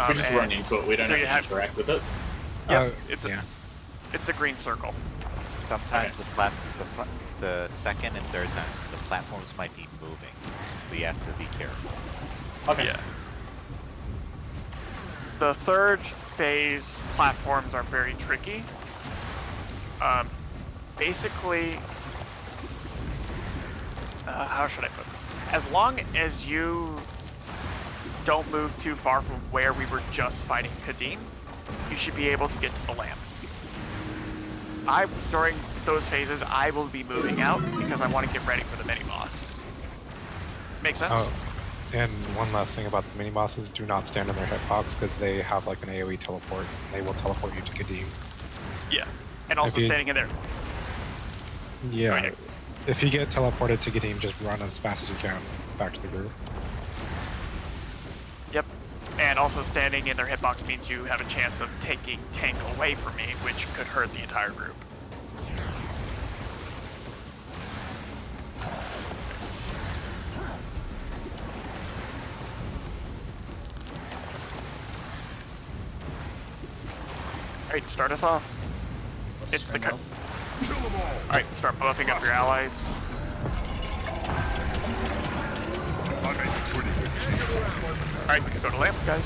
We just run into it. We don't have to interact with it. Yeah, it's a green circle. Sometimes the second and third time, the platforms might be moving, so you have to be careful. Okay. Yeah. The third phase platforms are very tricky. Basically, how should I put this? As long as you don't move too far from where we were just fighting Kadim, you should be able to get to the lamp. During those phases, I will be moving out because I want to get ready for the mini-boss. Make sense? Oh, and one last thing about the mini-bosses, do not stand in their hitbox because they have like an AoE teleport. They will teleport you to Kadim. Yeah, and also standing in there. Yeah, if you get teleported to Kadim, just run as fast as you can back to the group. Yep, and also standing in their hitbox means you have a chance of taking tank away from me, which could hurt the entire group. Alright, start us off. It's the Alright, start buffing up your allies. Alright, we can go to lamp, guys.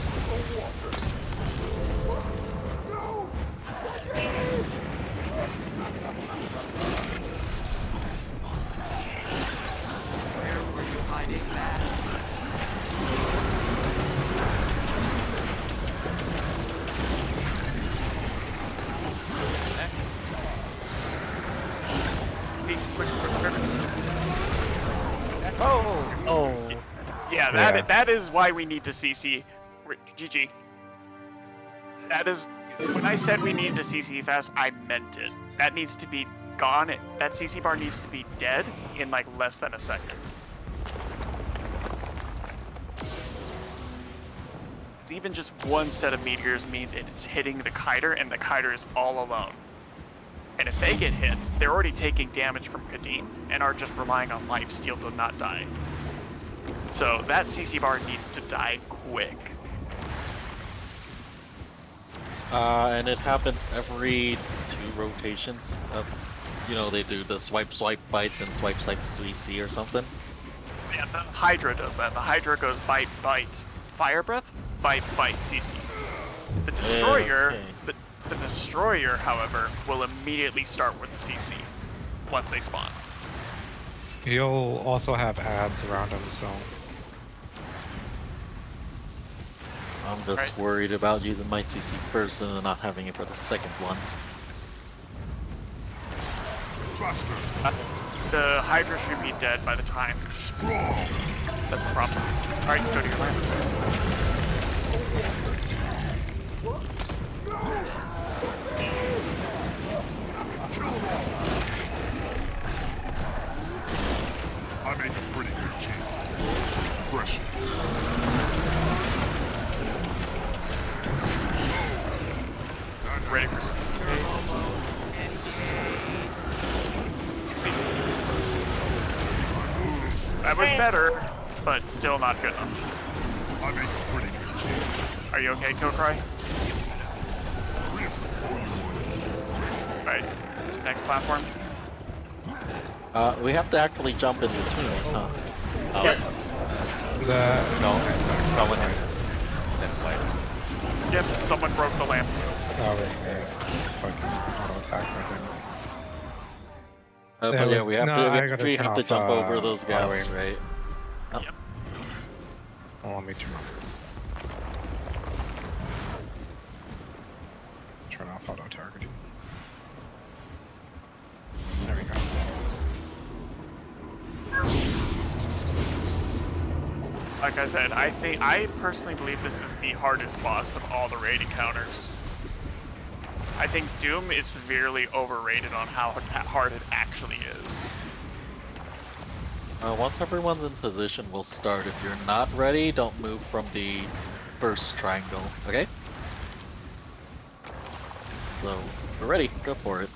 Where were you hiding that? Oh. Yeah, that is why we need to CC. GG. That is, when I said we needed to CC fast, I meant it. That needs to be gone. That CC bar needs to be dead in like less than a second. Even just one set of meteors means it's hitting the kiter, and the kiter is all alone. And if they get hit, they're already taking damage from Kadim and are just relying on lifesteal to not die. So that CC bar needs to die quick. And it happens every 2 rotations of, they do the swipe, bite, then swipe, CC or something. Yeah, the Hydra does that. The Hydra goes bite, fire breath, bite, CC. The Destroyer, the Destroyer, however, will immediately start with the CC once they spawn. You'll also have ads around them, so... I'm just worried about using my CC first and not having it for the second one. The Hydra should be dead by the time. That's the problem. Alright, go to your lamps. ready for 60 pace. That was better, but still not good enough. I make a pretty good team. Are you okay, Killcry? Right, to next platform. We have to actually jump in between us, huh? Yep. Someone has. That's why. Yep, someone broke the lamp. That was me. Fucking auto attack right there. But yeah, we have no, to. I We gotta actually turn have to off, jump over those auto gaps, aim. right? Oh. Yep. Well, let me turn off this. Turn off auto targeting. There we go. Like I said, I personally believe this is the hardest boss of all the raid encounters. I think Doom is severely overrated on how hard it actually is. Once everyone's in position, we'll start. If you're not ready, don't move from the first triangle, okay? So, we're ready. Go for it.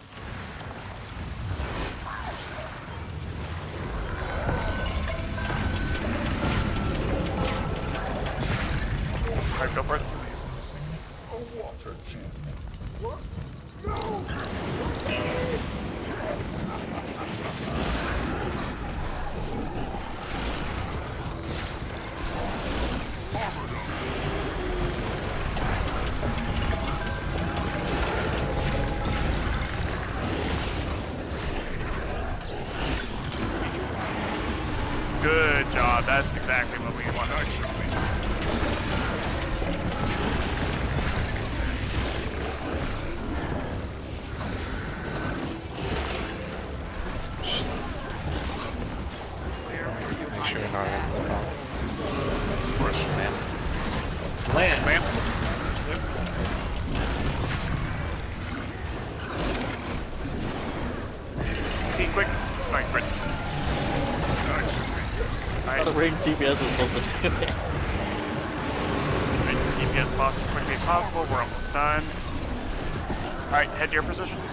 Alright, go for it. A water gem. What? No! Good job. That's exactly what we want to see. Make sure you're not against the wall. Push lamp. Land. Lamp. See, quick. Alright, quick. How the ring TPS is supposed to do it. Alright, TPS boss as quickly as possible. We're almost done. Alright, head to your positions.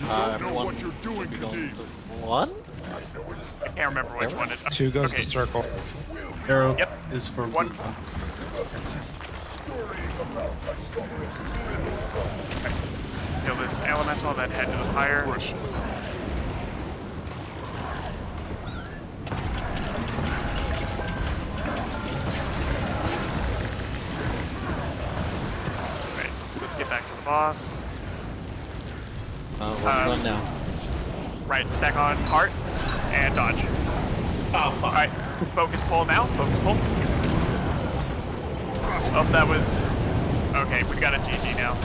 Everyone what you're doing, should be going Kadeem. to one? I can't remember which one it is. 2 goes Okay. to circle. Arrow Yep. is for One. Kill this elemental, then head to the fire. Right, let's get back to the boss. We're done now. Right, stack on heart and dodge. Oh, fuck. Alright, focus pull now. Focus pull. Oh, that was... Okay, we got a GG now.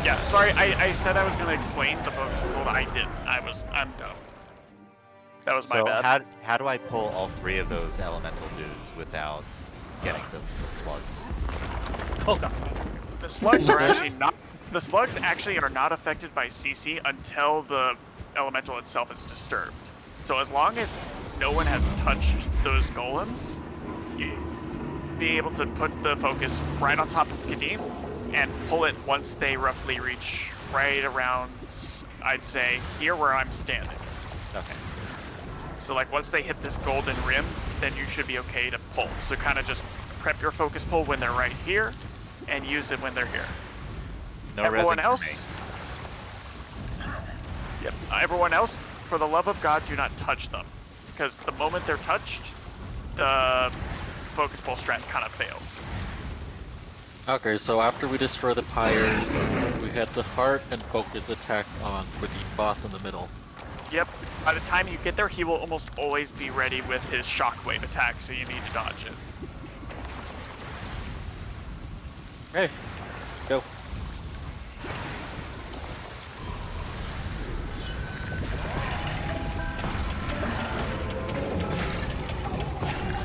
Yeah, sorry, I said I was going to explain the focus pull, but I didn't. I'm dumb. That was my So bad. how do I pull all 3 of those elemental dudes without getting the slugs? Oh god. The slugs are actually not... The slugs actually are not affected by CC until the elemental itself is disturbed. So as long as no one has touched those golems, you be able to put the focus right on top of Kadeem and pull it once they roughly reach right around, I'd say, here where I'm standing. Okay. So like once they hit this golden rim, then you should be okay to pull. So kind of just prep your focus pull when they're right here and use it when they're here. No Everyone resing else? for me. Yep. Everyone else, for the love of God, do not touch them. Because the moment they're touched, the focus pull strat kind of fails. Okay, so after we destroy the pyres, we head to heart and focus attack on for the boss in the middle. Yep. By the time you get there, he will almost always be ready with his shockwave attack, so you need to dodge it. Okay, let's go.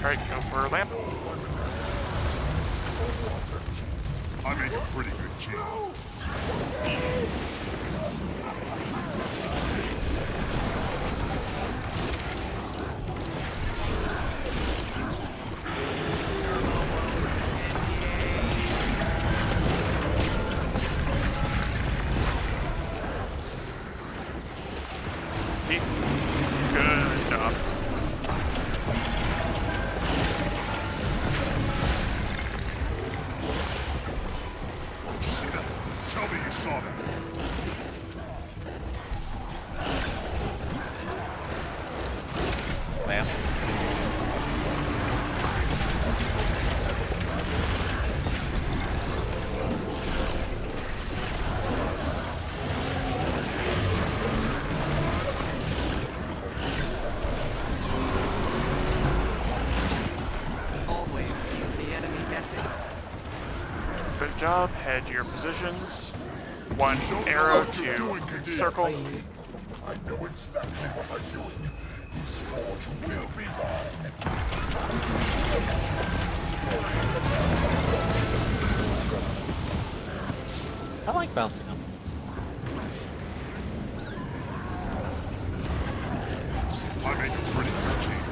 Alright, go for a lamp. I make a pretty good team. saw that. Lamb. Always keep the enemy guessing. Good job. Head your positions. One arrow to circle. I know exactly what I'm doing. This forge will be mine. I like bouncing up these. I make a pretty good team.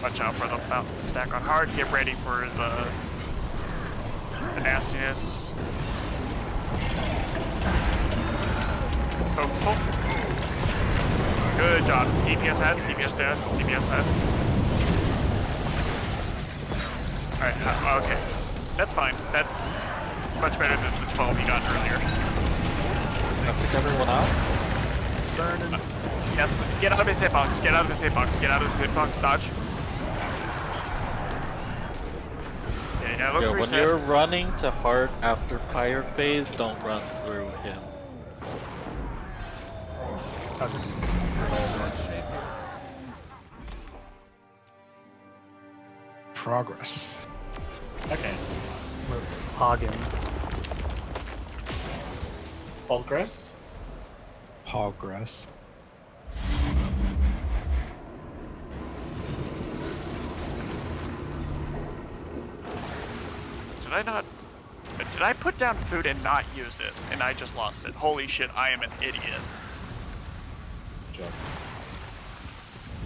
Watch out for the fountain stack on hard. Get ready for the nastiness. Focus pull. Good job. DPS heads, DPS deaths, DPS heads. Alright, okay. That's fine. That's much better than the 12 you got earlier. I pick everyone out? Yes, get out of his hitbox, get out of his hitbox, get out of his hitbox, dodge. Okay, now it looks When reset. you're running to hard after fire phase, don't run through him. Progress. Okay. We're hogging. Progress. Progress. Did I put down food and not use it, and I just lost it? Holy shit, I am an idiot. Job.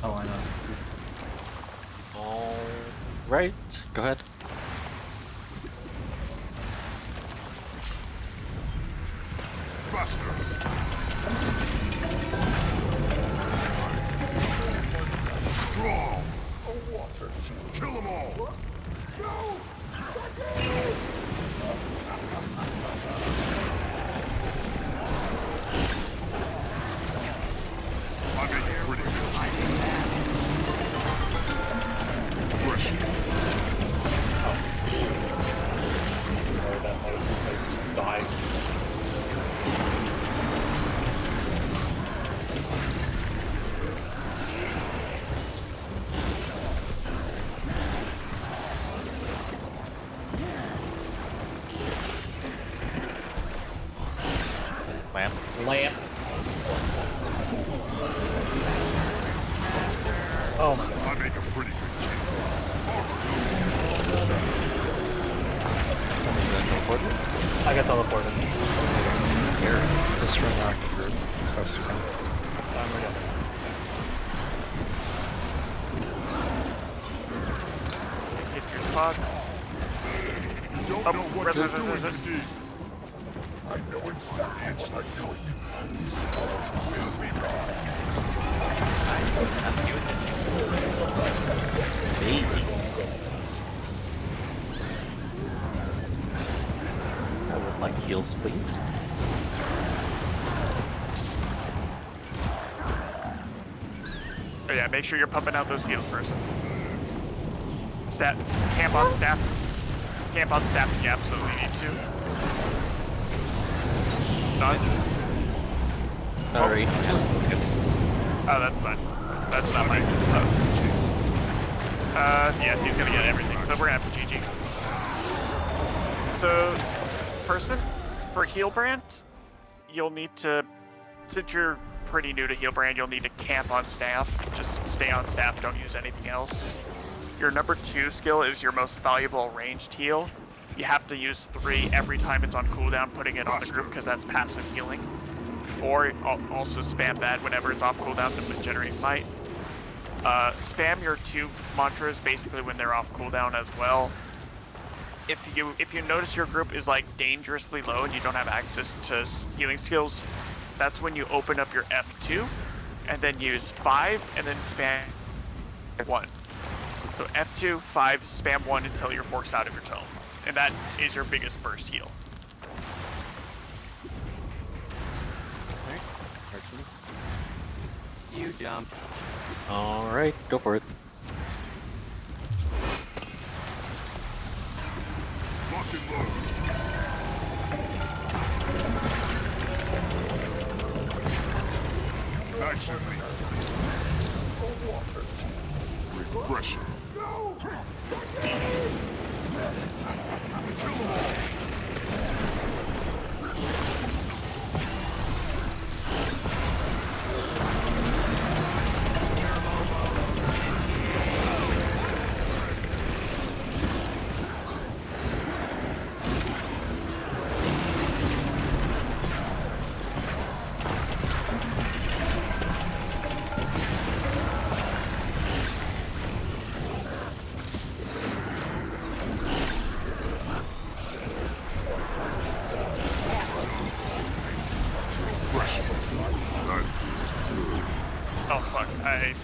Oh, I know. Alright, go ahead. Buster. Strong. A water. Kill them all. I make a pretty good team. Aggression. Sorry, that noise will just die. Lamp. Lamp. Oh my god. I make a pretty good team. I got teleported. Here, just run back through as fast as you can. I'm ready. Get your spots. You don't Oh, know what res- you're res- doing, res- indeed. I know exactly what I'm doing. This forge will be I would like heals, please. Oh yeah, make sure you're pumping out those heals first. Stats, camp on staff. Camp on staff if you absolutely need to. Dodge. Sorry. Oh, that's fine. That's not my. Yeah, he's gonna get everything, so we're gonna have to GG. So, person, for Healbrand, you'll need to, since you're pretty new to Healbrand, you'll need to camp on staff. Just stay on staff, don't use anything else. Your number 2 skill is your most valuable ranged heal. You have to use 3 every time it's on cooldown, putting it on the group because that's passive healing. 4, also spam that whenever it's off cooldown to generate fight. Spam your 2 mantras basically when they're off cooldown as well. If you notice your group is like dangerously low and you don't have access to healing skills, that's when you open up your F2 and then use 5 and then spam 1. So F2, 5, spam 1 until you're forced out of your tome. and that is your biggest burst heal. Alright, Archie. You jump. Alright, go for it. Lock and load. Nice and neat. Regression. Kill 'em all. Oh fuck, I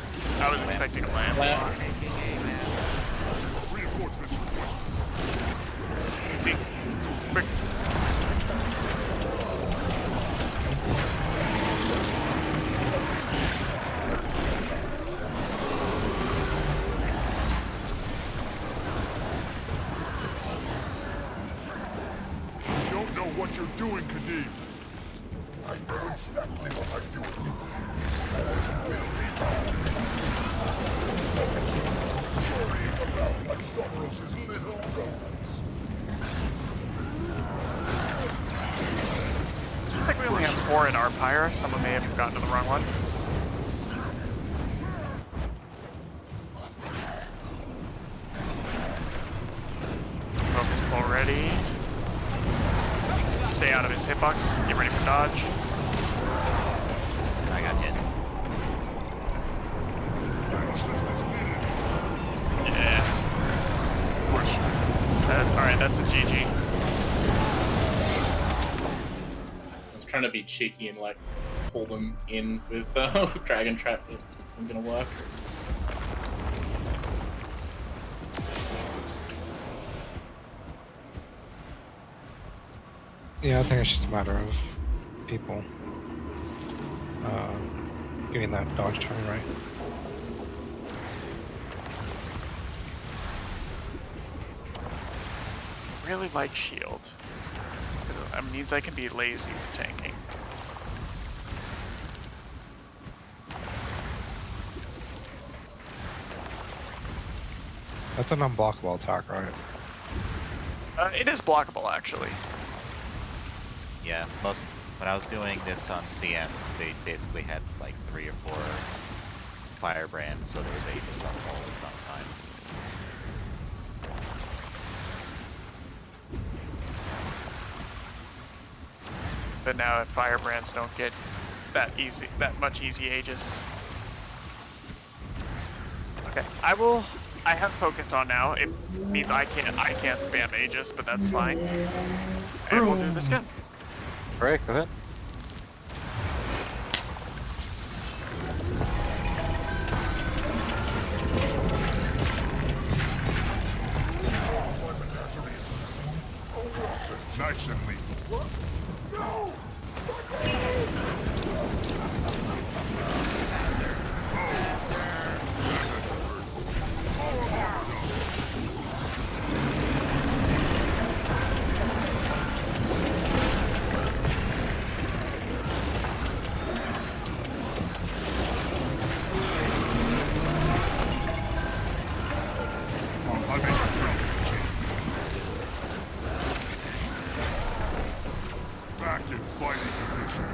was expecting a land. Reinforcements requested. See, quick. You don't know what you're doing, Kadim. I know exactly what I'm doing. Swords will be bound. Scurrying about like Soros' little rodents. Looks like we only have 4 in our pyre. Someone may have gotten to the wrong one. Focus pull ready. Stay out of his hitbox. Get ready for dodge. I got hit. Yeah. Alright, that's a GG. I was trying to be cheeky and like pull them in with Dragon Trap, but it isn't gonna work. Yeah, I think it's just a matter of people getting that dodge timing right. Really like shield. Because it means I can be lazy with tanking. That's an unblockable attack, right? It is blockable actually. Yeah, when I was doing this on CMs, they basically had like 3 or 4 firebrands, so there was Aegis on all the time. But now if firebrands don't get that much easy Aegis. Okay, I have focus on now. It means I can't spam Aegis, but that's fine. And we'll do this again. Alright, go ahead. Nice and neat. Back in fighting condition.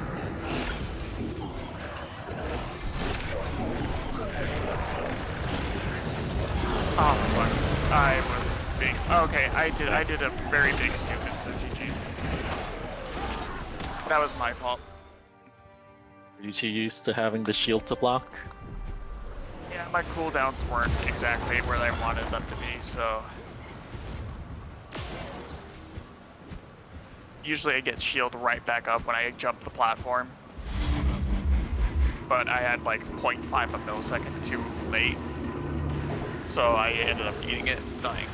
Oh fuck! I was being okay. I did a very big stupid. So GG. That was my fault. Are you too used to having the shield to block? Yeah, my cooldowns weren't exactly where I wanted them to be, so usually I get shield right back up when I jump the platform. But I had like 0.5 of a millisecond too late. So I ended up eating it and dying.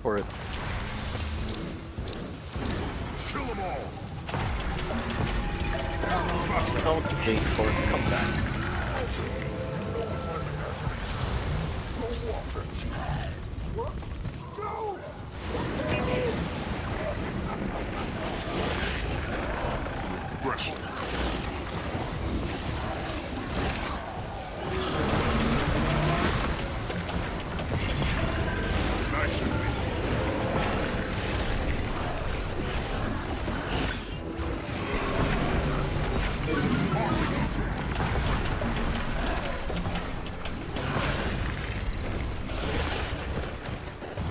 for it. Kill them all. Don't wait for it to come back. Aggression. Nice and neat.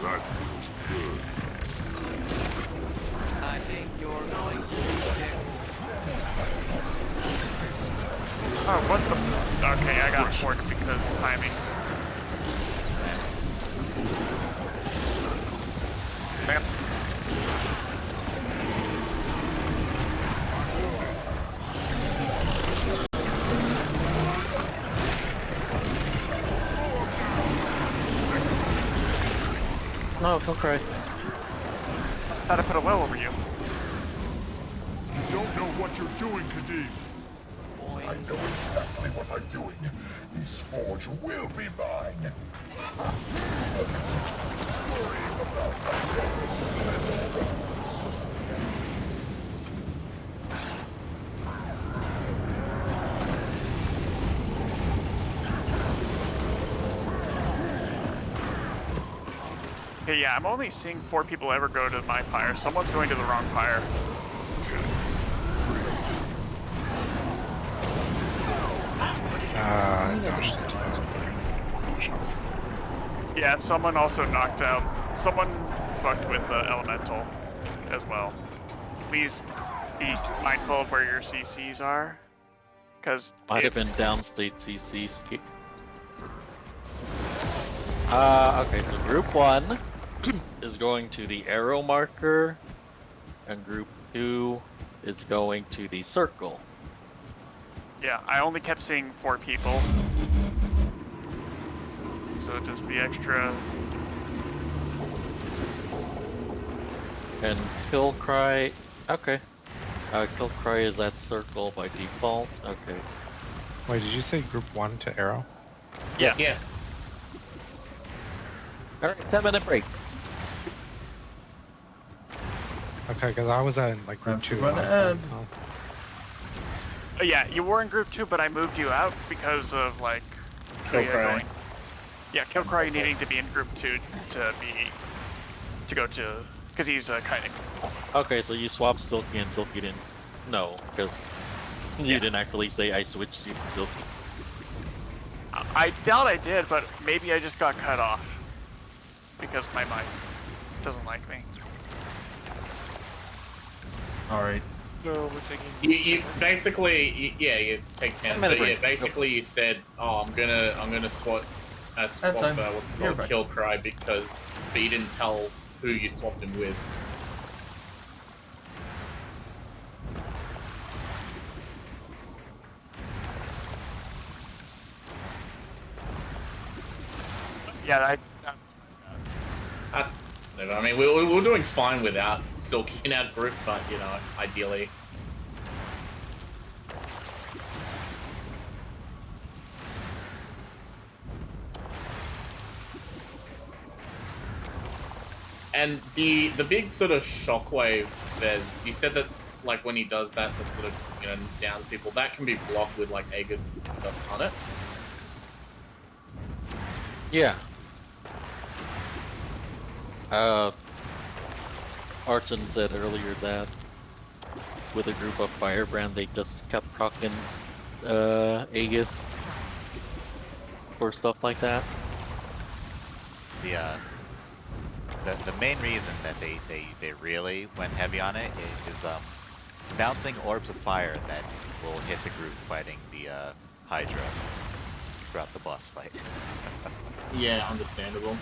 That feels good. I think you're going to be kicked. Oh, what the? Okay, I got forked because timing. Man. No, don't cry. Thought I put a well over you. You don't know what you're doing, Kadim. I know exactly what I'm doing. This forge will be mine. Scurrying about like services and Okay, yeah, I'm only seeing 4 people ever go to my pyre. Someone's going to the wrong pyre. I dodged into those. Yeah, someone also knocked out. Someone fucked with the elemental as well. Please be mindful of where your CCs are, because Might have been downstate CC. Okay, so group 1 is going to the arrow marker, and group 2 is going to the circle. Yeah, I only kept seeing 4 people. So just be extra. And kill cry. Okay. Kill cry is at circle by default. Okay. Wait, did you say group 1 to arrow? Yes. Yes. Alright, 10-minute break. Okay, because I was in like group 2 run last time. ahead. So. Yeah, you were in group 2, but I moved you out because of like Killcry. Yeah, Killcry needing to be in group 2 to go to, because he's kiting. Okay, so you swapped Silky and Silky didn't. No, because you didn't actually say I switched you to Silky. I doubt I did, but maybe I just got cut off because my mic doesn't like me. Alright. So we're taking. You basically, you take 10. But yeah, basically you said, oh, I'm gonna swap what's it You're called, right. kill cry, but you didn't tell who you swapped him with. Yeah, I mean, we're doing fine without Silky in our group, but you know, ideally. And the big sort of shockwave, you said that like when he does that sort of, you know, downs people, that can be blocked with like Aegis stuff on it. Yeah. Arton said earlier that with a group of Firebrand, they just kept procking Aegis for stuff like that. The main reason that they really went heavy on it is bouncing orbs of fire that will hit the group fighting the Hydra throughout the boss fight. Yeah, understandable.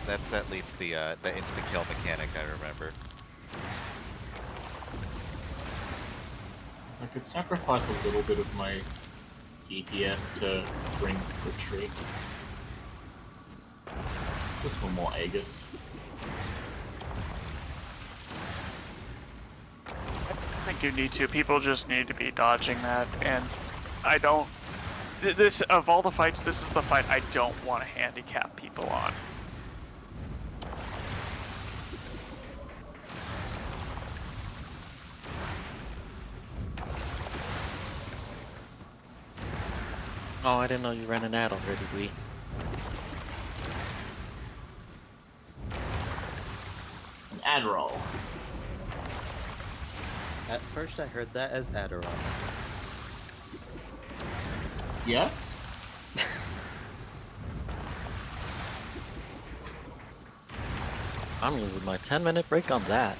That's at least the instant kill mechanic I remember. 'Cause I could sacrifice a little bit of my DPS to bring retreat. Just for more Aegis. I think you need to. People just need to be dodging that, and I don't. This of all the fights, this is the fight I don't want to handicap people on. Oh, I didn't know you ran an ad already, Wee. An ad roll. At first I heard that as Adderall. Yes? I'm using my 10-minute break on that.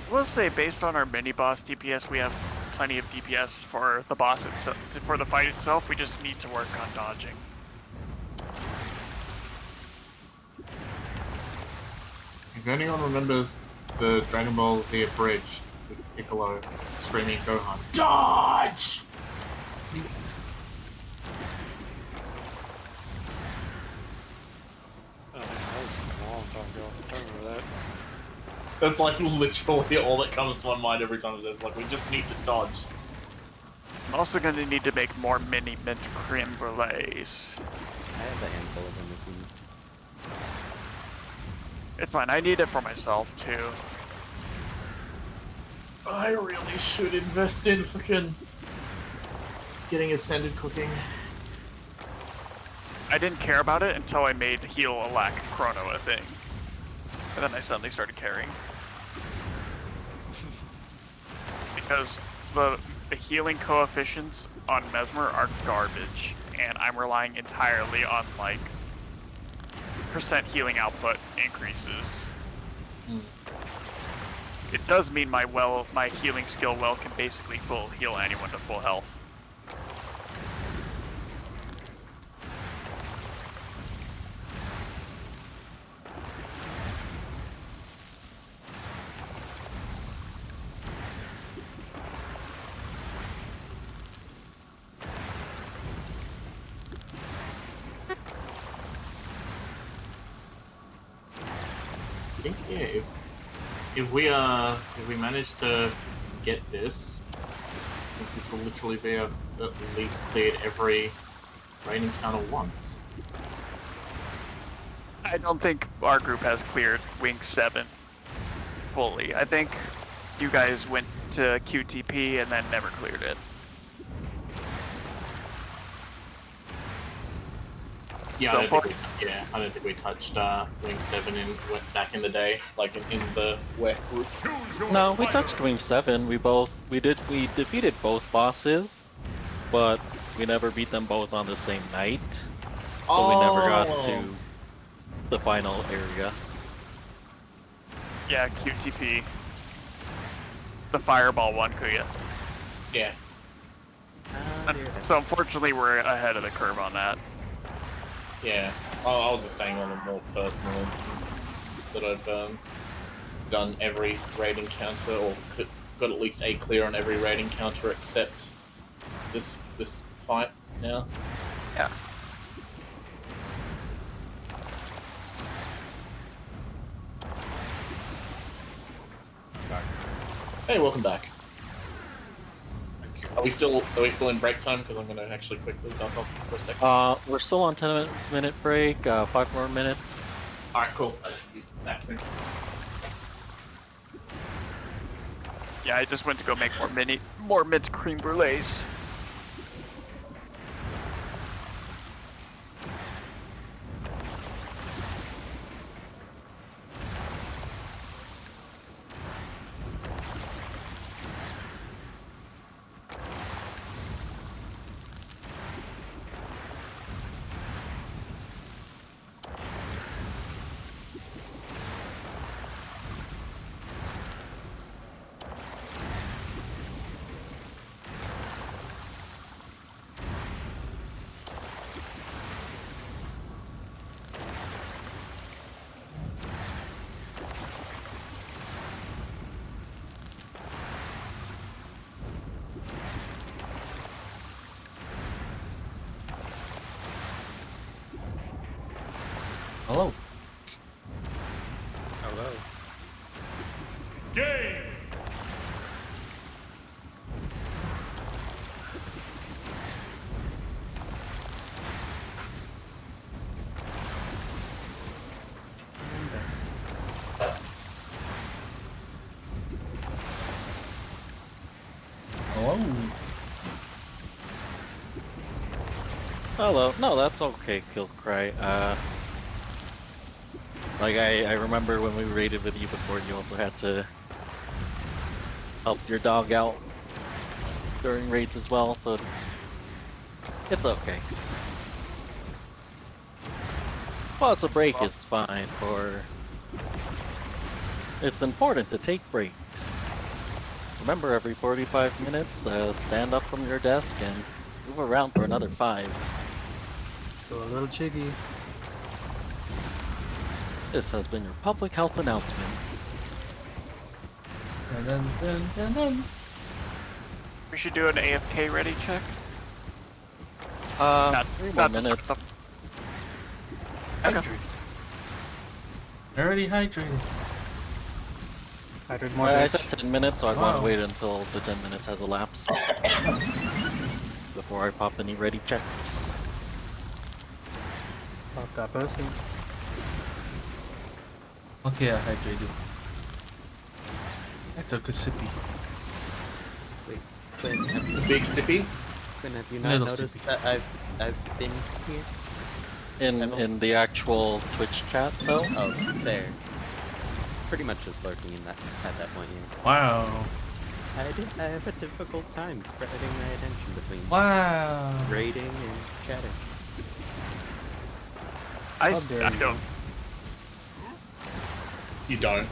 I will say, based on our mini boss DPS, we have plenty of DPS for the boss itself. For the fight itself, we just need to work on dodging. If anyone remembers the Dragon Ball Z bridge with Piccolo screaming Gohan, DODGE! Oh, that was a long time ago. I don't remember that. That's like literally all that comes to my mind every time it says, like, we just need to dodge. I'm also going to need to make more mini mint creme brulees. I have a handful of them if you need. It's fine, I need it for myself too. I really should invest in fucking getting Ascended cooking. I didn't care about it until I made heal a lack of chrono a thing. And then I suddenly started caring. Because the healing coefficients on Mesmer are garbage, and I'm relying entirely on, like, percent healing output increases. It does mean my healing skill well can basically full heal anyone to full health. I think, yeah, if we manage to get this, I think this will literally be at least cleared every raid encounter once. I don't think our group has cleared Wing 7 fully. I think you guys went to QTP and then never cleared it. Yeah, So I don't think we touched Wing 7 back in the day, like in the wet group. No, we touched Wing 7. We defeated both bosses, but we never beat them both on the same night. So we never got to the final area. Yeah, QTP. The Fireball one, Kuya. Yeah. So unfortunately we're ahead of the curve on that. Yeah. Oh, I was just saying on a more personal instance that I've done every raid encounter, or got at least a clear on every raid encounter except this fight now. Yeah. Hey, welcome back. Are we still in break time? Because I'm going to actually quickly duck off for a second. We're still on 10-minute break. 5 more minutes. All right, cool. I should be back soon. Yeah, I just went to go make more mint creme brulees. Hello. Hello. Game! Hello. Hello. No, that's okay, Killcry. Like I remember when we raided with you before, you also had to help your dog out during raids as well, so it's okay. Well, it's a break is fine for... It's important to take breaks. Remember, every 45 minutes, stand up from your desk and move around for another 5. Go a little jiggy. This has been your public health announcement. Dun, dun, dun, dun. We should do an AFK ready check. 3 more minutes. Hydrate. Already hydrated. Hydrate more. I bitch. said 10 minutes, so I'd want Wow. to wait until the 10 minutes has elapsed before I pop any ready checks. Pop that person. Okay, I hydrated. I took a sippy. Wait, Quinn, have you, Big sippy. Quinn, have you not Little noticed sippy. that I've been here? In the actual Twitch chat, though? Oh, there. Pretty much just lurking in that at that point here. Wow. I have a difficult time spreading my attention between Wow. raiding and chatting. I How dare you. don't. You don't.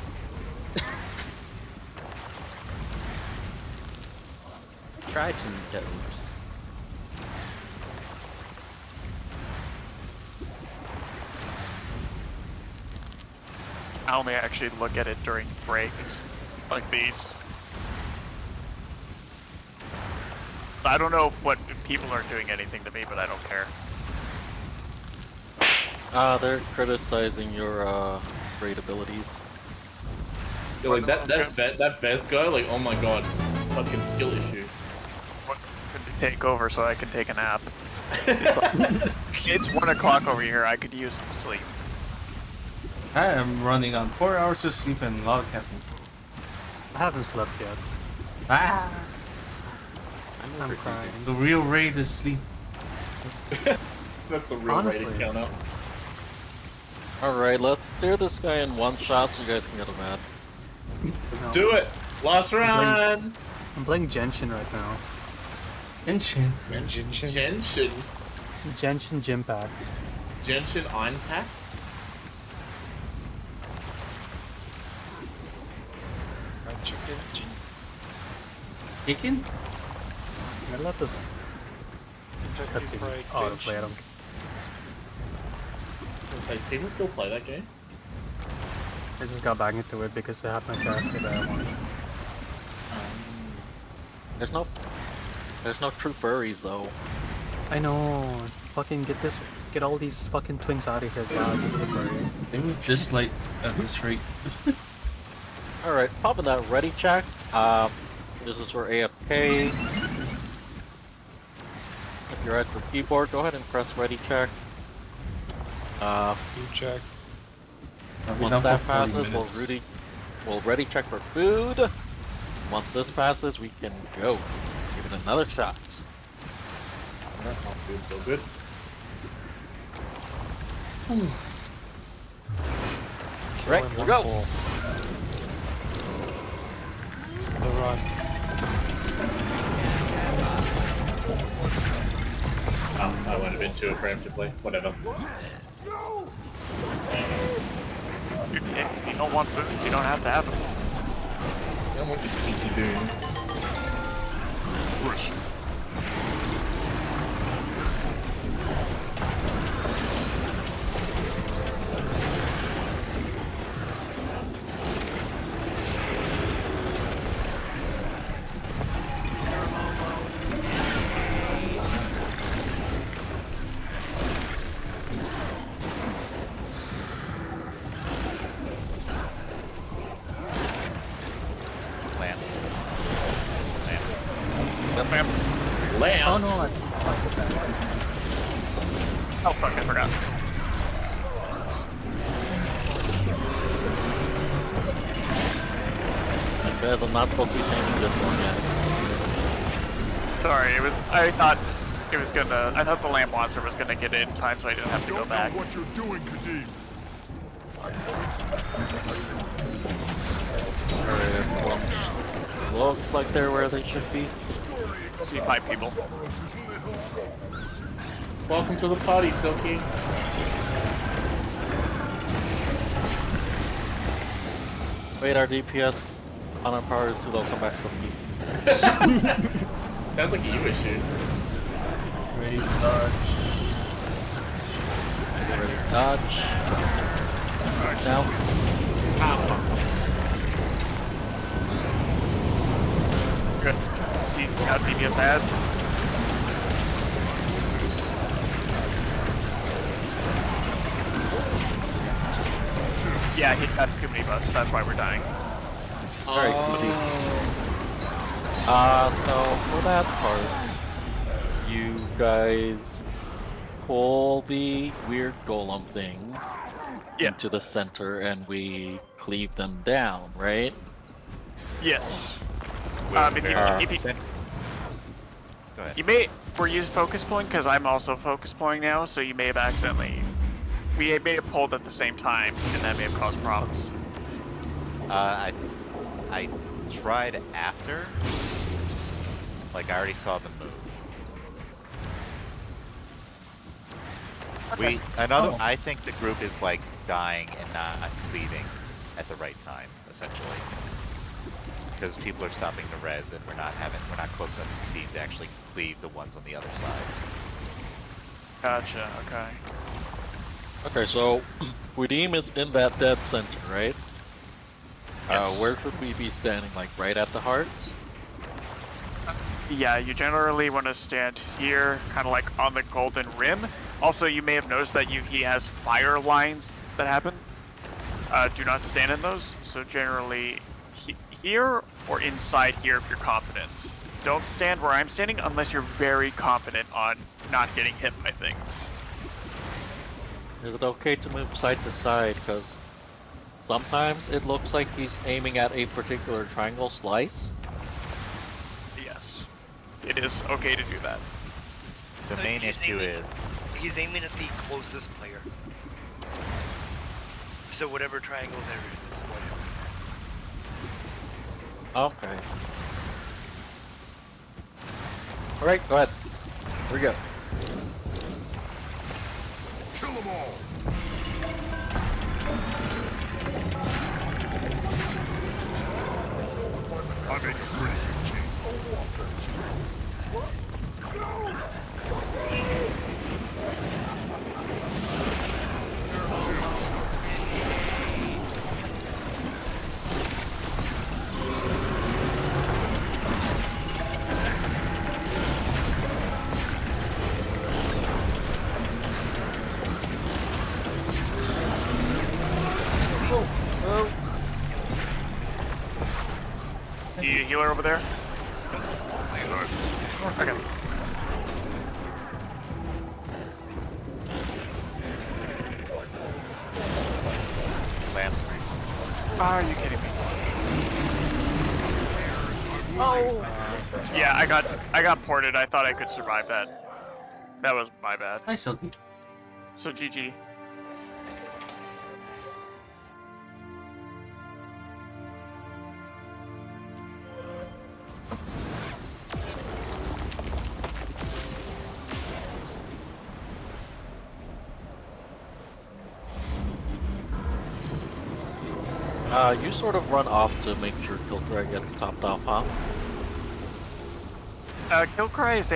Try to don't. I only actually look at it during breaks like these. So I don't know what if people aren't doing anything to me, but I don't care. They're criticizing your raid abilities. Yeah, like that vest guy, like, oh my god, fucking skill issue. What could they take over so I can take a nap? It's 1 o'clock over here. I could use some sleep. I am running on 4 hours of sleep and log caffeine. I haven't slept yet. Ah! I'm crying. The real raid is sleep. That's the real Honestly. rating count up. Alright, let's clear this guy in one shot so you guys can get him out. Let's No. do it! Last run! I'm playing Genshin right now. Genshin. Genshin. Genshin Gym Pack. Genshin Einpack? Chicken? I let this cutscene autoplay. I don't. It's like, people still play that game? I just got back into it because I have my character that I wanted. There's no true furries though. I know. Fucking get all these fucking twinks out of here, God. Give me the furry. They move this light at this rate. Alright, popping that ready check. This is for AFK. If you're at your keyboard, go ahead and press ready check. Food check. Once that passes, we'll ready check for food. Once this passes, we can go. Give it another shot. Not good, so good. Right, we'll go. It's the run. I went a bit too preemptively. Whatever. If you don't want boots, you don't have to have them. I don't want your stinky boons. Oh no, I Oh fuck, I forgot. You guys, I'm not supposed to be changing this one yet. Sorry, I thought I thought the land monster was gonna get in time, so I didn't have to go back. What you're doing, Kadim? Alright, well, looks like they're where they should be. See 5 people. Welcome to the party, Silky. Wait, our DPS on our power is too low, come back Silky. That's like a you issue. Ready to dodge. Get ready to dodge. Now. Good. See how DPS adds. Yeah, he got too many buffs, that's why we're dying. Alright, so for that part, you guys pull the weird golem thing into the center and we cleave them down, right? Yes. Go ahead. We're using focus pulling because I'm also focus pulling now, so you may have accidentally. We may have pulled at the same time, and that may have caused problems. I tried after. Like I already saw the move. Okay. I think the group is like dying and not cleaving at the right time, essentially. Because people are stopping the res and we're not close enough to team to actually cleave the ones on the other side. Gotcha, okay. Okay, so Redeem is in that dead center, right? Yes. Where should we be standing? Like right at the heart? Yeah, you generally want to stand here, kind of like on the golden rim. Also, you may have noticed that he has fire lines that happen. Do not stand in those. So generally here or inside here if you're confident. Don't stand where I'm standing unless you're very confident on not getting hit by things. Is it okay to move side to side? Because sometimes it looks like he's aiming at a particular triangle slice. Yes. It is okay to do that. The main issue is he's aiming at the closest player. So whatever triangle there is, whatever. Okay. Alright, go ahead. Here we go. Kill them all. I make a pretty good team. Do you healer over there? Okay. Lamp. Are you kidding me? Oh! Yeah, I got ported. I thought I could survive that. That was my bad. Hi, Silky. So GG. You sort of run off to make sure Killcry gets topped off, huh? Killcry is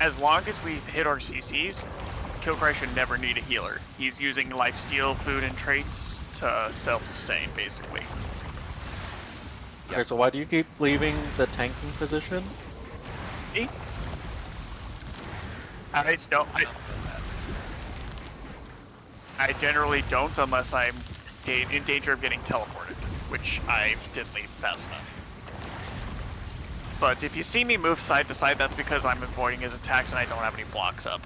as long as we hit our CCs, Killcry should never need a healer. He's using lifesteal, food, and traits to self-sustain, basically. Okay, so why do you keep leaving the tanking position? Me? I generally don't unless I'm in danger of getting teleported, which I didn't leave fast enough. But if you see me move side to side, that's because I'm avoiding his attacks and I don't have any blocks up.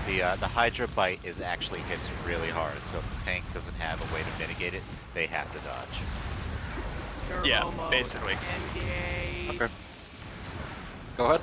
The Hydra bite is actually hits really hard, so if the tank doesn't have a way to mitigate it, they have to dodge. Yeah, basically. Okay. Go ahead.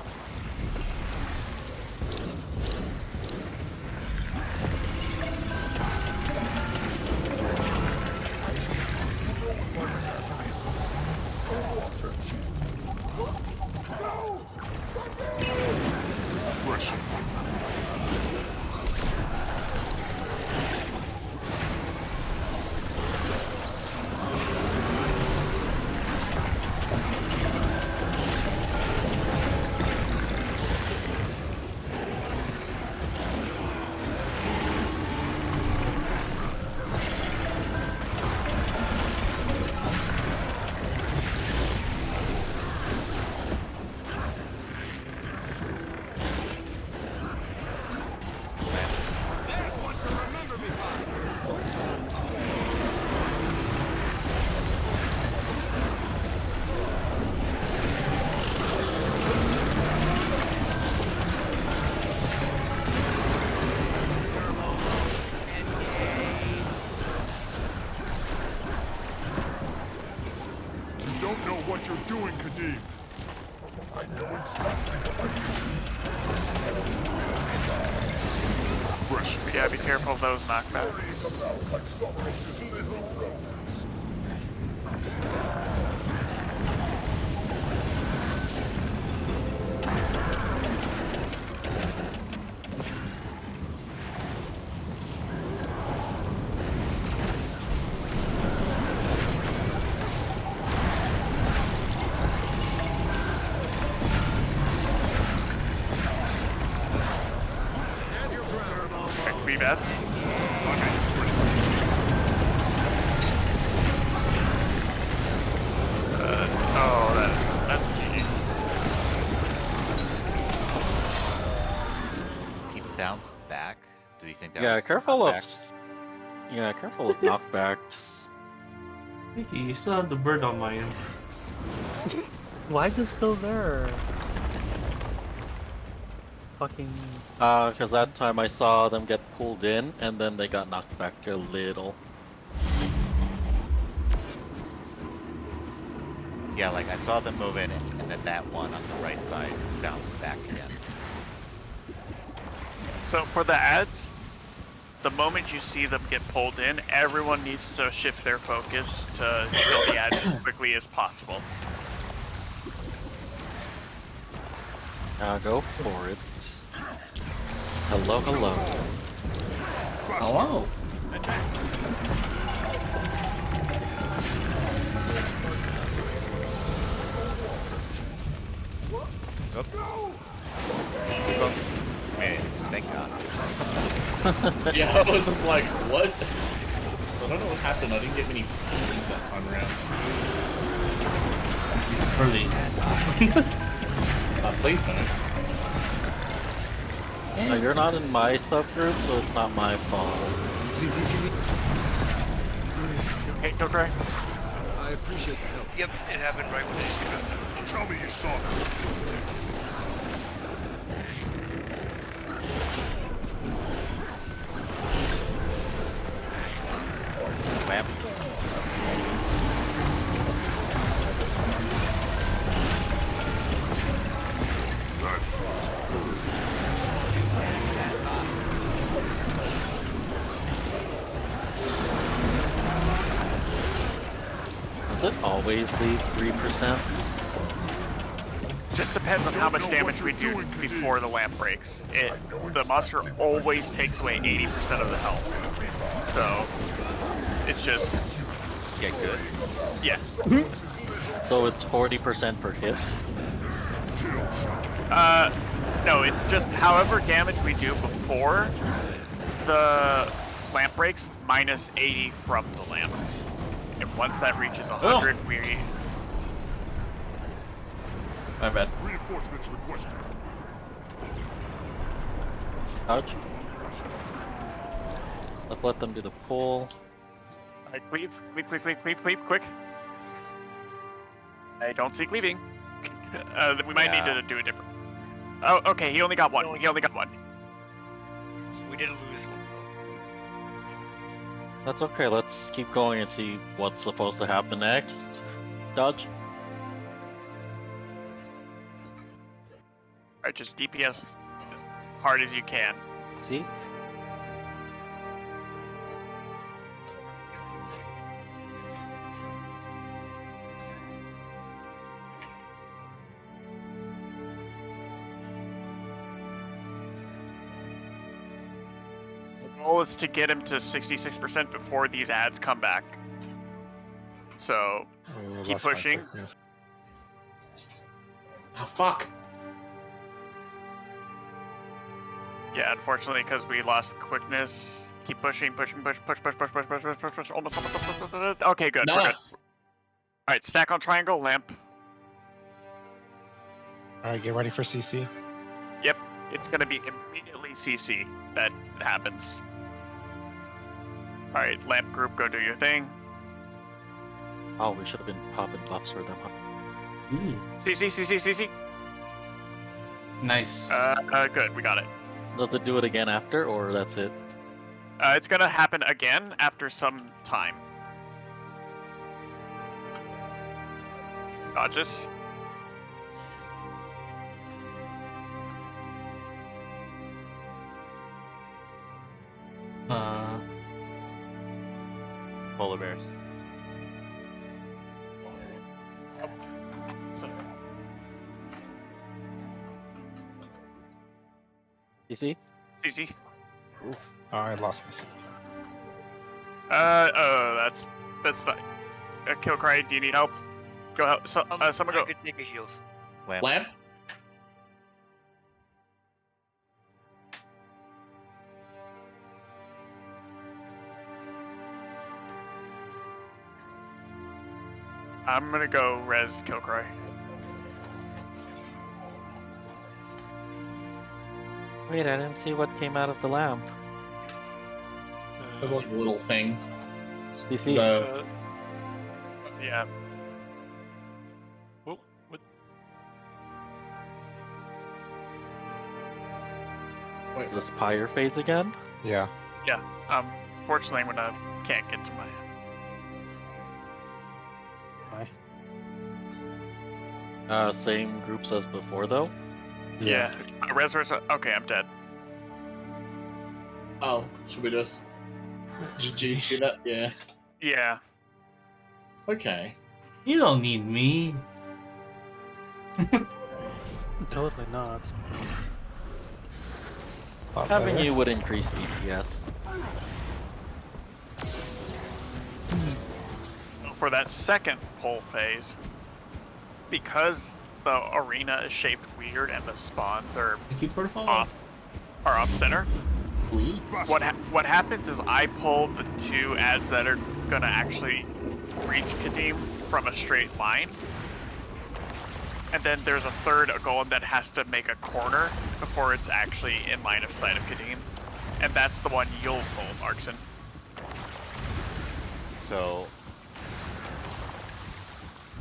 what you're doing, Kadim. I know exactly what I do. Fresh. Yeah, be careful of those knockbacks. Bets. That's GG. He bounced back. Does he think that? Yeah, was careful of. knockbacks? Yeah, careful of knockbacks. Mickey, you still have the bird on my end. Why is it still there? Fucking. Because that time I saw them get pulled in, and then they got knocked back a little. Yeah, like I saw them move in, and then that one on the right side bounced back again. So for the ads, the moment you see them get pulled in, everyone needs to shift their focus to kill the ads as quickly as possible. Go for it. Hello, hello. Hello. Man, thank God. Yeah, I was just like, what? I don't know what happened. I didn't get many things that time around. Please don't. You're not in my subgroup, so it's not my fault. Hey, don't try. I appreciate the help. Yep, it happened right when it Tell me you saw Wham. Does it always leave 3%? Just depends on how much damage we do before the lamp breaks. The monster always takes away 80% of the health. So, it's just... Get good. Yeah. So it's 40% per hit? No, it's just however damage we do before the lamp breaks, minus 80 from the lamp. And once that reaches 100, we... My bad. Reinforcements requested. Ouch. Let's let them do the pull. Cleave, quick. I don't see cleaving. We might need to do a different. Oh, okay. He only got one. He only got one. We didn't lose one. That's okay, let's keep going and see what's supposed to happen next. Dodge? Alright, just DPS as hard as you can. See? The goal is to get him to 66% before these ads come back. So, keep pushing. Ah, fuck. Yeah, unfortunately, because we lost quickness. Keep pushing, push. Almost. Okay, good. Nice. Alright, stack on triangle, lamp. Alright, get ready for CC. Yep, it's gonna be immediately CC that happens. Alright, lamp group, go do your thing. Oh, we should have been popping buffs for them, huh? CC. Nice. Good, we got it. Does it do it again after, or that's it? It's gonna happen again after some time. Dodges. Polar bears. So, CC? CC. Oh, I lost my seat. That's not. Killcry, do you need help? Go help. Someone go. I could take a heals. Lamp? I'm gonna go res Killcry. Wait, I didn't see what came out of the lamp. There's like a little thing. CC? Yeah. Oh, what? Is this pyre phase again? Yeah. Yeah. Fortunately, I'm gonna can't get to my. Same groups as before, though? Yeah. Res. Okay, I'm dead. Oh, should we just GG shoot up? Yeah. Yeah. Okay. You don't need me. Totally not. Having you would increase DPS. For that second pull phase, because the arena is shaped weird and the spawns are off center. What happens is I pull the two ads that are gonna actually reach Kadim from a straight line, and then there's a third golem that has to make a corner before it's actually in line of sight of Kadim, and that's the one you'll pull, Markson. So,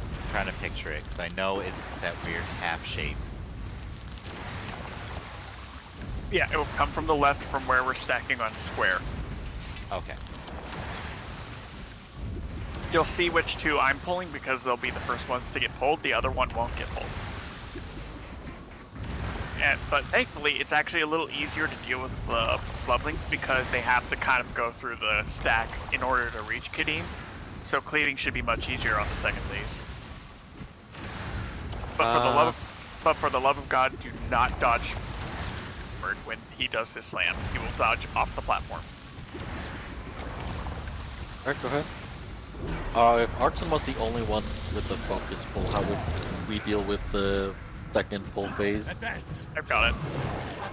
I'm trying to picture it because I know it's that weird half shape. Yeah, it will come from the left from where we're stacking on square. Okay. You'll see which two I'm pulling because they'll be the first ones to get pulled. The other one won't get pulled. But thankfully, it's actually a little easier to deal with the slublings because they have to kind of go through the stack in order to reach Kadim. So cleaving should be much easier on the second phase. But for the love of God, do not dodge when he does his slam. He will dodge off the platform. Alright, go ahead. If Arxon was the only one with the focus pull, how would we deal with the second pull phase? I've got it.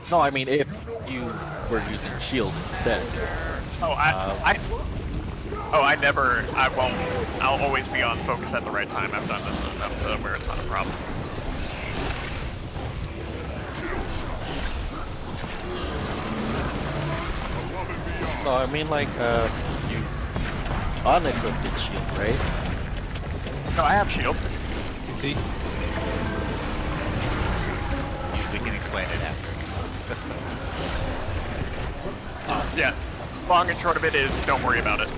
No, I mean if you were using shield instead. I won't. I'll always be on focus at the right time. I've done this enough to where it's not a problem. No, I mean like you unequipped shield, right? No, I have shield. CC. explain it after. Yeah. Long and short of it is, don't worry about it.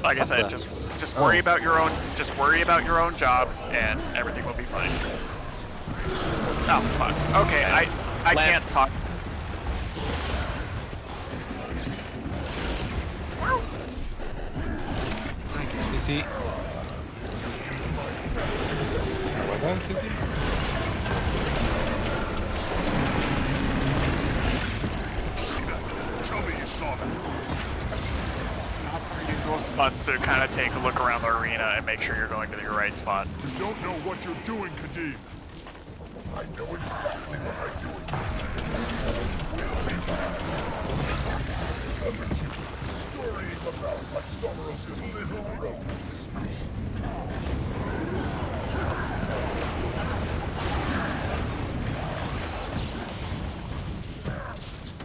Like I said, just worry about your own. Just worry about your own job, and everything will be fine. Oh fuck. Okay, I can't talk. CC. Was that a CC? Tell me you saw that. Usual spots to kind of take a look around the arena and make sure you're going to your right spot. You don't know what you're doing, Kadim. I know exactly what I'm doing. Will be bad. Haven't you been scurrying about like Someros's little rodents?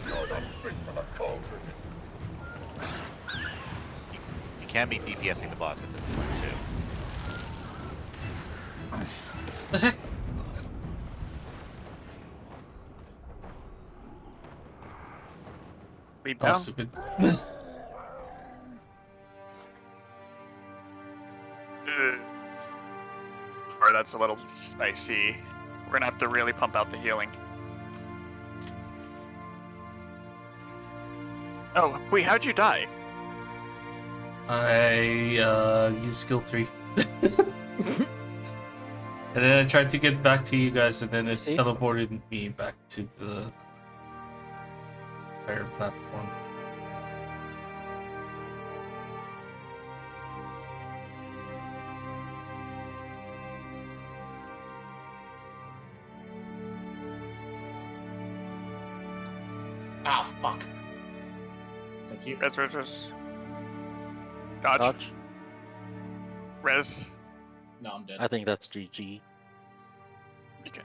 You're not fit for the cauldron. You can be DPSing the boss at this point too. The heck? Leap Oh, down. stupid. Or that's a little spicy. We're gonna have to really pump out the healing. Oh, wait, how'd you die? I used skill 3. And then I tried to get back to you guys, and then it teleported me back to the higher platform. Ah, fuck. Thank you. Res. Dodge. Dodge. Res. No, I'm dead. I think that's GG. Okay.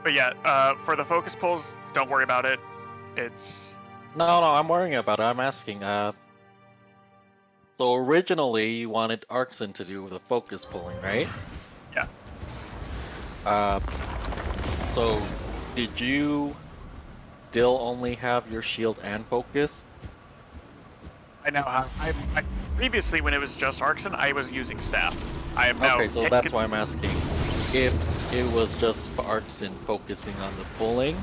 But yeah, for the focus pulls, don't worry about it. It's... No, I'm worrying about it. I'm asking. So originally you wanted Arxen to do the focus pulling, right? Yeah. So did you still only have your shield and focus? I now have... I previously, when it was just Arxen, I was using staff. I am now... Okay, so that's why I'm asking. If it was just Arxen focusing on the pulling,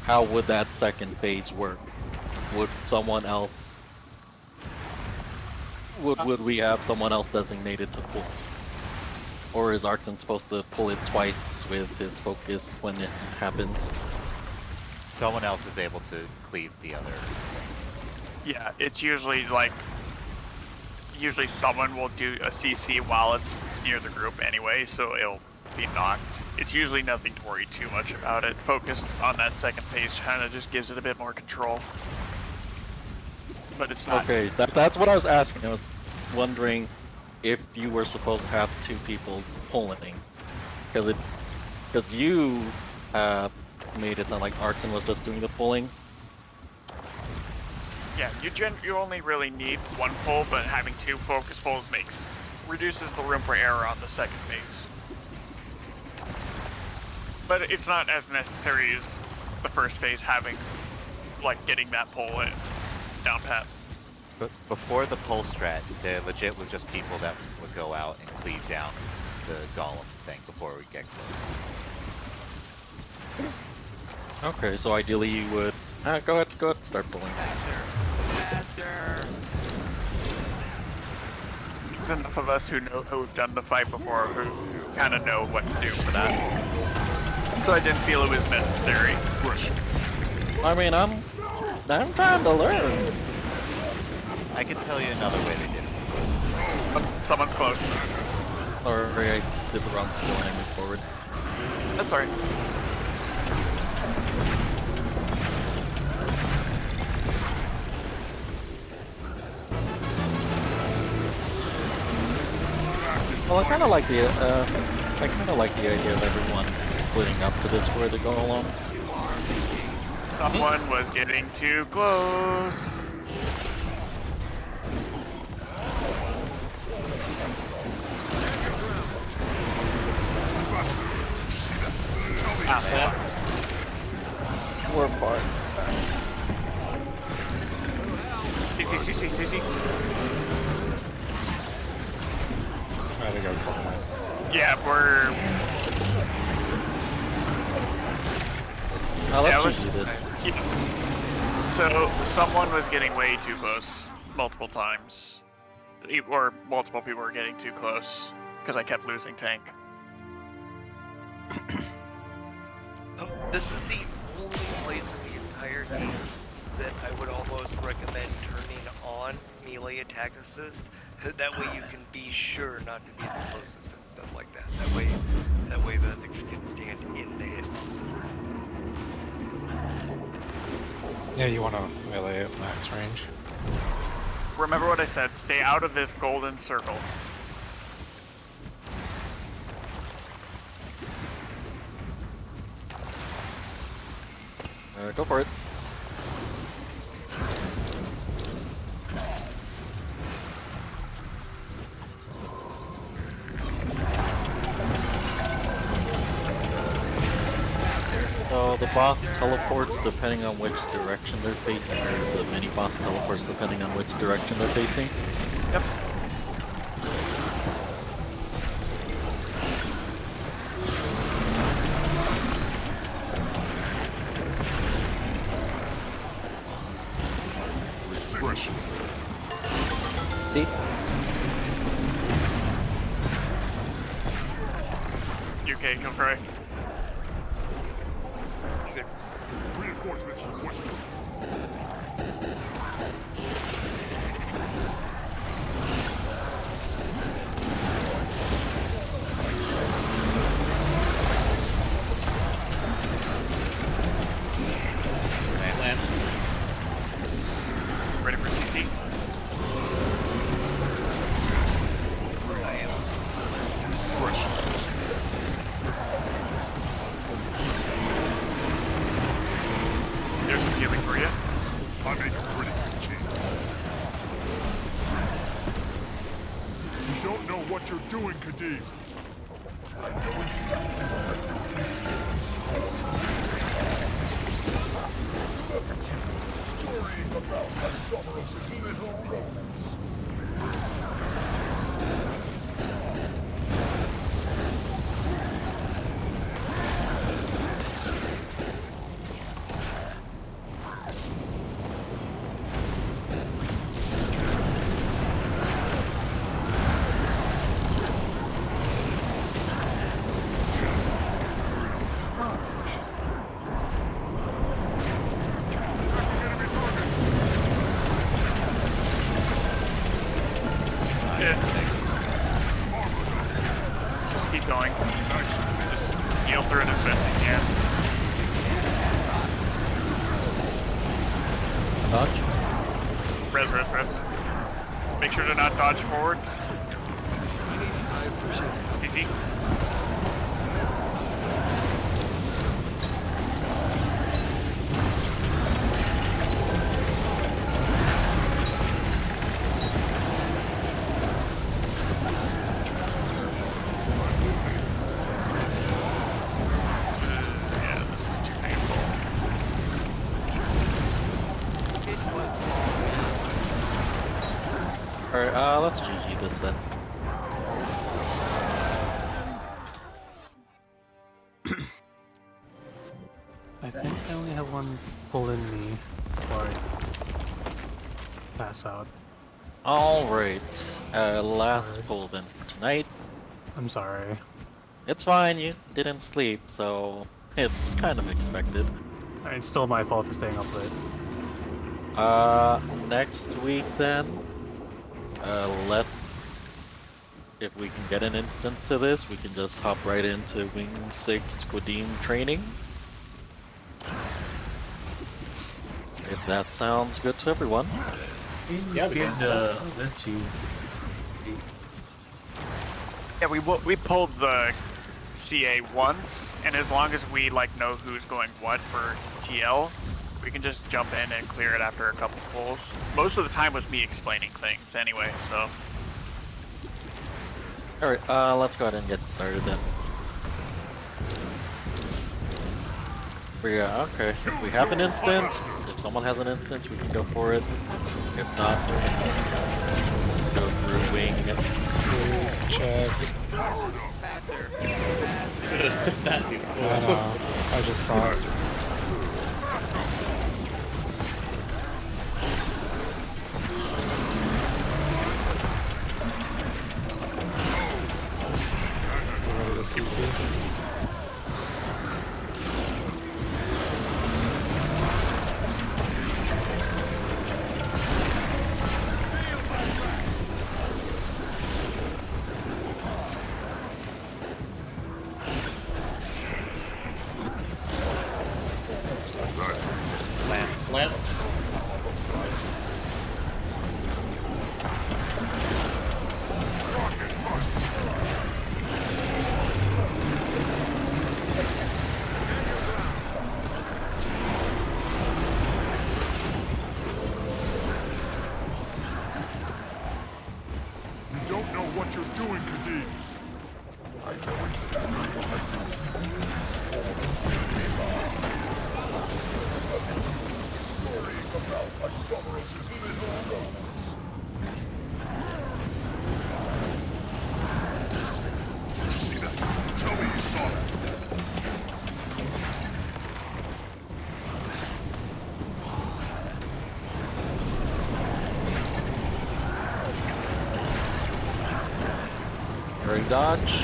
how would that second phase work? Would someone else... Would we have someone else designated to pull? Or is Arxen supposed to pull it twice with his focus when it happens? Someone else is able to cleave the other. Yeah, it's usually like... Usually someone will do a CC while it's near the group anyway, so it'll be knocked. It's usually nothing to worry too much about it. Focus on that second phase kind of just gives it a bit more control. But it's not... Okay, that's what I was asking. I was wondering if you were supposed to have 2 people pulling. Because you made it sound like Arxen was just doing the pulling. Yeah, you only really need 1 pull, but having 2 focus pulls reduces the room for error on the second phase. But it's not as necessary as the first phase having, like, getting that pull in down pat. But before the pull strat, there legit was just people that would go out and cleave down the golem thing before we get close. Okay, so ideally you would... go ahead, start pulling. There's enough of us who've done the fight before who kind of know what to do for that. So I didn't feel it was necessary. I mean, I'm trying to learn. I can tell you another way they did it. Oh, someone's close. Sorry, I did the wrong skill and I moved forward. That's alright. Well, I kind of like the idea of everyone splitting up to destroy the golems. Someone was getting too close. Asshole. We're apart. CC. Try to go quickly. Yeah, we're. I'll Yeah, let let's- you do this. So, someone was getting way too close multiple times. Or multiple people were getting too close because I kept losing tank. This is the only place in the entire game that I would almost recommend turning on melee attack assist. That way you can be sure not to be the closest and stuff like that. That way the things can stand in the hitbox. Yeah, you want to melee at max range. Remember what I said, stay out of this golden circle. Go for it. So the boss teleports depending on which direction they're facing, or the mini boss teleports depending on which direction they're facing. Yep. See? UK, kill Cray. Good. Reinforcements requested. Land. Ready for CC? I am. There's some healing for you. I make a pretty good team. You don't know what you're doing, Kadim. I know exactly what I'm doing. Look at you, scurrying about like Someros' little rodents. Just keep going. Just heal through it as best you can. Dodge. Res. Make sure to not dodge forward. I appreciate it. CC. Yeah, this is too painful. Alright, let's GG this then. I think I only have one pull in me before I pass out. Alright, last pull then for tonight. I'm sorry. It's fine, you didn't sleep, so it's kind of expected. It's still my fault for staying up late. Next week then, let's, if we can get an instance to this, we can just hop right into Wing 6 Qadim training. If that sounds good to everyone. Yeah, we could let you. Yeah, we pulled the CA once, and as long as we know who's going what for TL, we can just jump in and clear it after a couple pulls. Most of the time was me explaining things anyway, so. Alright, let's go ahead and get started then. But yeah, okay. If we have an instance, if someone has an instance, we can go for it. If not, we can go through wing. Check. Should have said that before. I just saw it. Ready to CC? Lamp. You don't know what you're doing, Kadim. I know exactly what I'm doing. Scurrying about like Summerus' little nose. Did you see that? Tell me you saw that. During dodge.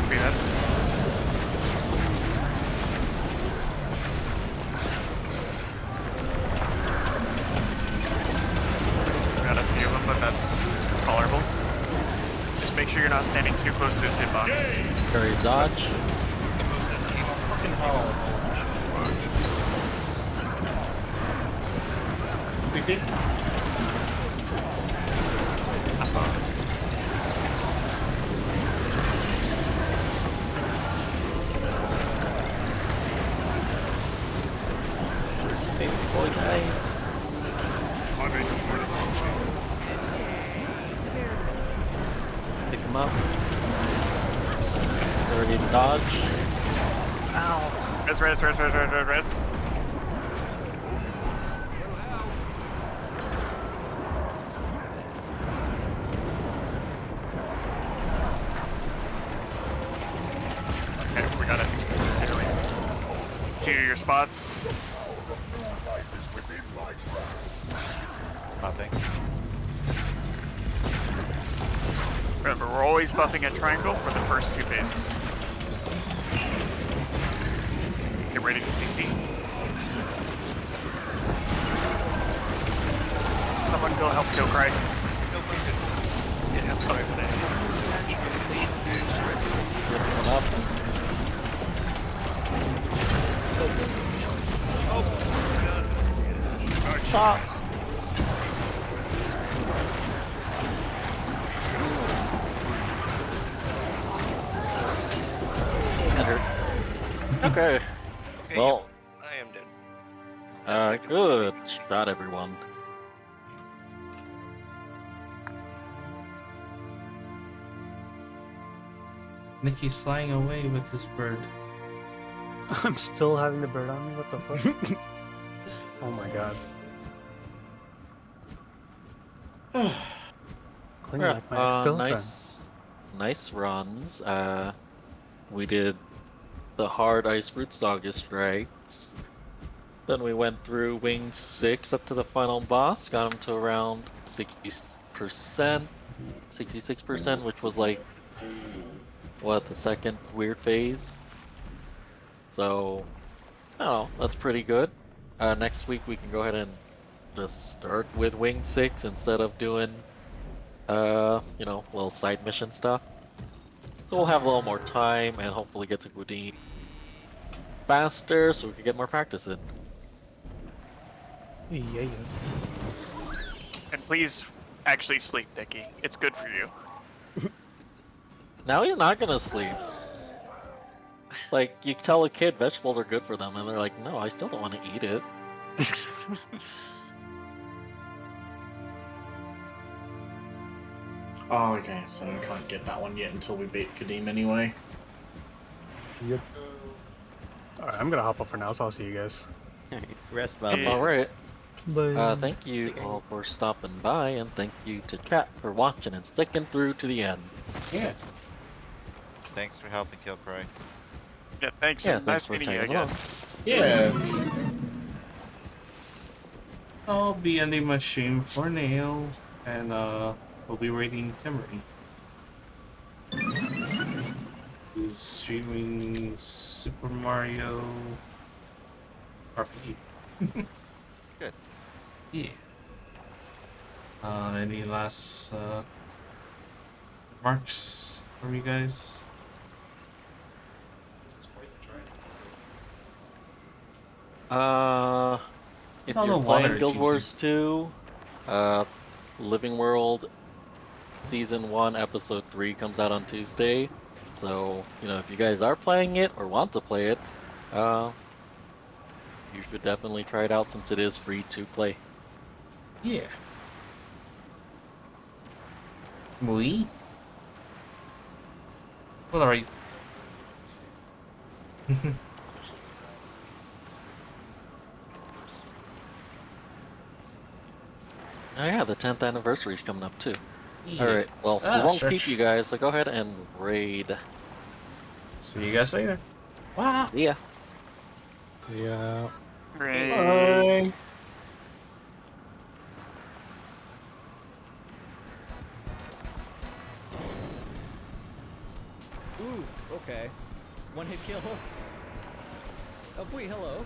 Be that. Got a few of them, but that's tolerable. Just make sure you're not standing too close to his hitbox. During dodge. Fucking hell. CC? Baby boy guy. Pick him up. Ready to dodge. Ow. Res. Okay, we got it. To your spots. Nothing. Remember, we're always buffing at triangle for the first 2 phases. Get ready to CC. Someone go help Kill Cry. Up. Stop. Okay. Well, I am dead. good shot, everyone. Nikki's flying away with his bird. I'm still having the bird on me? What the fuck? Oh my god. Cling like my ex-girlfriend. Nice runs. We did the hard Ice Root Saga strikes. Then we went through Wing 6 up to the final boss, got him to around 60%, 66%, which was like, what, the second weird phase? So, I don't know, that's pretty good. Next week we can go ahead and just start with Wing 6 instead of doing, you know, little side mission stuff. So we'll have a little more time and hopefully get to Gudin faster so we can get more practice in. Yeah. And please actually sleep, Dickie. It's good for you. Now he's not gonna sleep. It's like you tell a kid vegetables are good for them and they're like, no, I still don't want to eat it. Oh, okay, so we can't get that one yet until we beat Kadim anyway. Yep. Alright, I'm gonna hop off for now, so I'll see you guys. Rest well. Alright. Bye. Thank you all for stopping by, and thank you to chat for watching and sticking through to the end. Yeah. Thanks for helping, Kilcroy. Yeah, thanks. Yeah, and thanks nice for meeting you tagging again. along. Yeah. I'll be ending my stream for now, and we'll be raiding Timmery. Who's streaming Super Mario RPG. Good. Yeah. Any last remarks from you guys? If On you're the water, playing Guild choosing. Wars 2, Living World Season 1, Episode 3 comes out on Tuesday. So, you know, if you guys are playing it or want to play it, you should definitely try it out since it is free to play. Yeah. Oui. Alright. Oh yeah, the 10th anniversary is coming up too. Yeah. Alright, well, we Ah, won't stretch. keep you guys, so go ahead and raid. See you guys later. Wow. See ya. Yeah. Great. Bye. Ooh, okay. One hit kill. Oh, wait, hello.